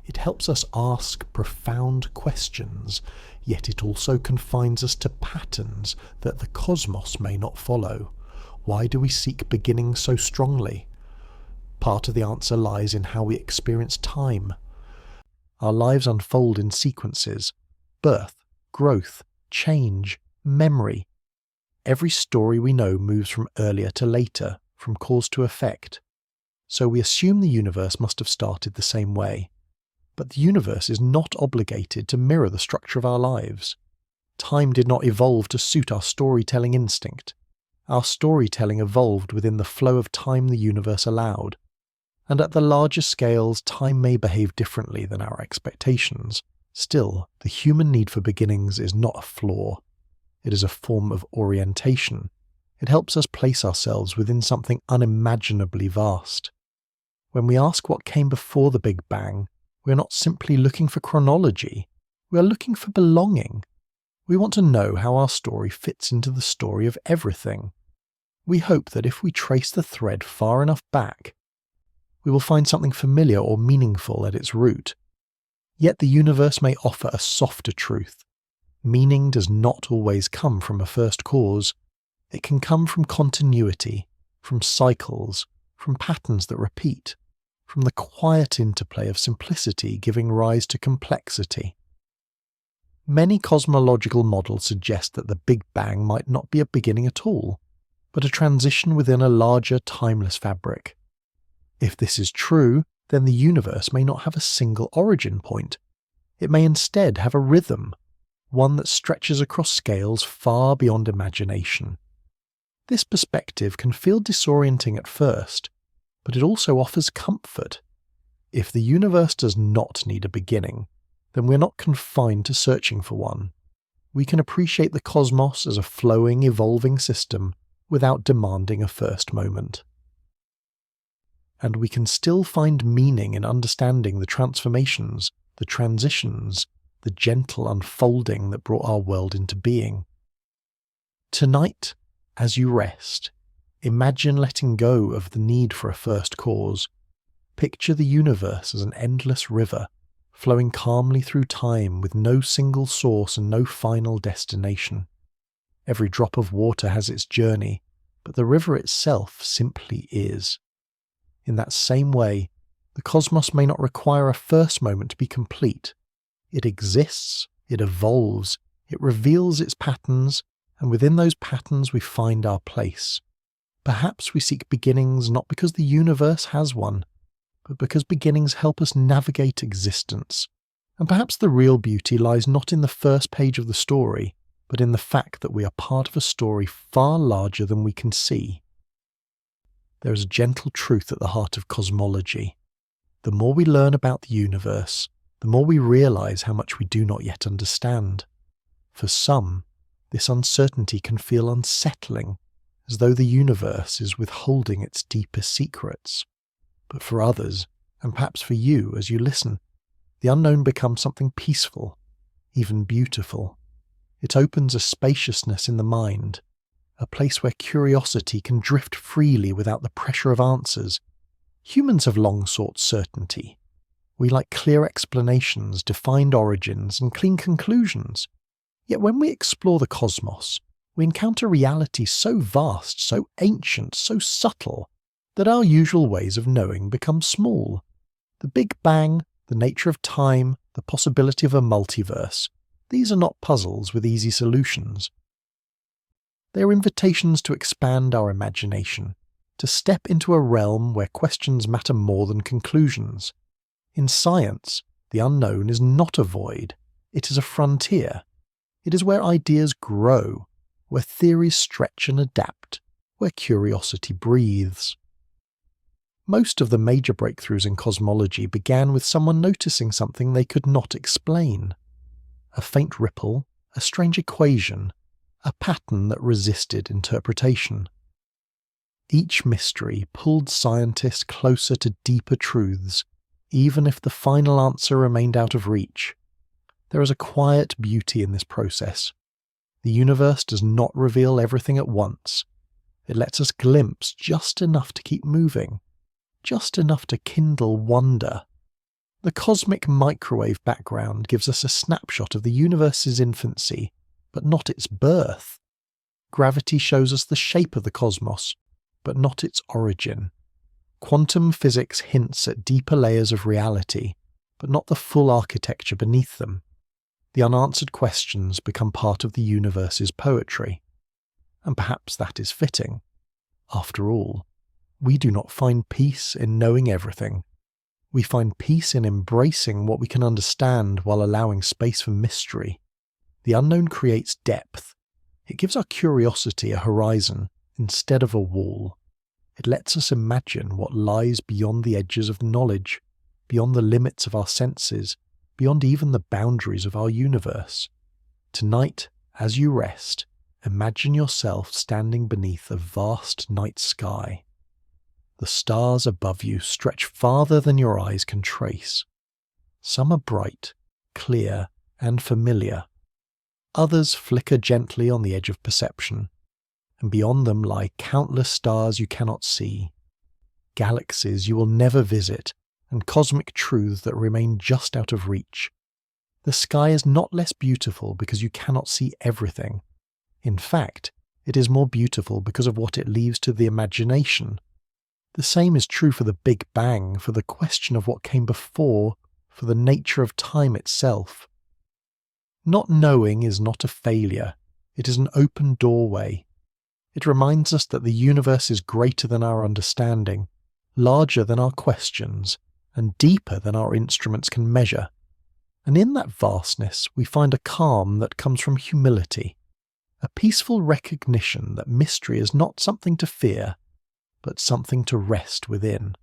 It helps us ask profound questions, yet it also confines us to patterns that the cosmos may not follow. Why do we seek beginnings so strongly? Part of the answer lies in how we experience time. Our lives unfold in sequences: birth, growth, change, memory. Every story we know moves from earlier to later, from cause to effect. So we assume the universe must have started the same way. But the universe is not obligated to mirror the structure of our lives. Time did not evolve to suit our storytelling instinct. Our storytelling evolved within the flow of time the universe allowed. And at the larger scales, time may behave differently than our expectations. Still, the human need for beginnings is not a flaw. It is a form of orientation. It helps us place ourselves within something unimaginably vast. When we ask what came before the Big Bang, we are not simply looking for chronology. We are looking for belonging. We want to know how our story fits into the story of everything. We hope that if we trace the thread far enough back, we will find something familiar or meaningful at its root. Yet the universe may offer a softer truth. Meaning does not always come from a first cause. It can come from continuity, from cycles, from patterns that repeat, from the quiet interplay of simplicity giving rise to complexity. Many cosmological models suggest that the Big Bang might not be a beginning at all, but a transition within a larger, timeless fabric. If this is true, then the universe may not have a single origin point. It may instead have a rhythm, one that stretches across scales far beyond imagination. This perspective can feel disorienting at first, but it also offers comfort. If the universe does not need a beginning, then we're not confined to searching for one. We can appreciate the cosmos as a flowing, evolving system without demanding a first moment. And we can still find meaning in understanding the transformations, the transitions, the gentle unfolding that brought our world into being. Tonight, as you rest, Imagine letting go of the need for a first cause. Picture the universe as an endless river, flowing calmly through time with no single source and no final destination. Every drop of water has its journey, but the river itself simply is. In that same way, the cosmos may not require a first moment to be complete. It exists, it evolves, it reveals its patterns, and within those patterns we find our place. Perhaps we seek beginnings not because the universe has one, but because beginnings help us navigate existence. And perhaps the real beauty lies not in the first page of the story, but in the fact that we are part of a story far larger than we can see. There is a gentle truth at the heart of cosmology. The more we learn about the universe, the more we realize how much we do not yet understand. For some, this uncertainty can feel unsettling, as though the universe is withholding its deepest secrets. But for others, and perhaps for you as you listen, the unknown becomes something peaceful, even beautiful. It opens a spaciousness in the mind, a place where curiosity can drift freely without the pressure of answers. Humans have long sought certainty. We like clear explanations, defined origins, and clean conclusions. Yet when we explore the cosmos, we encounter reality so vast, so ancient, so subtle, that our usual ways of knowing become small. The Big Bang, the nature of time, the possibility of a multiverse, these are not puzzles with easy solutions. They are invitations to expand our imagination, to step into a realm where questions matter more than conclusions. In science, the unknown is not a void, it is a frontier. It is where ideas grow, where theories stretch and adapt, where curiosity breathes. Most of the major breakthroughs in cosmology began with someone noticing something they could not explain. A faint ripple, a strange equation, a pattern that resisted interpretation. Each mystery pulled scientists closer to deeper truths, even if the final answer remained out of reach. There is a quiet beauty in this process. The universe does not reveal everything at once. It lets us glimpse just enough to keep moving, just enough to kindle wonder. The cosmic microwave background gives us a snapshot of the universe's infancy, but not its birth. Gravity shows us the shape of the cosmos, but not its origin. Quantum physics hints at deeper layers of reality, but not the full architecture beneath them. The unanswered questions become part of the universe's poetry. And perhaps that is fitting. After all, we do not find peace in knowing everything. We find peace in embracing what we can understand while allowing space for mystery. The unknown creates depth. It gives our curiosity a horizon instead of a wall. It lets us imagine what lies beyond the edges of knowledge, beyond the limits of our senses, beyond even the boundaries of our universe. Tonight, as you rest, imagine yourself standing beneath a vast night sky. The stars above you stretch farther than your eyes can trace. Some are bright, clear, and familiar. Others flicker gently on the edge of perception, and beyond them lie countless stars you cannot see, galaxies you will never visit, and cosmic truths that remain just out of reach. The sky is not less beautiful because you cannot see everything. In fact, it is more beautiful because of what it leaves to the imagination. The same is true for the Big Bang, for the question of what came before, for the nature of time itself. Not knowing is not a failure, it is an open doorway. It reminds us that the universe is greater than our understanding, larger than our questions, and deeper than our instruments can measure. And in that vastness we find a calm that comes from humility, a peaceful recognition that mystery is not something to fear, but something to rest within.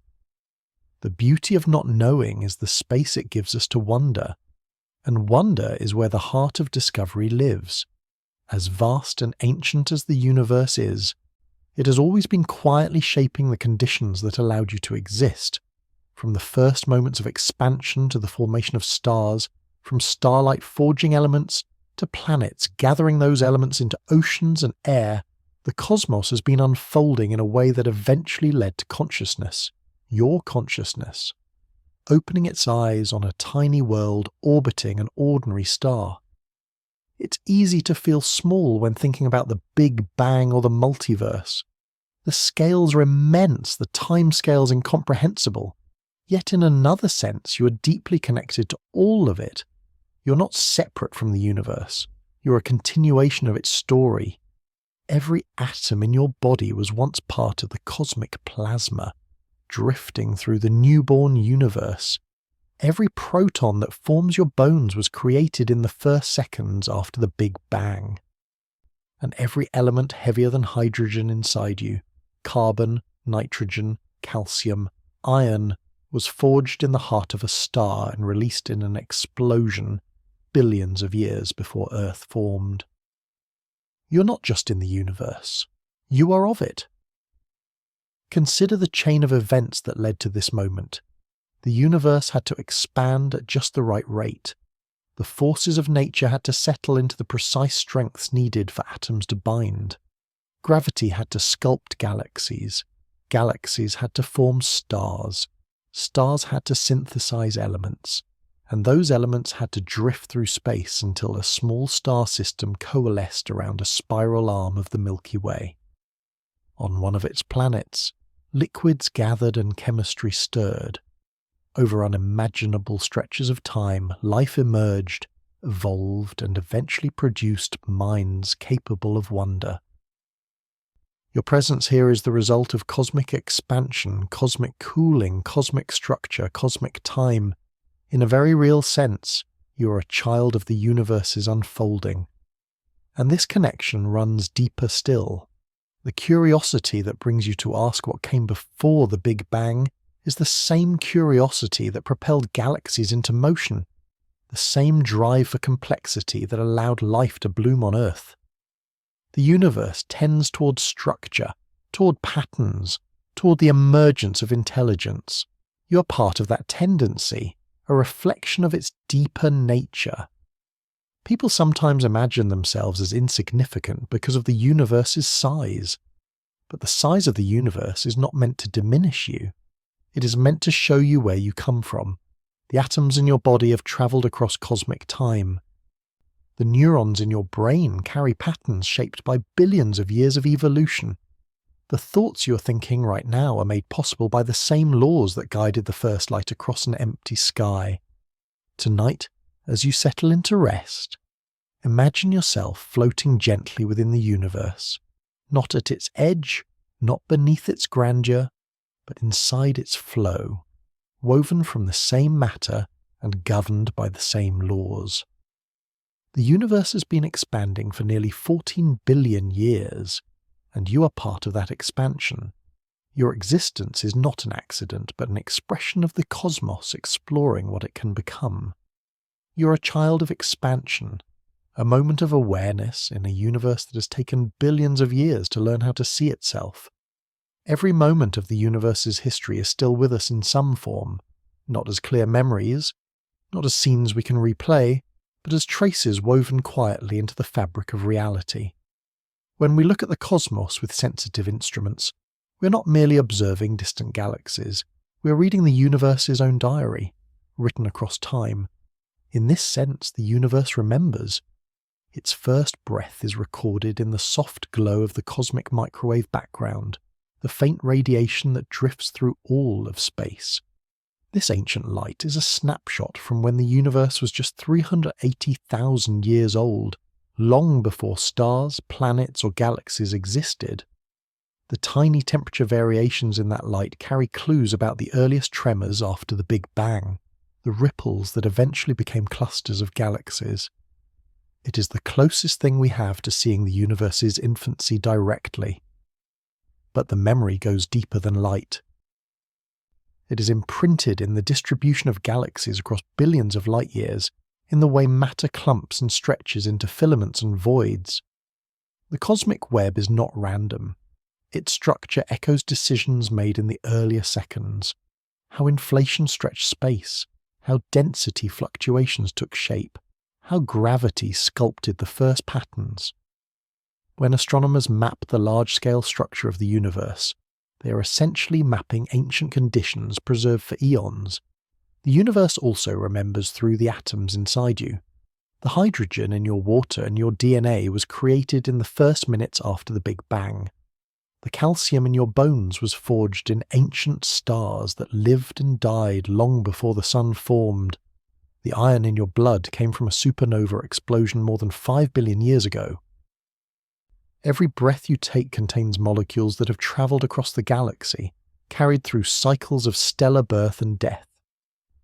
The beauty of not knowing is the space it gives us to wonder, and wonder is where the heart of discovery lives. As vast and ancient as the universe is, it has always been quietly shaping the conditions that allowed you to exist. From the first moments of expansion to the formation of stars, from starlight forging elements to planets gathering those elements into oceans and air, The cosmos has been unfolding in a way that eventually led to consciousness, your consciousness, opening its eyes on a tiny world orbiting an ordinary star. It's easy to feel small when thinking about the Big Bang or the multiverse. The scales are immense, the time scales incomprehensible. Yet in another sense, you are deeply connected to all of it. You're not separate from the universe. You're a continuation of its story. Every atom in your body was once part of the cosmic plasma, drifting through the newborn universe. Every proton that forms your bones was created in the first seconds after the Big Bang. And every element heavier than hydrogen inside you, carbon, nitrogen, calcium, iron, was forged in the heart of a star and released in an explosion billions of years before Earth formed. You're not just in the universe. You are of it. Consider the chain of events that led to this moment. The universe had to expand at just the right rate. The forces of nature had to settle into the precise strengths needed for atoms to bind. Gravity had to sculpt galaxies. Galaxies had to form stars. Stars had to synthesize elements. And those elements had to drift through space until a small star system coalesced around a spiral arm of the Milky Way. On one of its planets, liquids gathered and chemistry stirred. Over unimaginable stretches of time, life emerged, evolved, and eventually produced minds capable of wonder. Your presence here is the result of cosmic expansion, cosmic cooling, cosmic structure, cosmic time. In a very real sense, you are a child of the universe's unfolding. And this connection runs deeper still. The curiosity that brings you to ask what came before the Big Bang is the same curiosity that propelled galaxies into motion, the same drive for complexity that allowed life to bloom on Earth. The universe tends toward structure, toward patterns, toward the emergence of intelligence. You are part of that tendency, a reflection of its deeper nature. People sometimes imagine themselves as insignificant because of the universe's size. But the size of the universe is not meant to diminish you. It is meant to show you where you come from. The atoms in your body have travelled across cosmic time. The neurons in your brain carry patterns shaped by billions of years of evolution. The thoughts you're thinking right now are made possible by the same laws that guided the first light across an empty sky. Tonight, as you settle into rest, imagine yourself floating gently within the universe, not at its edge, not beneath its grandeur, but inside its flow, woven from the same matter and governed by the same laws. The universe has been expanding for nearly 14 billion years, and you are part of that expansion. Your existence is not an accident, but an expression of the cosmos exploring what it can become. You're a child of expansion, a moment of awareness in a universe that has taken billions of years to learn how to see itself. Every moment of the universe's history is still with us in some form, not as clear memories, not as scenes we can replay, but as traces woven quietly into the fabric of reality. When we look at the cosmos with sensitive instruments, we are not merely observing distant galaxies, we are reading the universe's own diary, written across time. In this sense, the universe remembers. Its first breath is recorded in the soft glow of the cosmic microwave background, the faint radiation that drifts through all of space. This ancient light is a snapshot from when the universe was just 380,000 years old, long before stars, planets, or galaxies existed. The tiny temperature variations in that light carry clues about the earliest tremors after the Big Bang, the ripples that eventually became clusters of galaxies. It is the closest thing we have to seeing the universe's infancy directly. But the memory goes deeper than light. It is imprinted in the distribution of galaxies across billions of light years, in the way matter clumps and stretches into filaments and voids. The cosmic web is not random. Its structure echoes decisions made in the earlier seconds, how inflation stretched space, how density fluctuations took shape, how gravity sculpted the first patterns. When astronomers map the large-scale structure of the universe, they are essentially mapping ancient conditions preserved for eons. The universe also remembers through the atoms inside you. The hydrogen in your water and your DNA was created in the first minutes after the Big Bang. The calcium in your bones was forged in ancient stars that lived and died long before the sun formed. The iron in your blood came from a supernova explosion more than 5 billion years ago. Every breath you take contains molecules that have travelled across the galaxy, carried through cycles of stellar birth and death.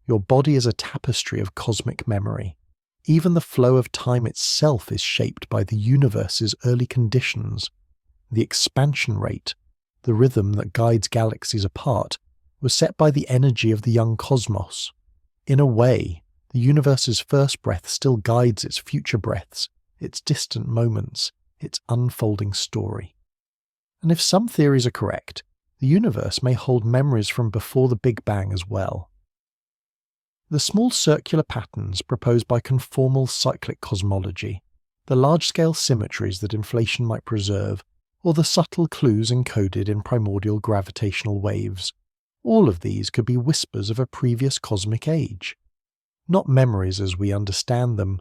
Your body is a tapestry of cosmic memory. Even the flow of time itself is shaped by the universe's early conditions. The expansion rate, the rhythm that guides galaxies apart, was set by the energy of the young cosmos. In a way, the universe's first breath still guides its future breaths, its distant moments, its unfolding story. And if some theories are correct, the universe may hold memories from before the Big Bang as well. The small circular patterns proposed by conformal cyclic cosmology, the large-scale symmetries that inflation might preserve, or the subtle clues encoded in primordial gravitational waves, all of these could be whispers of a previous cosmic age. Not memories as we understand them,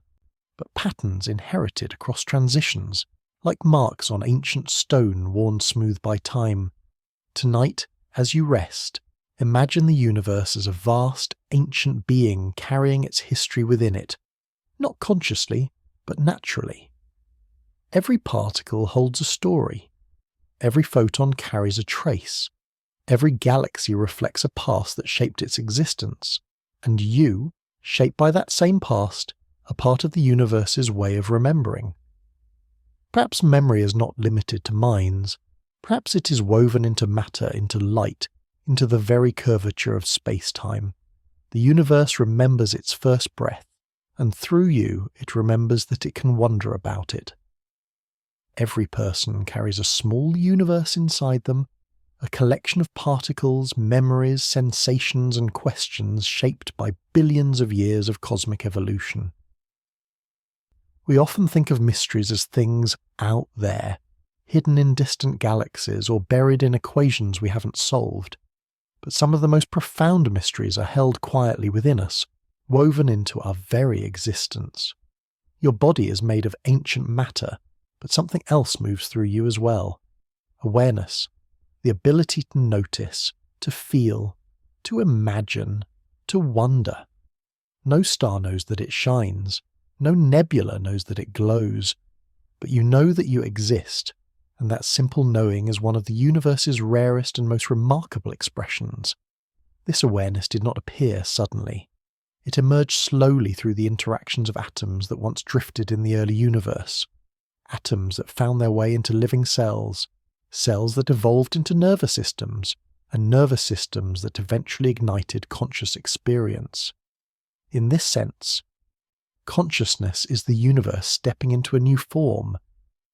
but patterns inherited across transitions, like marks on ancient stone worn smooth by time. Tonight, as you rest, imagine the universe as a vast, ancient being carrying its history within it, not consciously, but naturally. Every particle holds a story. Every photon carries a trace. Every galaxy reflects a past that shaped its existence, and you, shaped by that same past, are part of the universe's way of remembering. Perhaps memory is not limited to minds. Perhaps it is woven into matter, into light, into the very curvature of space-time. The universe remembers its first breath, and through you it remembers that it can wonder about it. Every person carries a small universe inside them, a collection of particles, memories, sensations, and questions shaped by billions of years of cosmic evolution. We often think of mysteries as things out there, hidden in distant galaxies or buried in equations we haven't solved. But some of the most profound mysteries are held quietly within us, woven into our very existence. Your body is made of ancient matter, but something else moves through you as well. Awareness, the ability to notice, to feel, to imagine, to wonder. No star knows that it shines. No nebula knows that it glows, but you know that you exist, and that simple knowing is one of the universe's rarest and most remarkable expressions. This awareness did not appear suddenly. It emerged slowly through the interactions of atoms that once drifted in the early universe. Atoms that found their way into living cells, cells that evolved into nervous systems, and nervous systems that eventually ignited conscious experience. In this sense, consciousness is the universe stepping into a new form,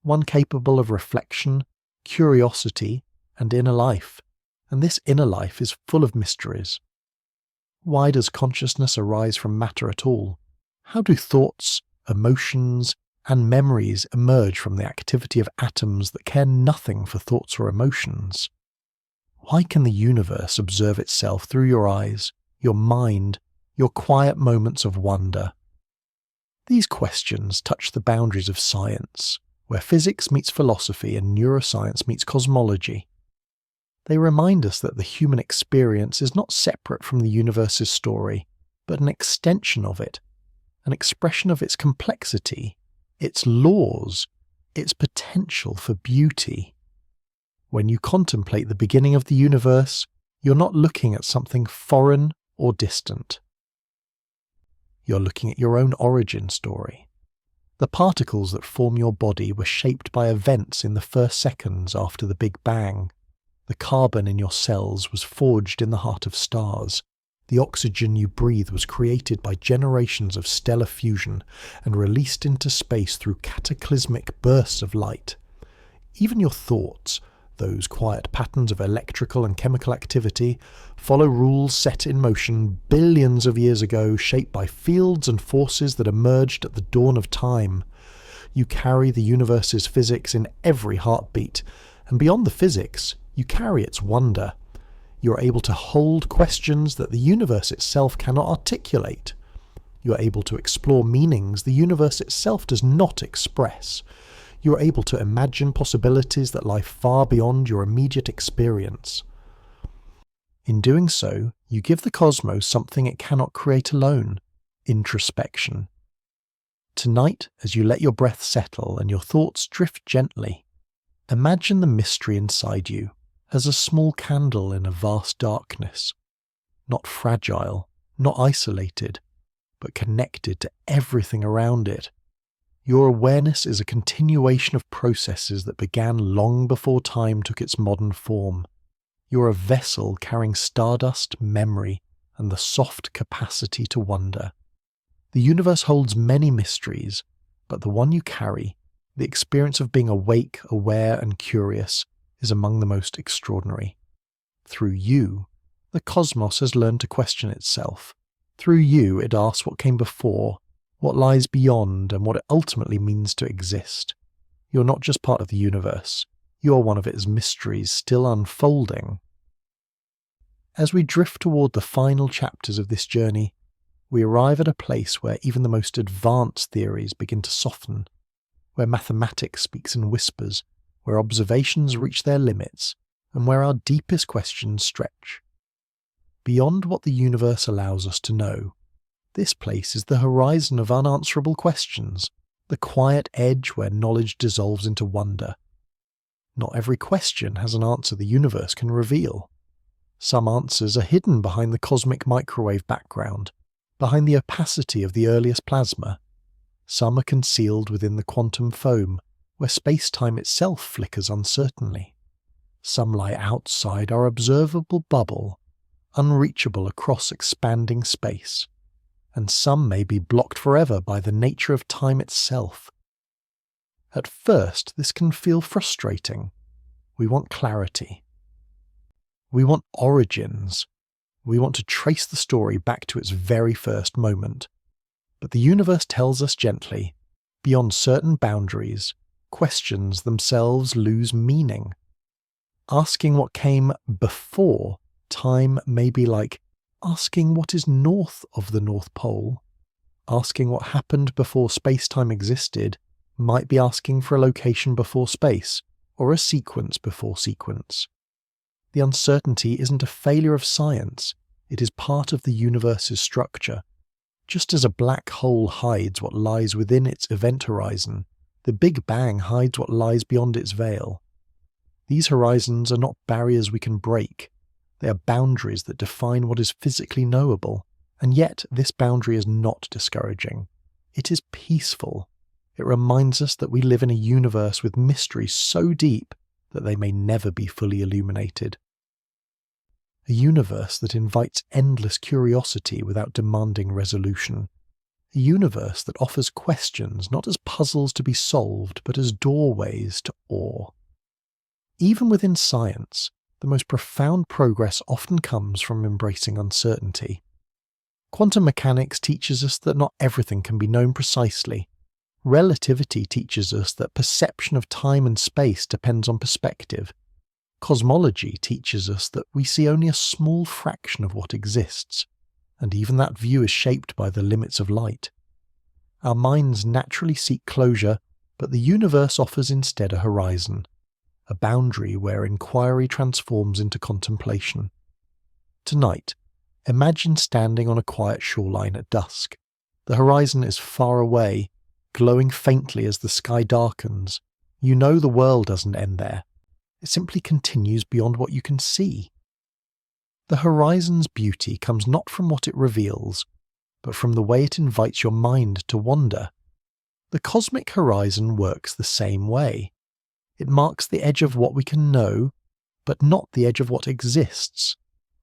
one capable of reflection, curiosity, and inner life, and this inner life is full of mysteries. Why does consciousness arise from matter at all? How do thoughts, emotions, and memories emerge from the activity of atoms that care nothing for thoughts or emotions? Why can the universe observe itself through your eyes, your mind, your quiet moments of wonder? These questions touch the boundaries of science, where physics meets philosophy and neuroscience meets cosmology. They remind us that the human experience is not separate from the universe's story, but an extension of it, an expression of its complexity, its laws, its potential for beauty. When you contemplate the beginning of the universe, you're not looking at something foreign or distant. You're looking at your own origin story. The particles that form your body were shaped by events in the first seconds after the Big Bang. The carbon in your cells was forged in the heart of stars. The oxygen you breathe was created by generations of stellar fusion and released into space through cataclysmic bursts of light. Even your thoughts, those quiet patterns of electrical and chemical activity, follow rules set in motion billions of years ago, shaped by fields and forces that emerged at the dawn of time. You carry the universe's physics in every heartbeat, and beyond the physics, you carry its wonder. You are able to hold questions that the universe itself cannot articulate. You are able to explore meanings the universe itself does not express. You are able to imagine possibilities that lie far beyond your immediate experience. In doing so, you give the cosmos something it cannot create alone: introspection. Tonight, as you let your breath settle and your thoughts drift gently, imagine the mystery inside you as a small candle in a vast darkness, not fragile, not isolated, but connected to everything around it. Your awareness is a continuation of processes that began long before time took its modern form. You're a vessel carrying stardust, memory, and the soft capacity to wonder. The universe holds many mysteries, but the one you carry, the experience of being awake, aware, and curious, is among the most extraordinary. Through you, the cosmos has learned to question itself. Through you, it asks what came before, what lies beyond, and what it ultimately means to exist. You're not just part of the universe, you are one of its mysteries still unfolding. As we drift toward the final chapters of this journey, we arrive at a place where even the most advanced theories begin to soften, where mathematics speaks in whispers, where observations reach their limits, and where our deepest questions stretch. Beyond what the universe allows us to know, this place is the horizon of unanswerable questions, the quiet edge where knowledge dissolves into wonder. Not every question has an answer the universe can reveal. Some answers are hidden behind the cosmic microwave background, behind the opacity of the earliest plasma. Some are concealed within the quantum foam, where space-time itself flickers uncertainly. Some lie outside our observable bubble, unreachable across expanding space. And some may be blocked forever by the nature of time itself. At first, this can feel frustrating. We want clarity. We want origins. We want to trace the story back to its very first moment. But the universe tells us gently, beyond certain boundaries, questions themselves lose meaning. Asking what came before time may be like asking what is north of the North Pole. Asking what happened before space-time existed might be asking for a location before space, or a sequence before sequence. The uncertainty isn't a failure of science, it is part of the universe's structure. Just as a black hole hides what lies within its event horizon, the Big Bang hides what lies beyond its veil. These horizons are not barriers we can break. They are boundaries that define what is physically knowable, and yet this boundary is not discouraging. It is peaceful. It reminds us that we live in a universe with mysteries so deep that they may never be fully illuminated. A universe that invites endless curiosity without demanding resolution. A universe that offers questions not as puzzles to be solved, but as doorways to awe. Even within science, the most profound progress often comes from embracing uncertainty. Quantum mechanics teaches us that not everything can be known precisely. Relativity teaches us that perception of time and space depends on perspective. Cosmology teaches us that we see only a small fraction of what exists, and even that view is shaped by the limits of light. Our minds naturally seek closure, but the universe offers instead a horizon, a boundary where inquiry transforms into contemplation. Tonight, imagine standing on a quiet shoreline at dusk. The horizon is far away, glowing faintly as the sky darkens. You know the world doesn't end there. It simply continues beyond what you can see. The horizon's beauty comes not from what it reveals, but from the way it invites your mind to wander. The cosmic horizon works the same way. It marks the edge of what we can know, but not the edge of what exists.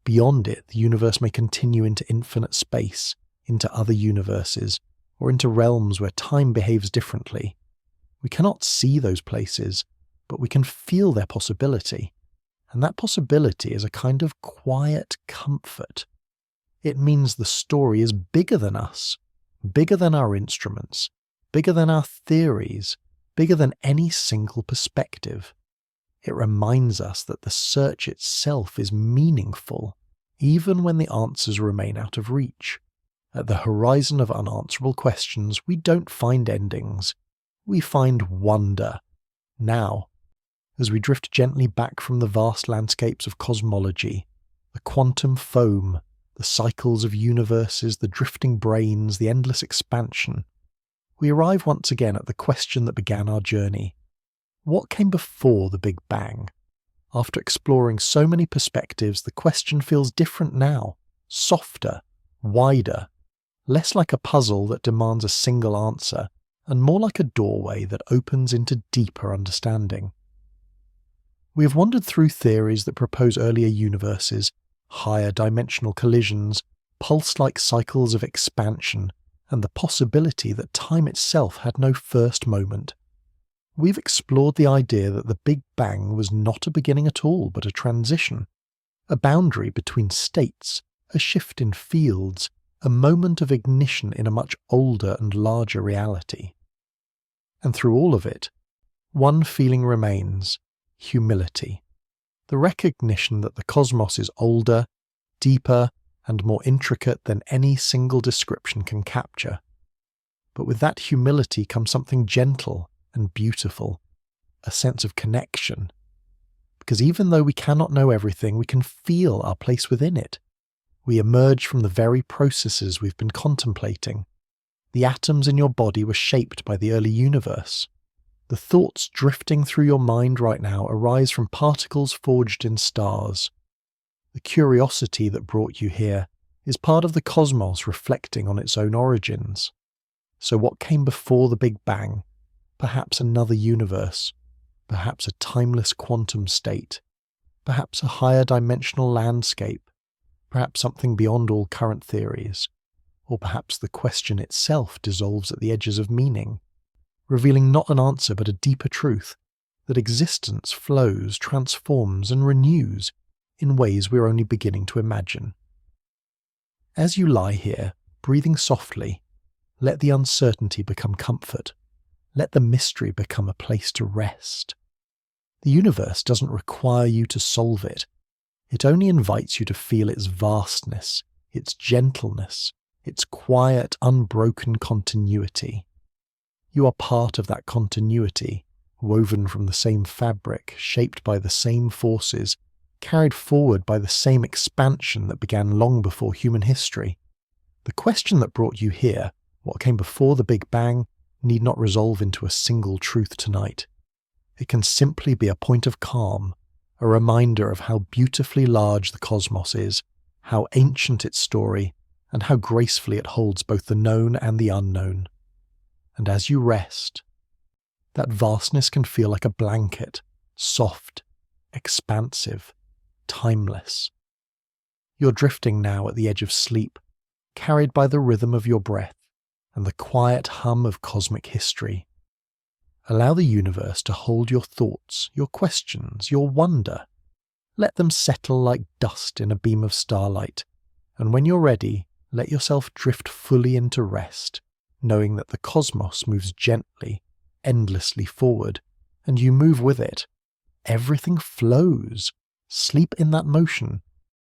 Beyond it, the universe may continue into infinite space, into other universes, or into realms where time behaves differently. We cannot see those places, but we can feel their possibility. And that possibility is a kind of quiet comfort. It means the story is bigger than us, bigger than our instruments, bigger than our theories, bigger than any single perspective. It reminds us that the search itself is meaningful, even when the answers remain out of reach. At the horizon of unanswerable questions, we don't find endings. We find wonder. Now, as we drift gently back from the vast landscapes of cosmology, the quantum foam, the cycles of universes, the drifting branes, the endless expansion, we arrive once again at the question that began our journey. What came before the Big Bang? After exploring so many perspectives, the question feels different now, softer, wider, less like a puzzle that demands a single answer, and more like a doorway that opens into deeper understanding. We have wandered through theories that propose earlier universes, higher dimensional collisions, pulse-like cycles of expansion, and the possibility that time itself had no first moment. We've explored the idea that the Big Bang was not a beginning at all, but a transition, a boundary between states, a shift in fields, a moment of ignition in a much older and larger reality. And through all of it, one feeling remains: humility. The recognition that the cosmos is older, deeper, and more intricate than any single description can capture. But with that humility comes something gentle and beautiful, a sense of connection. Because even though we cannot know everything, we can feel our place within it. We emerge from the very processes we've been contemplating. The atoms in your body were shaped by the early universe. The thoughts drifting through your mind right now arise from particles forged in stars. The curiosity that brought you here is part of the cosmos reflecting on its own origins. So what came before the Big Bang? Perhaps another universe, perhaps a timeless quantum state, perhaps a higher dimensional landscape, perhaps something beyond all current theories, or perhaps the question itself dissolves at the edges of meaning, revealing not an answer but a deeper truth, that existence flows, transforms, and renews in ways we're only beginning to imagine. As you lie here, breathing softly, let the uncertainty become comfort. Let the mystery become a place to rest. The universe doesn't require you to solve it. It only invites you to feel its vastness, its gentleness, its quiet, unbroken continuity. You are part of that continuity, woven from the same fabric, shaped by the same forces, carried forward by the same expansion that began long before human history. The question that brought you here, what came before the Big Bang, need not resolve into a single truth tonight. It can simply be a point of calm, a reminder of how beautifully large the cosmos is, how ancient its story, and how gracefully it holds both the known and the unknown. And as you rest, that vastness can feel like a blanket, soft, expansive, timeless. You're drifting now at the edge of sleep, carried by the rhythm of your breath and the quiet hum of cosmic history. Allow the universe to hold your thoughts, your questions, your wonder. Let them settle like dust in a beam of starlight, and when you're ready, let yourself drift fully into rest, knowing that the cosmos moves gently, endlessly forward, and you move with it. Everything flows. Sleep in that motion,